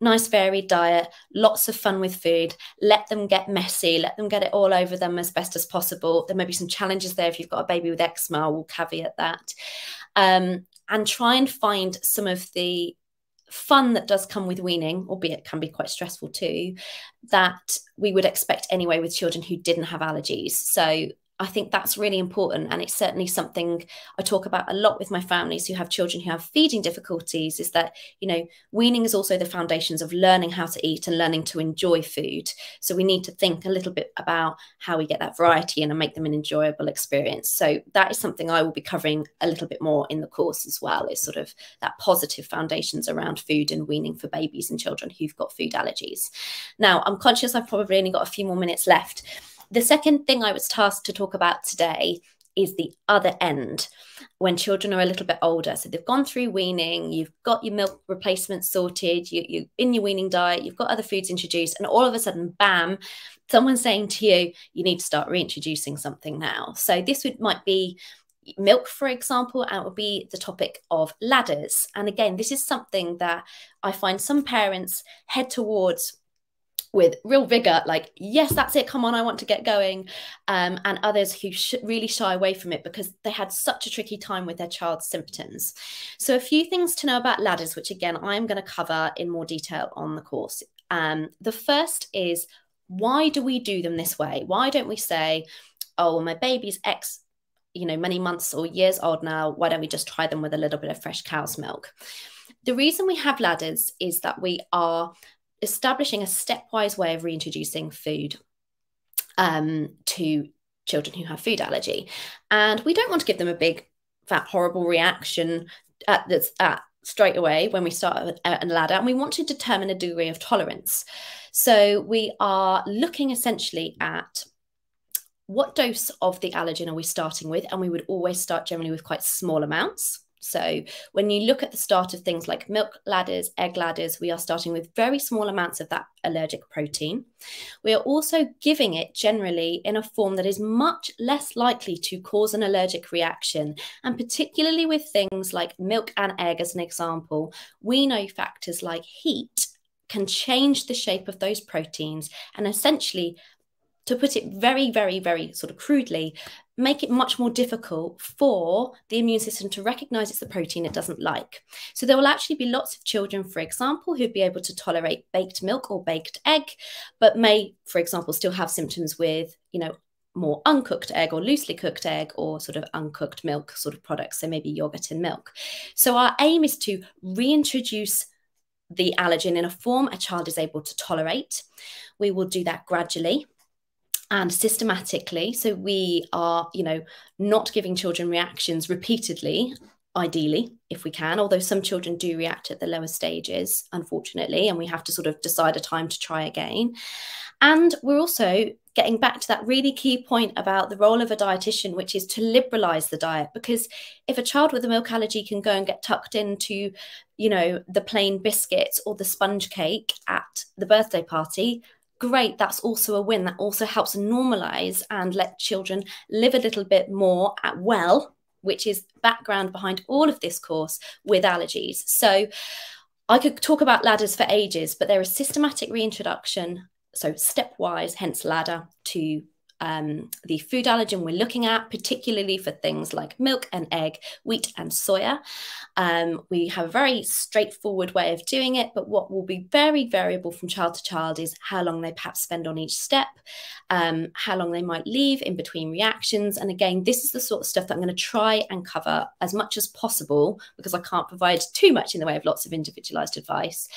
Nice varied diet, lots of fun with food, let them get messy, let them get it all over them as best as possible. There may be some challenges there if you've got a baby with eczema, we'll caveat that. And try and find some of the fun that does come with weaning, albeit it can be quite stressful too, that we would expect anyway with children who didn't have allergies. So I think that's really important. And it's certainly something I talk about a lot with my families who have children who have feeding difficulties, is that, weaning is also the foundations of learning how to eat and learning to enjoy food. So we need to think a little bit about how we get that variety in and make them an enjoyable experience. So that is something I will be covering a little bit more in the course as well, is sort of that positive foundations around food and weaning for babies and children who've got food allergies. Now, I'm conscious I've probably only got a few more minutes left. The second thing I was tasked to talk about today is the other end, when children are a little bit older. So they've gone through weaning, you've got your milk replacement sorted, you're in your weaning diet, you've got other foods introduced, and all of a sudden, bam, someone's saying to you, you need to start reintroducing something now. So this might be milk, for example, and it would be the topic of ladders. And again, this is something that I find some parents head towards with real vigor, like, yes, that's it, come on, I want to get going, and others who really shy away from it because they had such a tricky time with their child's symptoms. So a few things to know about ladders, which again, I'm going to cover in more detail on the course. The first is, why do we do them this way? Why don't we say, oh, my baby's X, many months or years old now, why don't we just try them with a little bit of fresh cow's milk? The reason we have ladders is that we are establishing a stepwise way of reintroducing food to children who have food allergy. And we don't want to give them a big, fat, horrible reaction straight away when we start a ladder. And we want to determine a degree of tolerance. So we are looking essentially at what dose of the allergen are we starting with? And we would always start generally with quite small amounts. So when you look at the start of things like milk ladders, egg ladders, we are starting with very small amounts of that allergic protein. We are also giving it generally in a form that is much less likely to cause an allergic reaction. And particularly with things like milk and egg, as an example, we know factors like heat can change the shape of those proteins and essentially, to put it very, very, very sort of crudely, make it much more difficult for the immune system to recognize it's the protein it doesn't like. So there will actually be lots of children, for example, who'd be able to tolerate baked milk or baked egg, but may, for example, still have symptoms with, more uncooked egg or loosely cooked egg or sort of uncooked milk sort of products. So maybe yogurt and milk. So our aim is to reintroduce the allergen in a form a child is able to tolerate. We will do that gradually. and systematically. So we are, you know, not giving children reactions repeatedly, ideally, if we can, although some children do react at the lower stages, unfortunately, and we have to sort of decide a time to try again. And we're also getting back to that really key point about the role of a dietitian, which is to liberalize the diet. Because if a child with a milk allergy can go and get tucked into, you know, the plain biscuits or the sponge cake at the birthday party, great, that's also a win. That also helps normalize and let children live a little bit more at well, which is background behind all of this course with allergies. So I could talk about ladders for ages, but there is systematic reintroduction, so stepwise, hence ladder, to the food allergen we're looking at, particularly for things like milk and egg, wheat and soya. We have a very straightforward way of doing it, but what will be very variable from child to child is how long they perhaps spend on each step, how long they might leave in between reactions. And again, this is the sort of stuff that I'm going to try and cover as much as possible, because I can't provide too much in the way of lots of individualized advice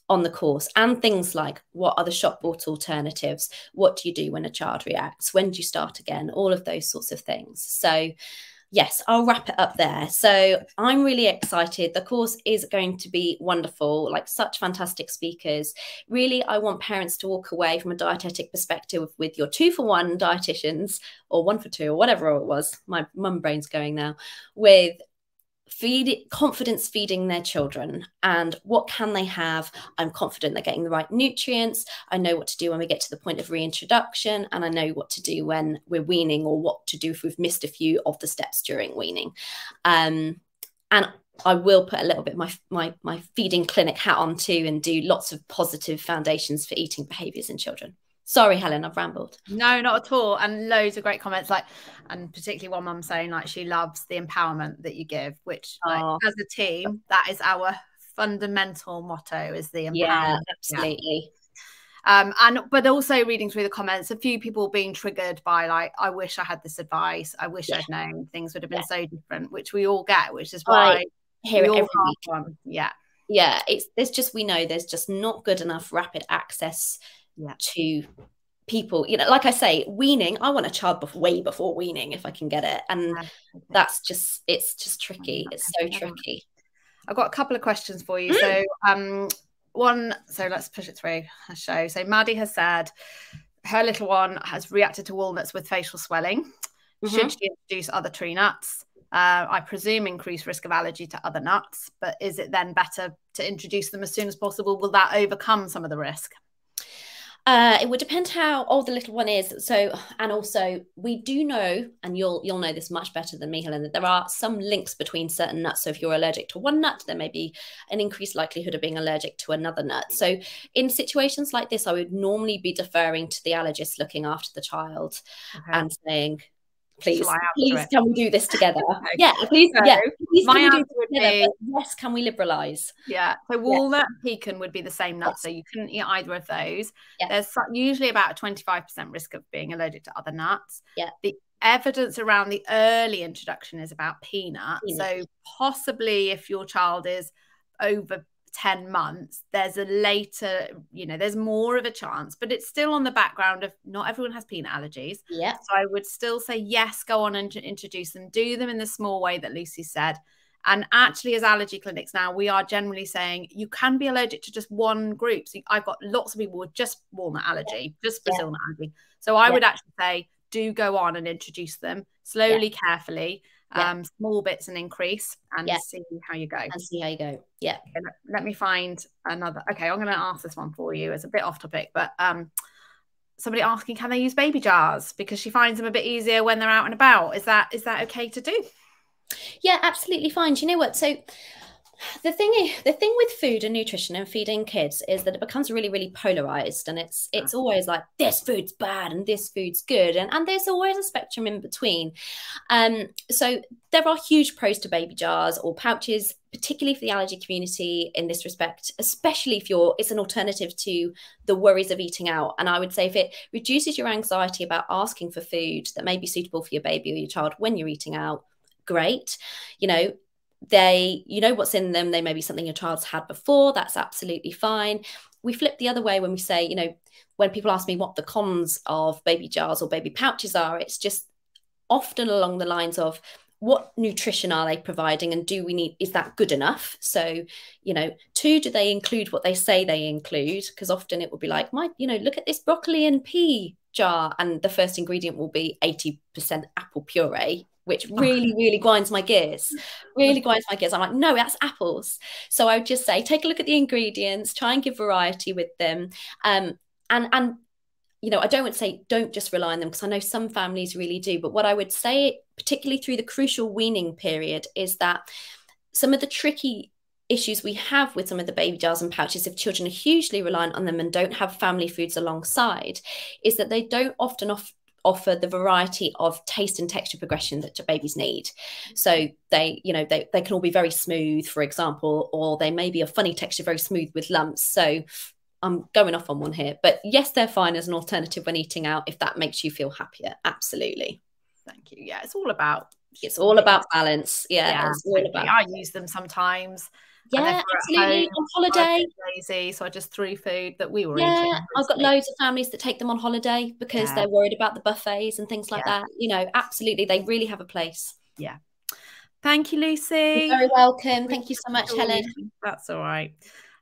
on the course. And things like, what are the shop bought alternatives? What do you do when a child reacts? When do you start again? All of those sorts of things. So yes, I'll wrap it up there. So I'm really excited. The course is going to be wonderful, like such fantastic speakers. Really, I want parents to walk away from a dietetic perspective with your 2-for-1 dietitians, or 1 for 2, or whatever it was. My mum brain's going now, with confidence feeding their children. And what can they have? I'm confident they're getting the right nutrients. I know what to do when we get to the point of reintroduction, and I know what to do when we're weaning, or what to do if we've missed a few of the steps during weaning. And I will put a little bit my feeding clinic hat on too, and do lots of positive foundations for eating behaviours in children. Sorry, Helen, I've rambled. No, not at all. And loads of great comments, like, and particularly one mum saying like she loves the empowerment that you give, which like, as a team, that is our fundamental motto, is the empowerment. Yeah, absolutely. But also reading through the comments, a few people being triggered by like, I wish I had this advice. I wish I'd known things would have been so different, which we all get, which is why hear it every week. Yeah. There's just not good enough rapid access to people, you know, like I say, weaning, I want a child way before weaning if I can get it, and it's just tricky. It's so tricky. I've got a couple of questions for you. So so let's push it through a show. So Maddie has said her little one has reacted to walnuts with facial swelling. Should she introduce other tree nuts? I presume increased risk of allergy to other nuts, but is it then better to introduce them as soon as possible? Will that overcome some of the risk? It would depend how old the little one is. So, and also we do know, and you'll know this much better than me, Helen, that there are some links between certain nuts. So if you're allergic to one nut, there may be an increased likelihood of being allergic to another nut. So in situations like this, I would normally be deferring to the allergist looking after the child and saying, please can we do this together? Yeah, please. So, please my answer would be yes, can we liberalize? Yeah. So walnut and pecan would be the same nut, so you couldn't eat either of those. There's usually about a 25% risk of being allergic to other nuts. The evidence around the early introduction is about peanuts. So possibly if your child is over 10 months, there's a later, you know, there's more of a chance, but it's still on the background of not everyone has peanut allergies. So I would still say yes, go on and introduce them, do them in the small way that Lucy said. And actually, as allergy clinics now, we are generally saying you can be allergic to just one group. So I've got lots of people with just walnut allergy, just Brazil nut allergy. So I would actually say do go on and introduce them slowly, carefully. Small bits and increase, and see how you go. Okay, let me find another. Okay, I'm going to ask this one for you. It's a bit off topic, but somebody asking, can they use baby jars because she finds them a bit easier when they're out and about? Is that okay to do? Yeah, absolutely fine. Do you know what? So the thing with food and nutrition and feeding kids is that it becomes really, really polarized, and it's always like this food's bad and this food's good, and there's always a spectrum in between. So there are huge pros to baby jars or pouches, particularly for the allergy community in this respect, especially if it's an alternative to the worries of eating out. And I would say if it reduces your anxiety about asking for food that may be suitable for your baby or your child when you're eating out, great. You know what's in them. They may be something your child's had before. That's absolutely fine. we flip the other way when we say, you know, when people ask me what the cons of baby jars or baby pouches are, it's just often along the lines of, what nutrition are they providing, and is that good enough? So, you know, 2, do they include what they say they include? Because often it will be like, look at this broccoli and pea jar, and the first ingredient will be 80% apple puree, which really, really grinds my gears. I'm like, no, that's apples. So I would just say, take a look at the ingredients, try and give variety with them. And you know, I don't want to say don't just rely on them, because I know some families really do. But what I would say, particularly through the crucial weaning period, is that some of the tricky issues we have with some of the baby jars and pouches, if children are hugely reliant on them and don't have family foods alongside, is that they don't often offer the variety of taste and texture progression that babies need. So they can all be very smooth, for example, or they may be a funny texture, very smooth with lumps. So I'm going off on one here, but yes, they're fine as an alternative when eating out, if that makes you feel happier. Absolutely. Thank you. Yeah, it's all about balance. Yeah, it's all about. I use them sometimes. Yeah, absolutely. On holiday, lazy, so I just threw food that we were eating. I've got loads of families that take them on holiday because they're worried about the buffets and things like that. You know, absolutely, they really have a place. Yeah. Thank you, Lucy. You're very welcome. Thank you so much, Helen. That's all right.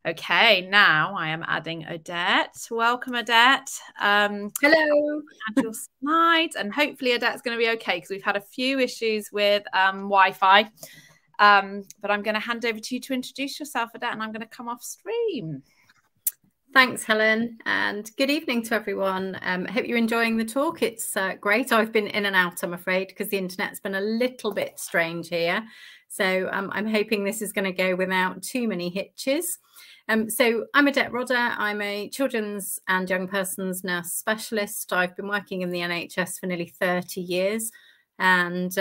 Okay, now I am adding Odette. Welcome, Odette. Hello. Add your slides, and hopefully Odette's going to be okay, because we've had a few issues with Wi-Fi. But I'm going to hand over to you to introduce yourself, Odette, and I'm going to come off stream. Thanks, Helen, and good evening to everyone. I hope you're enjoying the talk. It's great. I've been in and out, I'm afraid, because the internet's been a little bit strange here. So I'm hoping this is going to go without too many hitches. So I'm Odette Rodder. I'm a children's and young persons nurse specialist. I've been working in the NHS for nearly 30 years. And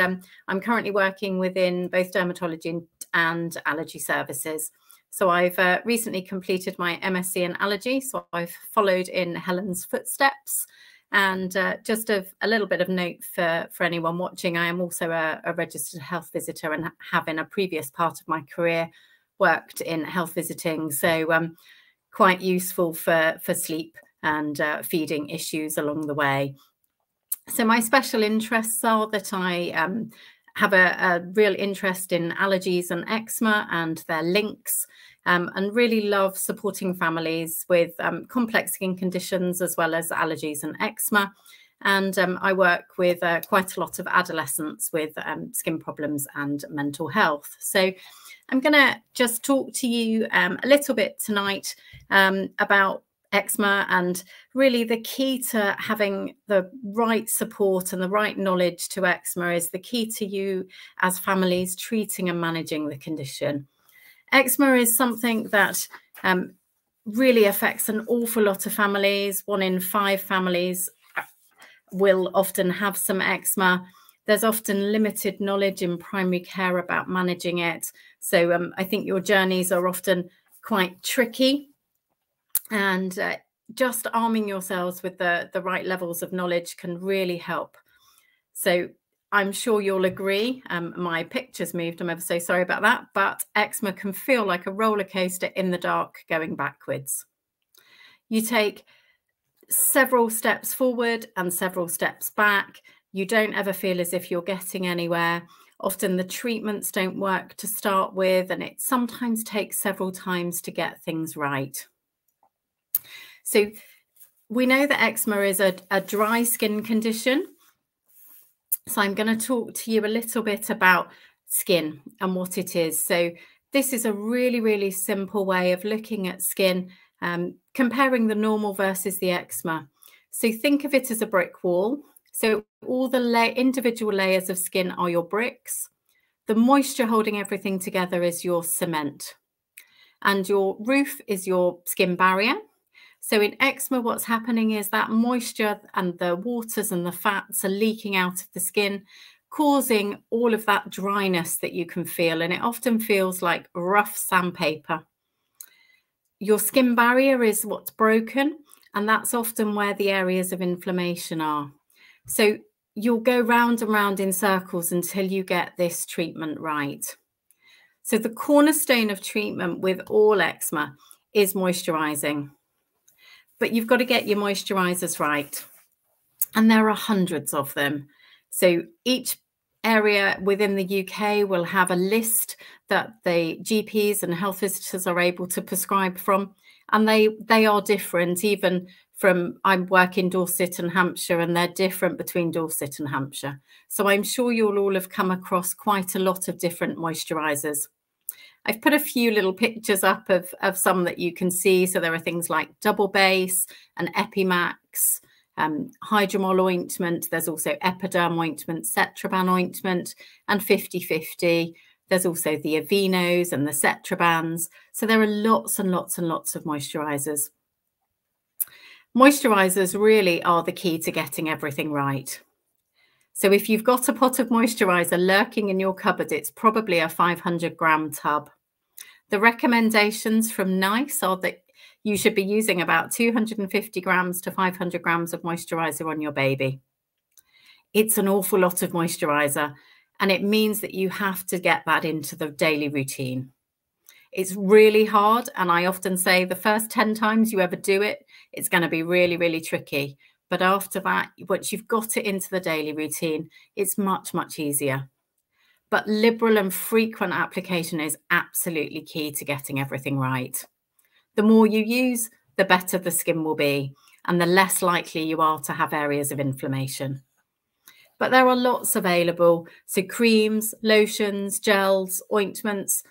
I'm currently working within both dermatology and allergy services. So I've recently completed my MSc in allergy. So I've followed in Helen's footsteps. And just a little bit of note for anyone watching, I am also a registered health visitor, and have in a previous part of my career worked in health visiting. So quite useful for sleep and feeding issues along the way. So my special interests are that I have a real interest in allergies and eczema and their links, and really love supporting families with complex skin conditions as well as allergies and eczema. And I work with quite a lot of adolescents with skin problems and mental health. So I'm going to just talk to you a little bit tonight about eczema, and really the key to having the right support and the right knowledge to eczema is the key to you as families treating and managing the condition. Eczema is something that really affects an awful lot of families. 1 in 5 families will often have some eczema. There's often limited knowledge in primary care about managing it. So I think your journeys are often quite tricky. And just arming yourselves with the right levels of knowledge can really help. So I'm sure you'll agree. My picture's moved. I'm ever so sorry about that. But eczema can feel like a roller coaster in the dark going backwards. You take several steps forward and several steps back. You don't ever feel as if you're getting anywhere. Often the treatments don't work to start with, and it sometimes takes several times to get things right. So we know that eczema is a dry skin condition. So I'm going to talk to you a little bit about skin and what it is. So this is a really, really simple way of looking at skin, comparing the normal versus the eczema. So think of it as a brick wall. So all the individual layers of skin are your bricks. The moisture holding everything together is your cement. And your roof is your skin barrier. So in eczema, what's happening is that moisture and the waters and the fats are leaking out of the skin, causing all of that dryness that you can feel. And it often feels like rough sandpaper. Your skin barrier is what's broken, and that's often where the areas of inflammation are. So you'll go round and round in circles until you get this treatment right. So the cornerstone of treatment with all eczema is moisturizing. but you've got to get your moisturizers right. And there are hundreds of them. So each area within the UK will have a list that the GPs and health visitors are able to prescribe from. And they are different, even from, I work in Dorset and Hampshire, and they're different between Dorset and Hampshire. So I'm sure you'll all have come across quite a lot of different moisturizers. I've put a few little pictures up of some that you can see. So there are things like Double Base and Epimax, Hydromol ointment. There's also Epiderm ointment, Cetraban ointment, and 50/50. There's also the Avenos and the Cetrabans. So there are lots and lots and lots of moisturizers. Moisturizers really are the key to getting everything right. So if you've got a pot of moisturizer lurking in your cupboard, it's probably a 500-gram tub. The recommendations from NICE are that you should be using about 250 grams to 500 grams of moisturizer on your baby. It's an awful lot of moisturizer, and it means that you have to get that into the daily routine. It's really hard, and I often say the first 10 times you ever do it, it's going to be really, really tricky. But after that, once you've got it into the daily routine, it's much, much easier. But liberal and frequent application is absolutely key to getting everything right. The more you use, the better the skin will be, and the less likely you are to have areas of inflammation. But there are lots available. So creams, lotions, gels, ointments.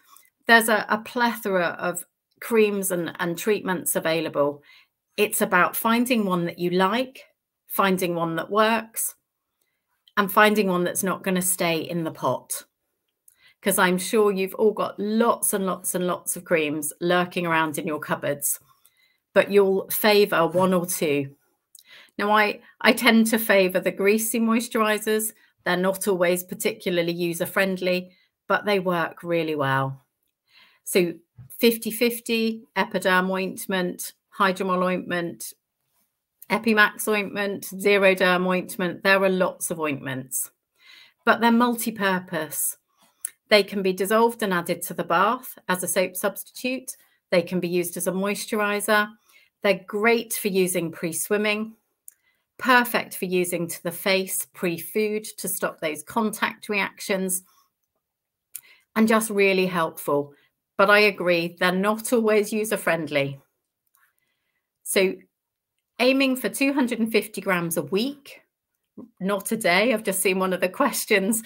There's a plethora of creams and treatments available. It's about finding one that you like, finding one that works, and finding one that's not going to stay in the pot. Because I'm sure you've all got lots and lots and lots of creams lurking around in your cupboards, but you'll favour one or two. Now, I tend to favour the greasy moisturisers. They're not always particularly user-friendly, but they work really well. So 50/50, Epiderm ointment, Hydromol ointment, Epimax ointment, Xeroderm ointment. There are lots of ointments, but they're multi-purpose. They can be dissolved and added to the bath as a soap substitute. They can be used as a moisturiser. They're great for using pre-swimming, perfect for using to the face pre-food to stop those contact reactions, and just really helpful. But I agree, they're not always user-friendly. So aiming for 250 grams a week, not a day. I've just seen one of the questions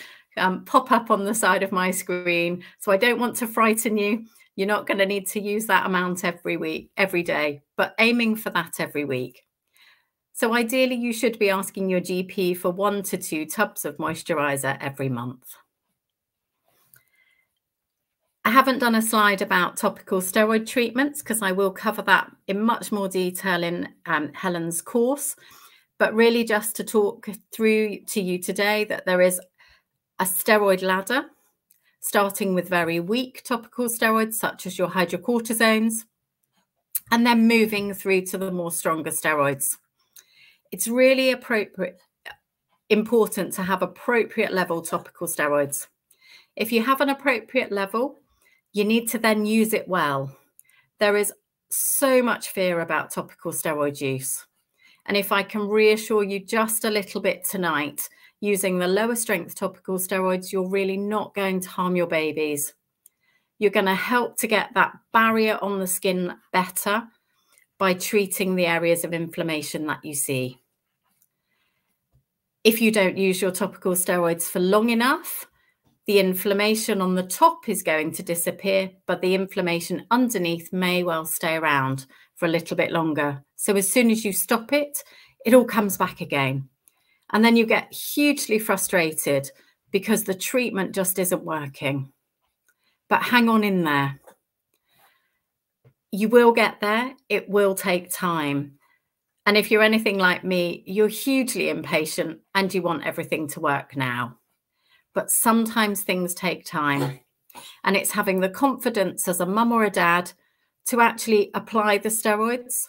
pop up on the side of my screen. So I don't want to frighten you. You're not going to need to use that amount every week, every day, but aiming for that every week. So ideally, you should be asking your GP for 1 to 2 tubs of moisturizer every month. I haven't done a slide about topical steroid treatments because I will cover that in much more detail in Helen's course, but really just to talk through to you today that there is a steroid ladder, starting with very weak topical steroids, such as your hydrocortisones, and then moving through to the more stronger steroids. It's really important to have appropriate level topical steroids. If you have an appropriate level, you need to then use it well. There is so much fear about topical steroid use. And if I can reassure you just a little bit tonight, using the lower strength topical steroids, you're really not going to harm your babies. You're going to help to get that barrier on the skin better by treating the areas of inflammation that you see. If you don't use your topical steroids for long enough, the inflammation on the top is going to disappear, but the inflammation underneath may well stay around for a little bit longer. So as soon as you stop it, it all comes back again. And then you get hugely frustrated because the treatment just isn't working. But hang on in there. You will get there. It will take time. And if you're anything like me, you're hugely impatient and you want everything to work now. But sometimes things take time. And it's having the confidence as a mum or a dad to actually apply the steroids.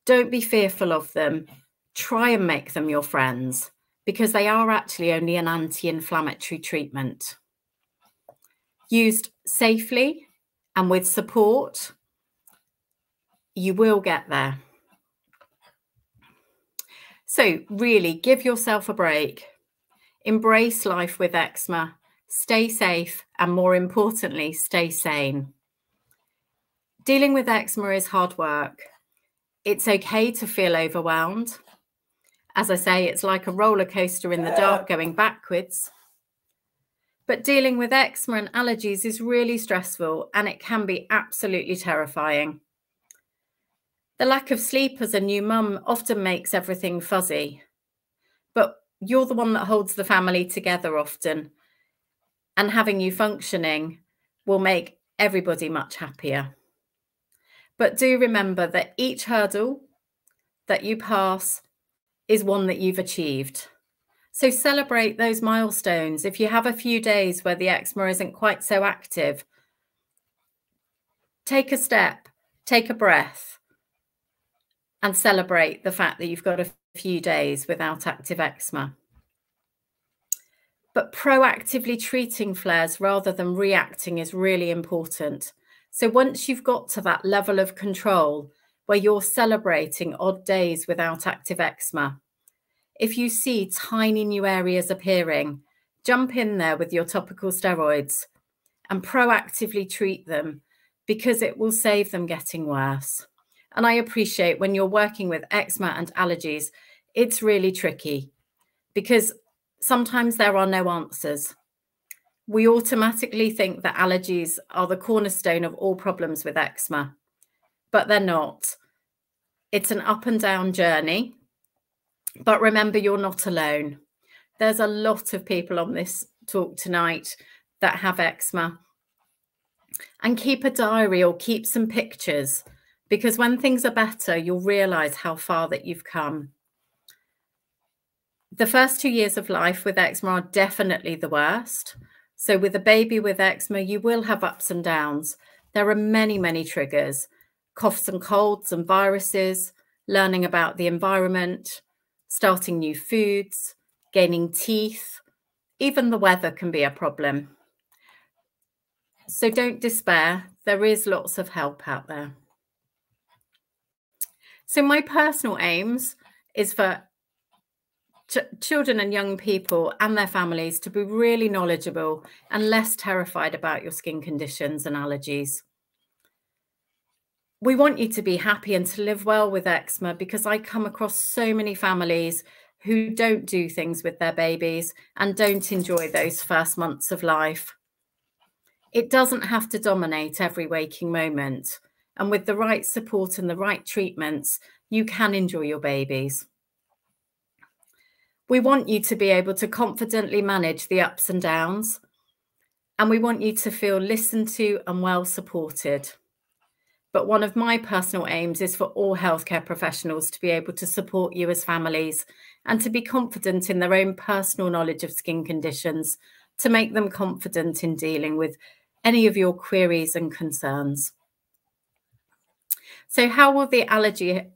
Don't be fearful of them. Try and make them your friends because they are actually only an anti-inflammatory treatment. Used safely and with support, you will get there. So really give yourself a break. Embrace life with eczema. Stay safe, and more importantly, stay sane. Dealing with eczema is hard work. It's okay to feel overwhelmed. As I say, it's like a roller coaster in the dark going backwards. But dealing with eczema and allergies is really stressful, and it can be absolutely terrifying. The lack of sleep as a new mum often makes everything fuzzy, but you're the one that holds the family together often, and having you functioning will make everybody much happier. But do remember that each hurdle that you pass is one that you've achieved. So celebrate those milestones. If you have a few days where the eczema isn't quite so active, take a step, take a breath, and celebrate the fact that you've got a few days without active eczema. But proactively treating flares rather than reacting is really important. So once you've got to that level of control where you're celebrating odd days without active eczema, if you see tiny new areas appearing, jump in there with your topical steroids and proactively treat them, because it will save them getting worse. And I appreciate when you're working with eczema and allergies, it's really tricky because sometimes there are no answers. We automatically think that allergies are the cornerstone of all problems with eczema, but they're not. It's an up and down journey. But remember, you're not alone. There's a lot of people on this talk tonight that have eczema. And keep a diary or keep some pictures, because when things are better, you'll realise how far that you've come. The first 2 years of life with eczema are definitely the worst. So with a baby with eczema, you will have ups and downs. There are many, many triggers: coughs and colds and viruses, learning about the environment, starting new foods, gaining teeth. Even the weather can be a problem. So don't despair. There is lots of help out there. So my personal aims is for children and young people and their families to be really knowledgeable and less terrified about your skin conditions and allergies. We want you to be happy and to live well with eczema, because I come across so many families who don't do things with their babies and don't enjoy those first months of life. It doesn't have to dominate every waking moment. And with the right support and the right treatments, you can enjoy your babies. We want you to be able to confidently manage the ups and downs. And we want you to feel listened to and well supported. But one of my personal aims is for all healthcare professionals to be able to support you as families and to be confident in their own personal knowledge of skin conditions, to make them confident in dealing with any of your queries and concerns. So how will the allergy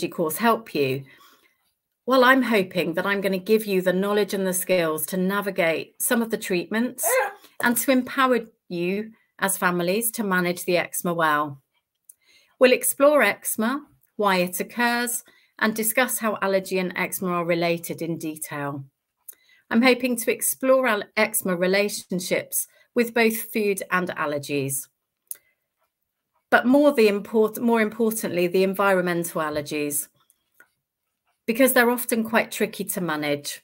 course help you? Well, I'm hoping that I'm going to give you the knowledge and the skills to navigate some of the treatments and to empower you as families to manage the eczema well. We'll explore eczema, why it occurs, and discuss how allergy and eczema are related in detail. I'm hoping to explore eczema relationships with both food and allergies. But more importantly, the environmental allergies, because they're often quite tricky to manage.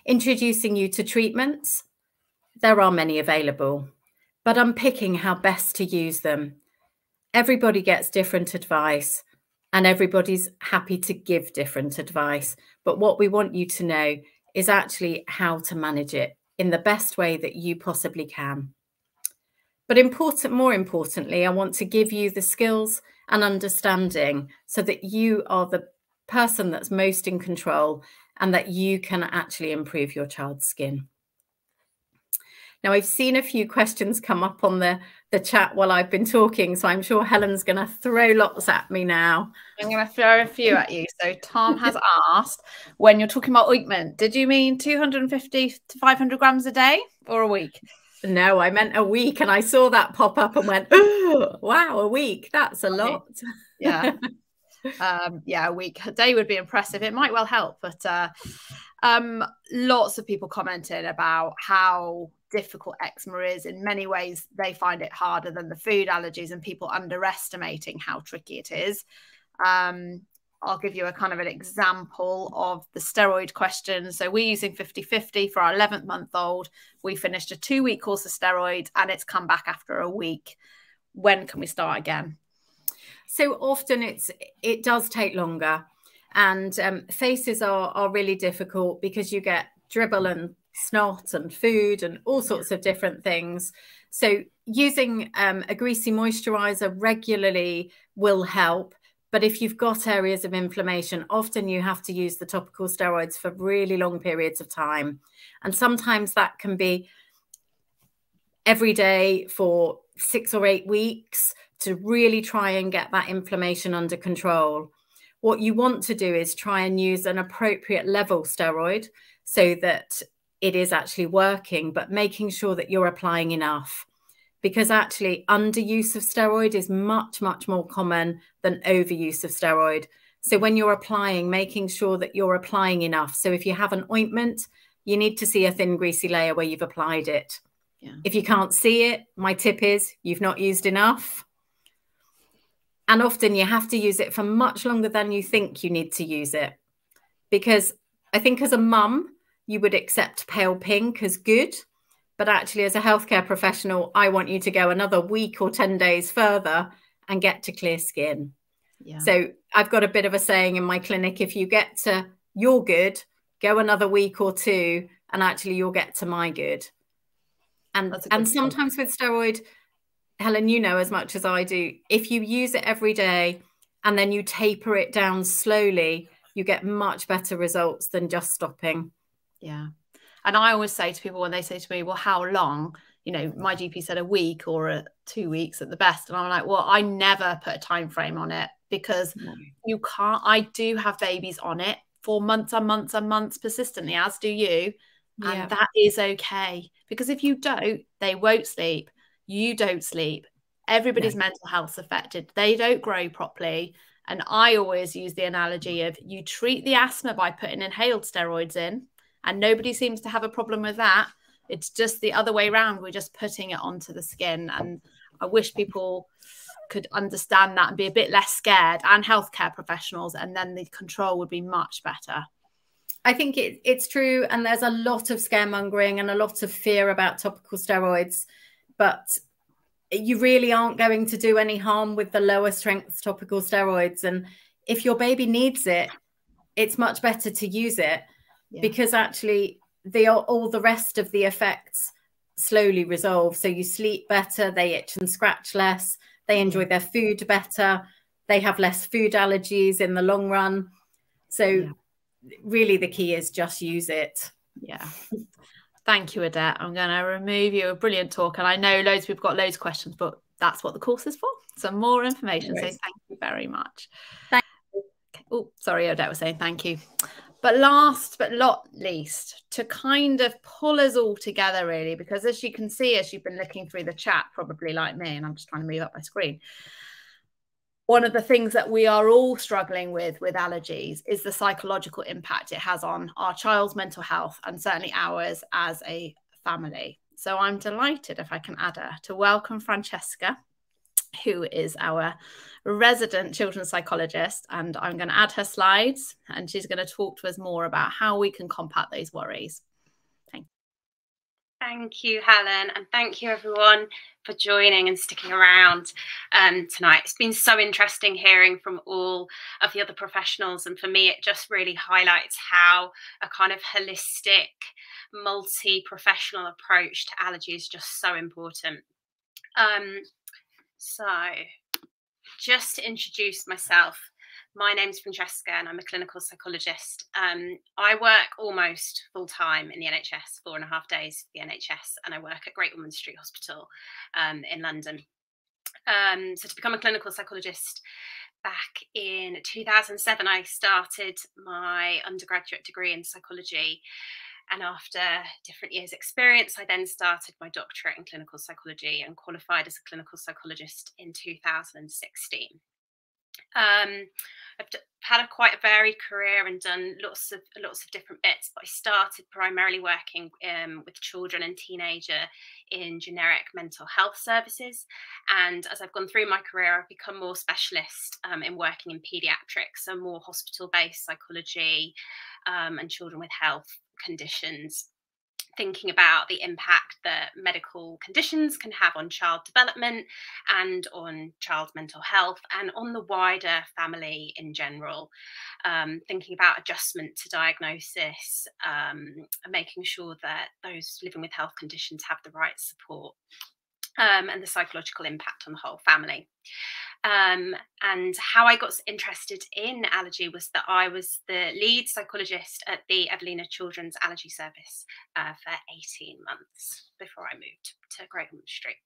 Introducing you to treatments. There are many available, but unpicking how best to use them. Everybody gets different advice and everybody's happy to give different advice. But what we want you to know is actually how to manage it in the best way that you possibly can. But more importantly, I want to give you the skills and understanding so that you are the person that's most in control and that you can actually improve your child's skin. Now, I've seen a few questions come up on the chat while I've been talking, so I'm sure Helen's going to throw lots at me now. I'm going to throw a few at you. So Tom has asked, when you're talking about ointment, did you mean 250 to 500 grams a day or a week? No, I meant a week, and I saw that pop up and went, oh, wow, a week. That's a lot. Yeah. Yeah, a day would be impressive. It might well help, but lots of people commented about how difficult eczema is. In many ways, they find it harder than the food allergies, and people underestimating how tricky it is. I'll give you a kind of an example of the steroid question. So we're using 50/50 for our 11th-month-old. We finished a 2-week course of steroids and it's come back after a week. When can we start again? So often it does take longer, and faces are really difficult because you get dribble and snot and food and all sorts of different things. So using a greasy moisturizer regularly will help. But if you've got areas of inflammation, often you have to use the topical steroids for really long periods of time. And sometimes that can be every day for 6 or 8 weeks to really try and get that inflammation under control. What you want to do is try and use an appropriate level steroid so that it is actually working, but making sure that you're applying enough. Because actually underuse of steroid is much, much more common than overuse of steroid. So when you're applying, making sure that you're applying enough. So if you have an ointment, you need to see a thin, greasy layer where you've applied it. Yeah. If you can't see it, my tip is you've not used enough. And often you have to use it for much longer than you think you need to use it. Because I think as a mum, you would accept pale pink as good. But actually, as a healthcare professional, I want you to go another week or 10 days further and get to clear skin. Yeah. So I've got a bit of a saying in my clinic, if you get to your good, go another week or 2, and actually you'll get to my good. And sometimes with steroid, Helen, you know as much as I do, if you use it every day and then you taper it down slowly, you get much better results than just stopping. Yeah. And I always say to people when they say to me, well, how long? You know, my GP said a week or 2 weeks at the best. And I'm like, well, I never put a time frame on it because you can't. I do have babies on it for months and months and months persistently, as do you. And that is okay. Because if you don't, they won't sleep. You don't sleep. Everybody's mental health's affected. They don't grow properly. And I always use the analogy of you treat the asthma by putting inhaled steroids in. And nobody seems to have a problem with that. It's just the other way around. We're just putting it onto the skin. And I wish people could understand that and be a bit less scared, and healthcare professionals, and then the control would be much better. I think it's true. And there's a lot of scaremongering and a lot of fear about topical steroids. But you really aren't going to do any harm with the lower strength topical steroids. And if your baby needs it, it's much better to use it. Because actually all the rest of the effects slowly resolve. So you sleep better, they itch and scratch less, they enjoy their food better, they have less food allergies in the long run. So really the key is just use it. Yeah. Thank you, Odette. I'm going to remove you. A brilliant talk. And I know loads of people got loads of questions, but that's what the course is for. Some more information. So thank you very much. Thank you. Oh, sorry, Odette was saying thank you. But last but not least, to kind of pull us all together, really, because as you can see, as you've been looking through the chat, probably like me, and I'm just trying to move up my screen, one of the things that we are all struggling with allergies is the psychological impact it has on our child's mental health and certainly ours as a family. So I'm delighted, if I can add her, to welcome Francesca, who is our resident children's psychologist, and I'm going to add her slides and she's going to talk to us more about how we can combat those worries. Thank you. Thank you, Helen, and thank you everyone for joining and sticking around tonight. It's been so interesting hearing from all of the other professionals, and for me it just really highlights how a kind of holistic, multi-professional approach to allergy is just so important. So just to introduce myself, my name's Francesca and I'm a clinical psychologist. I work almost full time in the NHS, 4.5 days for the NHS, and I work at Great Ormond Street Hospital in London. So to become a clinical psychologist back in 2007, I started my undergraduate degree in psychology. And after different years' experience, I then started my doctorate in clinical psychology and qualified as a clinical psychologist in 2016. I've had quite a varied career and done lots of different bits, but I started primarily working with children and teenagers in generic mental health services. And as I've gone through my career, I've become more specialist in working in paediatrics, so more hospital-based psychology and children with health conditions, thinking about the impact that medical conditions can have on child development and on child mental health and on the wider family in general, thinking about adjustment to diagnosis, and making sure that those living with health conditions have the right support, and the psychological impact on the whole family. And how I got interested in allergy was that I was the lead psychologist at the Evelina Children's Allergy Service for 18 months before I moved to Great Ormond Street.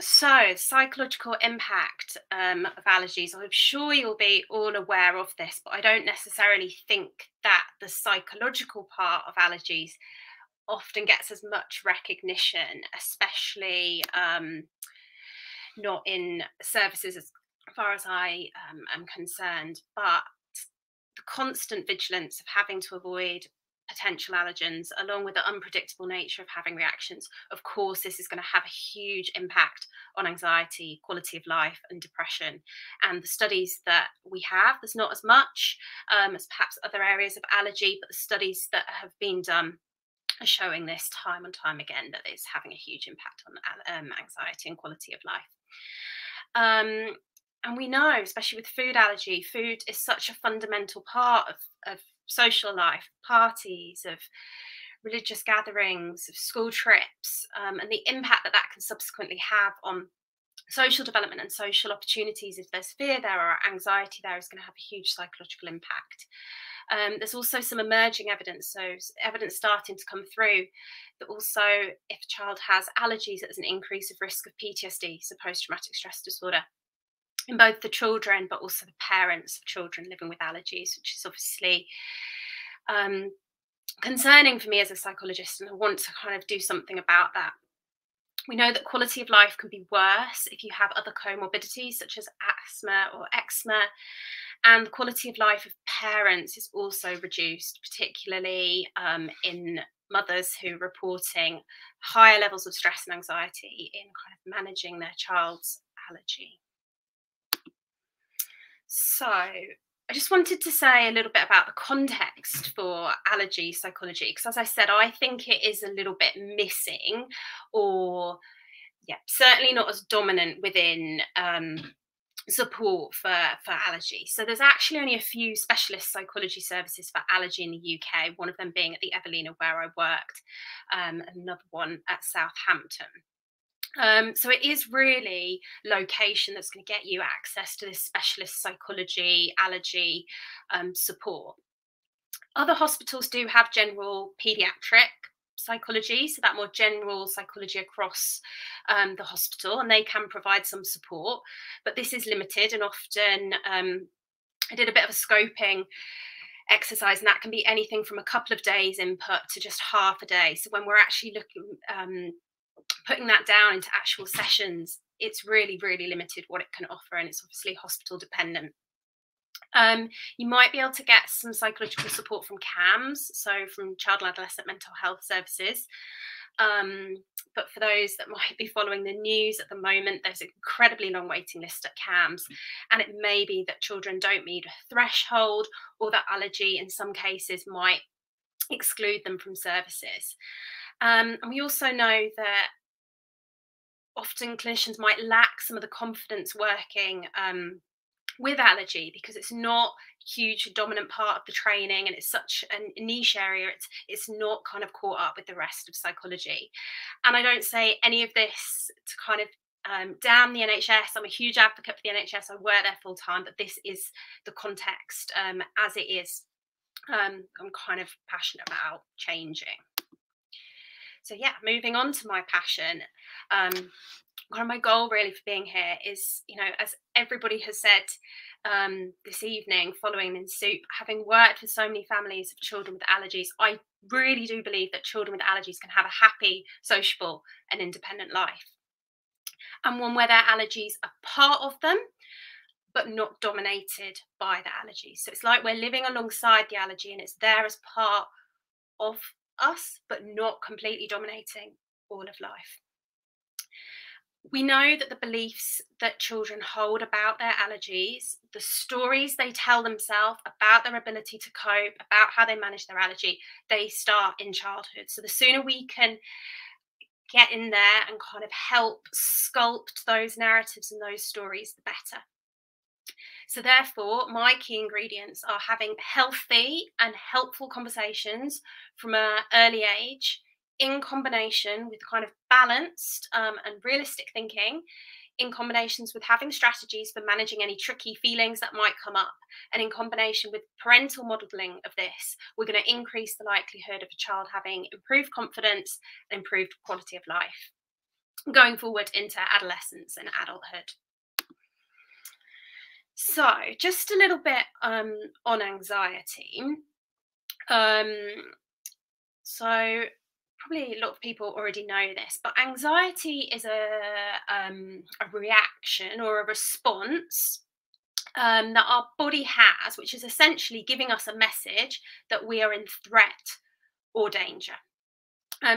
So psychological impact of allergies. I'm sure you'll be all aware of this, but I don't necessarily think that the psychological part of allergies often gets as much recognition, especially not in services as far as I am concerned. But the constant vigilance of having to avoid potential allergens, along with the unpredictable nature of having reactions, of course, this is going to have a huge impact on anxiety, quality of life, and depression. And the studies that we have, there's not as much as perhaps other areas of allergy, but the studies that have been done are showing this time and time again, that it's having a huge impact on anxiety and quality of life. And we know, especially with food allergy, food is such a fundamental part of social life, parties, of religious gatherings, of school trips, and the impact that that can subsequently have on social development and social opportunities. If there's fear there or anxiety there, is going to have a huge psychological impact. There's also some emerging evidence, so evidence starting to come through, that also if a child has allergies, there's an increase of risk of PTSD, so post-traumatic stress disorder, in both the children but also the parents of children living with allergies, which is obviously concerning for me as a psychologist, and I want to kind of do something about that. We know that quality of life can be worse if you have other comorbidities such as asthma or eczema, and the quality of life of parents is also reduced, particularly in mothers who are reporting higher levels of stress and anxiety in kind of managing their child's allergy. So I just wanted to say a little bit about the context for allergy psychology, because as I said, I think it is a little bit missing, or certainly not as dominant within support for allergy. So there's actually only a few specialist psychology services for allergy in the UK, one of them being at the Evelina where I worked, another one at Southampton. So it is really location that's going to get you access to this specialist psychology, allergy support. Other hospitals do have general paediatric psychology, so that more general psychology across the hospital, and they can provide some support, but this is limited. And often I did a bit of a scoping exercise, and that can be anything from a couple of days input to just half a day. So when we're actually looking putting that down into actual sessions, it's really, really limited what it can offer, and it's obviously hospital dependent. You might be able to get some psychological support from CAMS, so from Child and Adolescent Mental Health Services. But for those that might be following the news at the moment, there's an incredibly long waiting list at CAMS, and it may be that children don't meet a threshold, or that allergy in some cases might exclude them from services. And we also know that often clinicians might lack some of the confidence working with allergy, because it's not a huge dominant part of the training, and it's such a niche area. It's not kind of caught up with the rest of psychology. And I don't say any of this to kind of damn the NHS. I'm a huge advocate for the NHS. I work there full time, but this is the context as it is. I'm kind of passionate about changing. So yeah, moving on to my passion. Kind of my goal really for being here is, you know, as everybody has said this evening, following in soup, having worked with so many families of children with allergies, I really do believe that children with allergies can have a happy, sociable and independent life. and one where their allergies are part of them, but not dominated by the allergies. So it's like we're living alongside the allergy and it's there as part of us, but not completely dominating all of life. We know that the beliefs that children hold about their allergies, the stories they tell themselves about their ability to cope, about how they manage their allergy, they start in childhood. So the sooner we can get in there and kind of help sculpt those narratives and those stories, the better. So therefore, my key ingredients are having healthy and helpful conversations from an early age, in combination with kind of balanced and realistic thinking, in combinations with having strategies for managing any tricky feelings that might come up. And in combination with parental modelling of this, we're going to increase the likelihood of a child having improved confidence and improved quality of life going forward into adolescence and adulthood. So just a little bit on anxiety. So probably a lot of people already know this, but anxiety is a reaction or a response that our body has, which is essentially giving us a message that we are in threat or danger.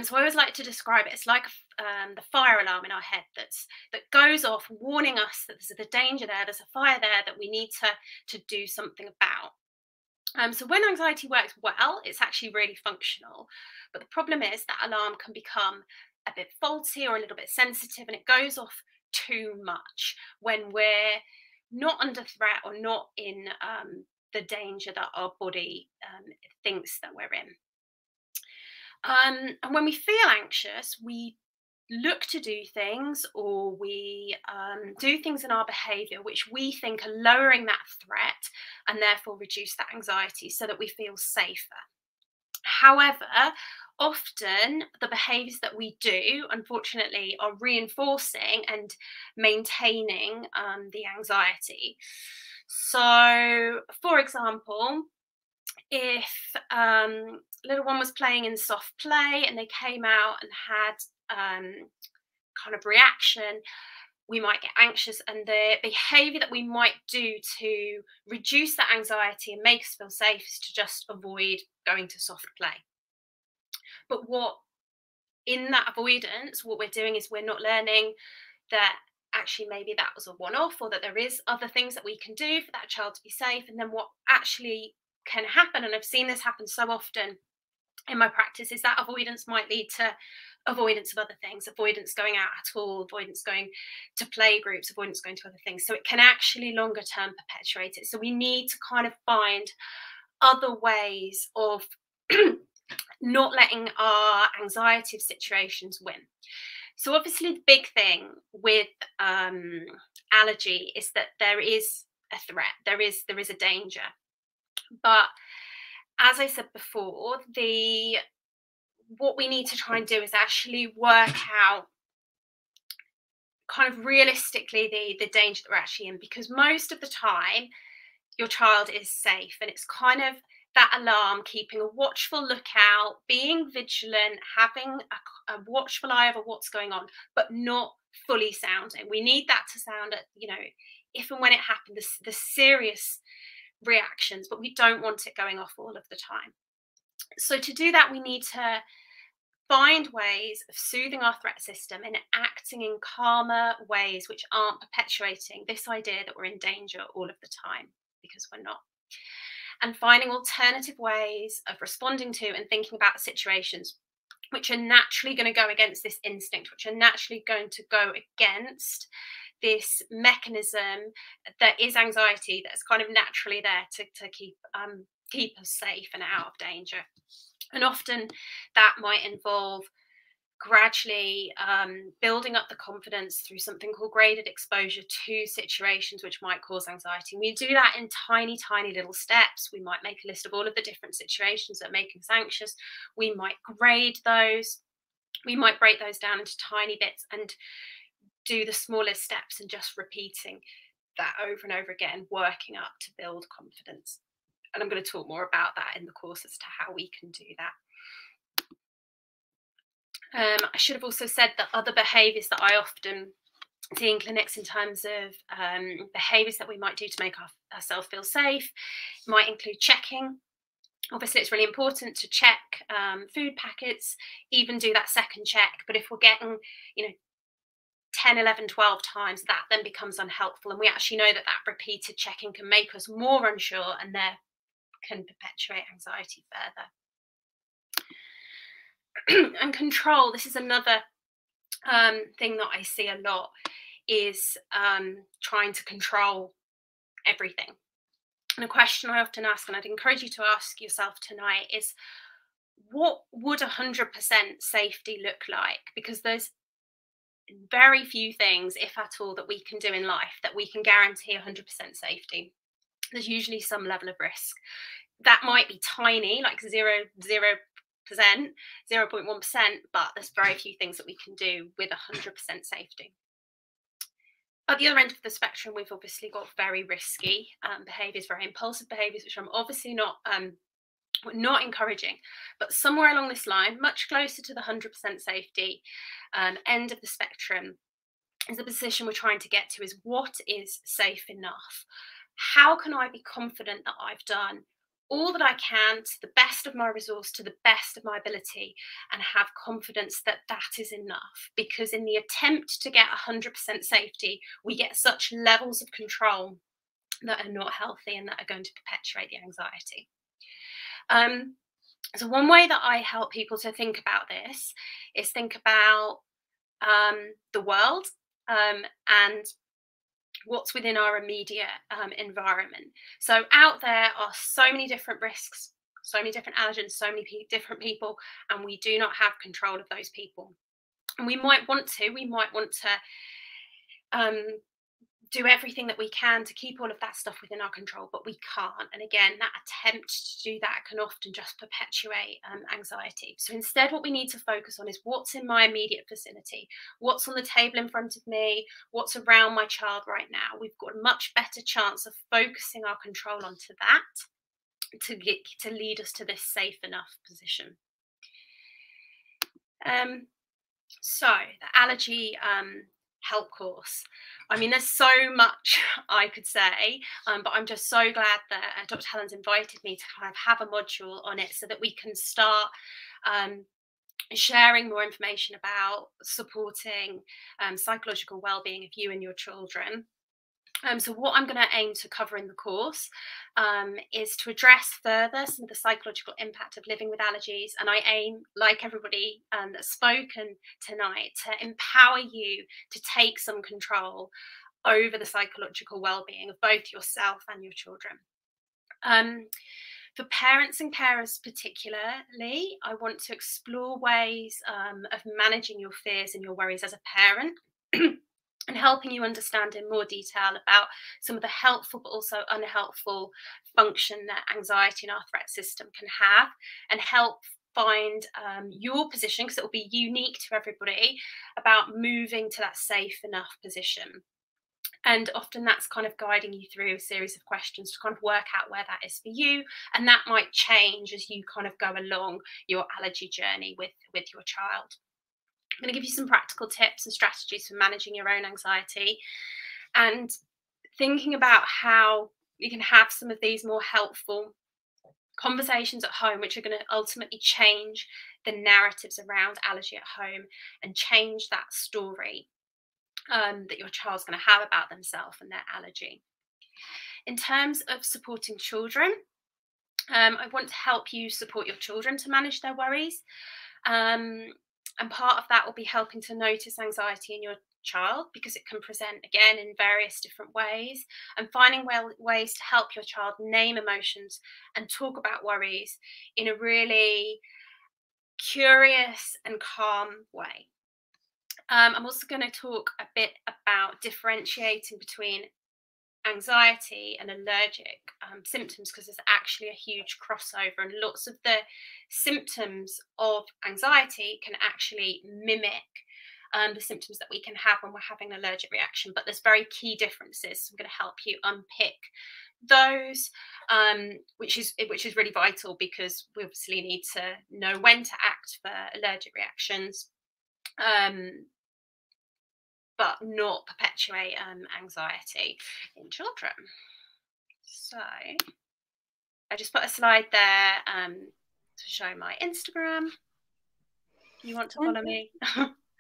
So I always like to describe it, it's like the fire alarm in our head that goes off warning us that there's a danger there, there's a fire there that we need to do something about. So when anxiety works well, it's actually really functional. But the problem is that alarm can become a bit faulty or a little bit sensitive, and it goes off too much when we're not under threat or not in the danger that our body thinks that we're in. And when we feel anxious, we look to do things, or we do things in our behaviour which we think are lowering that threat and therefore reduce that anxiety so that we feel safer. However, often the behaviours that we do, unfortunately, are reinforcing and maintaining the anxiety. So, for example, if little one was playing in soft play and they came out and had kind of reaction, we might get anxious, and the behavior that we might do to reduce that anxiety and make us feel safe is to just avoid going to soft play. But what in that avoidance, what we're doing is we're not learning that actually maybe that was a one-off, or that there is other things that we can do for that child to be safe. And then what actually can happen, and I've seen this happen so often in my practice, is that avoidance might lead to avoidance of other things, avoidance going out at all, avoidance going to play groups, avoidance going to other things. So it can actually longer term perpetuate it. So we need to kind of find other ways of not letting our anxiety of situations win. So obviously the big thing with allergy is that there is a threat, there is a danger. But as I said before, what we need to try and do is actually work out kind of realistically the danger that we're actually in, because most of the time your child is safe, and it's kind of that alarm, keeping a watchful lookout, being vigilant, having a watchful eye over what's going on, but not fully sounding. We need that to sound at, if and when it happens, the serious reactions, but we don't want it going off all of the time. So to do that, we need to find ways of soothing our threat system and acting in calmer ways which aren't perpetuating this idea that we're in danger all of the time, because we're not. And finding alternative ways of responding to and thinking about situations which are naturally going to go against this instinct, which are naturally going to go against this mechanism that is anxiety, that's kind of naturally there to keep us safe and out of danger. And often that might involve gradually building up the confidence through something called graded exposure to situations which might cause anxiety. And we do that in tiny little steps. We might make a list of all of the different situations that make us anxious. We might grade those. We might break those down into tiny bits and do the smallest steps, and just repeating that over and over again, working up to build confidence. And I'm going to talk more about that in the course as to how we can do that. I should have also said that other behaviours that I often seeing clinics in terms of behaviours that we might do to make ourselves feel safe. It might include checking. Obviously, it's really important to check food packets, even do that second check. But if we're getting, 10, 11, 12 times, that then becomes unhelpful. And we actually know that repeated checking can make us more unsure, and there can perpetuate anxiety further. And control, this is another thing that I see a lot, is trying to control everything. And a question I often ask, and I'd encourage you to ask yourself tonight, is what would 100% safety look like? Because there's very few things, if at all, that we can do in life that we can guarantee 100% safety. There's usually some level of risk. That might be tiny, like 0.1%, but there's very few things that we can do with 100% safety. At the other end of the spectrum, we've obviously got very risky behaviours, very impulsive behaviours, which I'm obviously not encouraging. But somewhere along this line, much closer to the 100% safety end of the spectrum, is the position we're trying to get to, is what is safe enough? How can I be confident that I've done all that I can to the best of my resource, to the best of my ability, and have confidence that that is enough? Because in the attempt to get 100% safety, we get such levels of control that are not healthy and that are going to perpetuate the anxiety. So one way that I help people to think about this is think about the world and what's within our immediate environment. So out there are so many different risks, so many different allergens, so many different people, and we do not have control of those people. And we might want to do everything that we can to keep all of that stuff within our control, but we can't. And again, that attempt to do that can often just perpetuate anxiety. So instead, what we need to focus on is what's in my immediate vicinity, what's on the table in front of me, what's around my child right now. We've got a much better chance of focusing our control onto that to lead us to this safe enough position. So the allergy help course. I mean, there's so much I could say, but I'm just so glad that Dr. Helen's invited me to kind of have a module on it so that we can start sharing more information about supporting psychological well-being of you and your children. So what I'm going to aim to cover in the course is to address further some of the psychological impact of living with allergies. And I aim, like everybody that's spoken tonight, to empower you to take some control over the psychological well-being of both yourself and your children. For parents and carers particularly, I want to explore ways of managing your fears and your worries as a parent. And helping you understand in more detail about some of the helpful but also unhelpful function that anxiety in our threat system can have, and help find your position, because it will be unique to everybody, about moving to that safe enough position. And often that's kind of guiding you through a series of questions to kind of work out where that is for you. And that might change as you kind of go along your allergy journey with your child. I'm going to give you some practical tips and strategies for managing your own anxiety, and thinking about how you can have some of these more helpful conversations at home, which are going to ultimately change the narratives around allergy at home and change that story that your child's going to have about themselves and their allergy. In terms of supporting children, I want to help you support your children to manage their worries. And part of that will be helping to notice anxiety in your child, because it can present again in various different ways, and finding ways to help your child name emotions and talk about worries in a really curious and calm way. I'm also going to talk a bit about differentiating between anxiety and allergic symptoms, because there's actually a huge crossover, and lots of the symptoms of anxiety can actually mimic the symptoms that we can have when we're having an allergic reaction, but there's very key differences. So I'm going to help you unpick those, which is really vital, because we obviously need to know when to act for allergic reactions, but not perpetuate anxiety in children. So I just put a slide there to show my Instagram. If you want to follow me.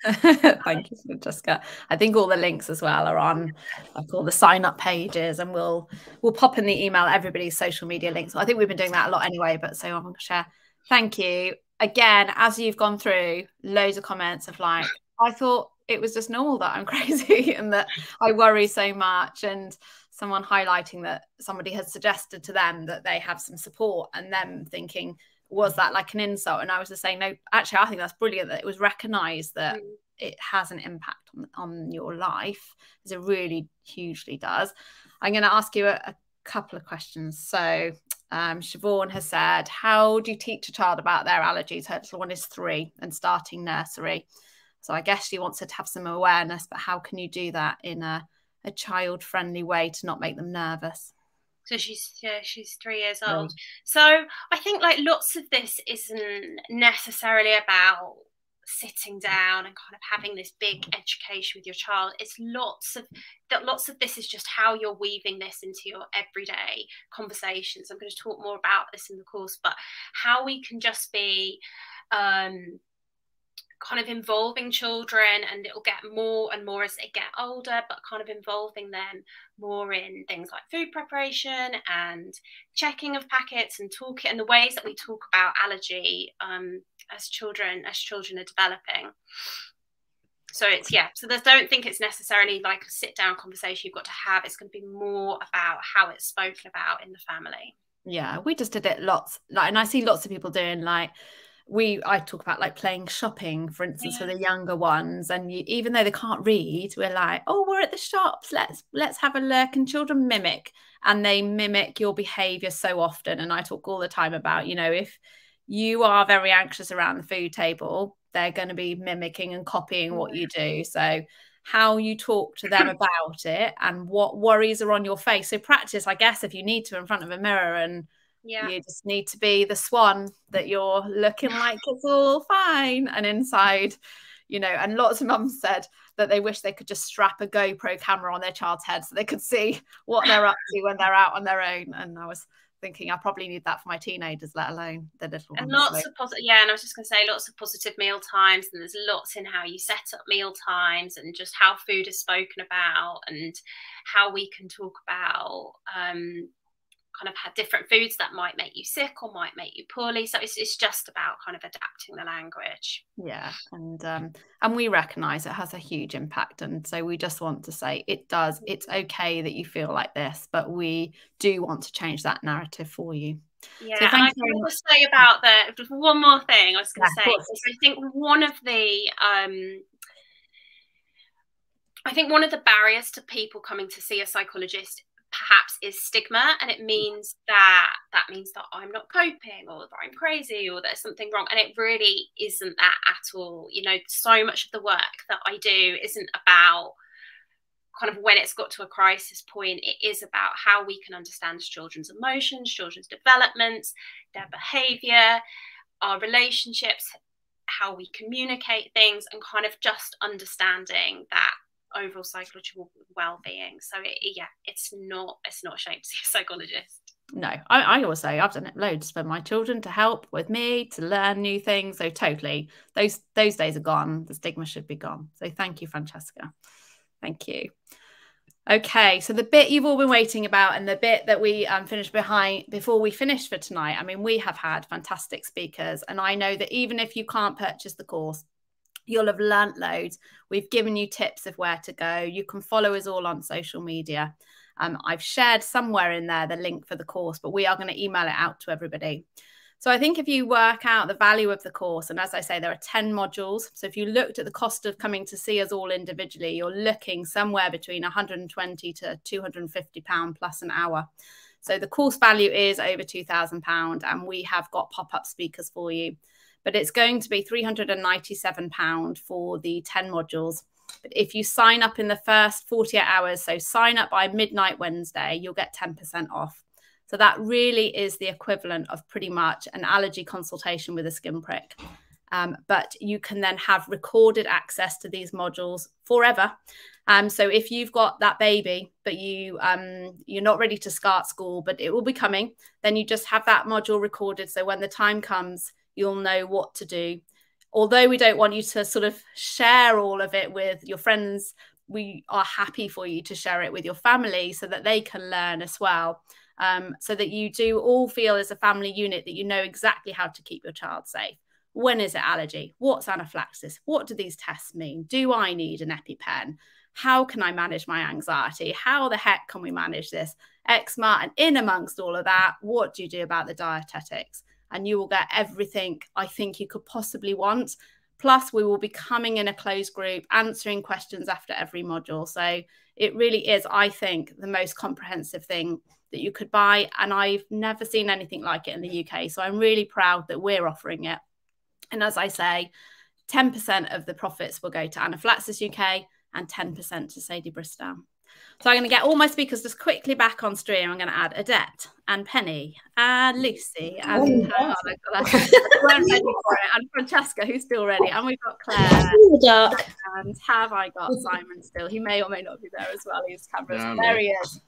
Thank you, Francesca. I think all the links as well are on like all the sign up pages, and we'll pop in the email everybody's social media links. I think we've been doing that a lot anyway, but so I'm going to share. Thank you again. As you've gone through, loads of comments of like, I thought it was just normal that I'm crazy and that I worry so much, and someone highlighting that somebody had suggested to them that they have some support, and them thinking, was that like an insult? And I was just saying, no, actually, I think that's brilliant that it was recognized that it has an impact on your life, as it really hugely does. I'm going to ask you a couple of questions. So Siobhan has said, how do you teach a child about their allergies? Her little one is 3 and starting nursery. So I guess she wants her to have some awareness, but how can you do that in a child-friendly way to not make them nervous? So she's 3 years old. So I think like lots of this isn't necessarily about sitting down and kind of having this big education with your child. It's lots of this is just how you're weaving this into your everyday conversations. I'm going to talk more about this in the course, but how we can just be kind of involving children, and it'll get more and more as they get older, but kind of involving them more in things like food preparation and checking of packets and talking, and the ways that we talk about allergy as children are developing. So it's, so don't think it's necessarily like a sit down conversation you've got to have. It's going to be more about how it's spoken about in the family. Yeah, we just did it lots, like, and I see lots of people doing like, I talk about like playing shopping, for instance, for the younger ones, and even though they can't read, we're like, oh, we're at the shops, let's have a look, and children mimic, and they mimic your behavior so often. And I talk all the time about, you know, if you are very anxious around the food table, they're going to be mimicking and copying what you do. So how you talk to them about it and what worries are on your face. So practice, I guess, if you need to, in front of a mirror, and you just need to be the swan that you're looking like it's all fine, and inside, you know. And lots of mums said that they wish they could just strap a GoPro camera on their child's head so they could see what they're up to when they're out on their own. And I was thinking I probably need that for my teenagers, let alone the little ones. And lots of positive, and I was just going to say lots of positive meal times, and there's lots in how you set up meal times, and just how food is spoken about, and how we can talk about kind of have different foods that might make you sick or might make you poorly. So it's just about kind of adapting the language. Yeah, and we recognize it has a huge impact, and so we just want to say it does. It's okay that you feel like this, but we do want to change that narrative for you. Yeah, so and I can also say about just one more thing I was going to say. I think one of the barriers to people coming to see a psychologist perhaps is stigma, and it means that I'm not coping, or that I'm crazy, or there's something wrong. And it really isn't that at all. You know, so much of the work that I do isn't about kind of when it's got to a crisis point. It is about how we can understand children's emotions, children's developments, their behavior, our relationships, how we communicate things, and kind of just understanding that overall psychological well-being. So it's not a shame to see a psychologist. No, I always say I've done it loads for my children, to help with me, to learn new things. So totally, those days are gone. The stigma should be gone. So thank you, Francesca. Thank you. Okay, so the bit you've all been waiting about, and the bit that we finished before we finished for tonight. I mean, we have had fantastic speakers, and I know that even if you can't purchase the course, you'll have learnt loads. We've given you tips of where to go. You can follow us all on social media. I've shared somewhere in there the link for the course, but we are going to email it out to everybody. So I think if you work out the value of the course, and as I say, there are 10 modules. So if you looked at the cost of coming to see us all individually, you're looking somewhere between £120 to £250 plus an hour. So the course value is over £2,000, and we have got pop-up speakers for you. But it's going to be £397 for the 10 modules. But if you sign up in the first 48 hours, so sign up by midnight Wednesday, you'll get 10% off. So that really is the equivalent of pretty much an allergy consultation with a skin prick. but you can then have recorded access to these modules forever. So if you've got that baby, but you're not ready to start school, but it will be coming, then you just have that module recorded. So when the time comes, you'll know what to do. Although we don't want you to sort of share all of it with your friends, we are happy for you to share it with your family so that they can learn as well. So that you do all feel as a family unit that you know exactly how to keep your child safe. When is it allergy? What's anaphylaxis? What do these tests mean? Do I need an EpiPen? How can I manage my anxiety? How the heck can we manage this eczema? And in amongst all of that, what do you do about the dietetics? And you will get everything I think you could possibly want. Plus, we will be coming in a closed group, answering questions after every module. So it really is, I think, the most comprehensive thing that you could buy. And I've never seen anything like it in the UK. So I'm really proud that we're offering it. And as I say, 10% of the profits will go to Anaphylaxis UK and 10% to Sadie Bristow. So I'm going to get all my speakers just quickly back on stream. I'm going to add Adette and Penny and Lucy and and Francesca, who's still ready. And we've got Claire. And have I got Simon still? He may or may not be there as well. He's cameras. Yeah, there he is.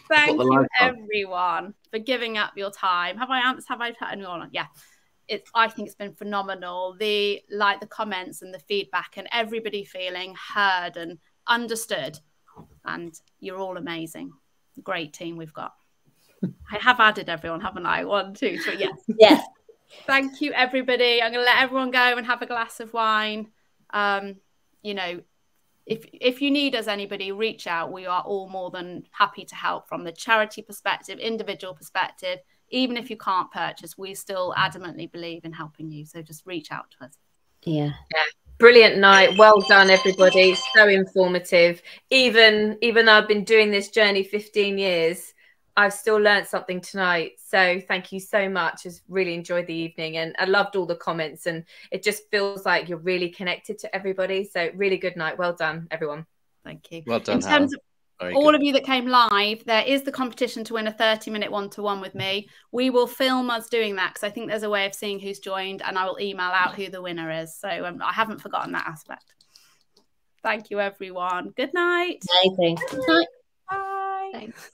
Thank you, everyone, for giving up your time. Have I put anyone on? Yeah. I think it's been phenomenal. The comments and the feedback and everybody feeling heard and understood. And you're all amazing. Great team we've got. I have added everyone, haven't I? 1, 2, 3. Yes. Yes. Thank you, everybody. I'm going to let everyone go and have a glass of wine. You know, if you need us, anybody, reach out. We are all more than happy to help from the charity perspective, individual perspective. Even if you can't purchase, we still adamantly believe in helping you. So just reach out to us. Yeah. Brilliant night. Well done, everybody. So informative. Even though I've been doing this journey 15 years, I've still learned something tonight. So thank you so much. I've really enjoyed the evening and I loved all the comments and it just feels like you're really connected to everybody. So really good night. Well done, everyone. Thank you. Well done, in terms of all of you that came live, there is the competition to win a 30-minute one-to-one with me. We will film us doing that because I think there's a way of seeing who's joined and I will email out who the winner is. So I haven't forgotten that aspect. Thank you, everyone. Good night. Amazing. Good night. Bye. Thanks.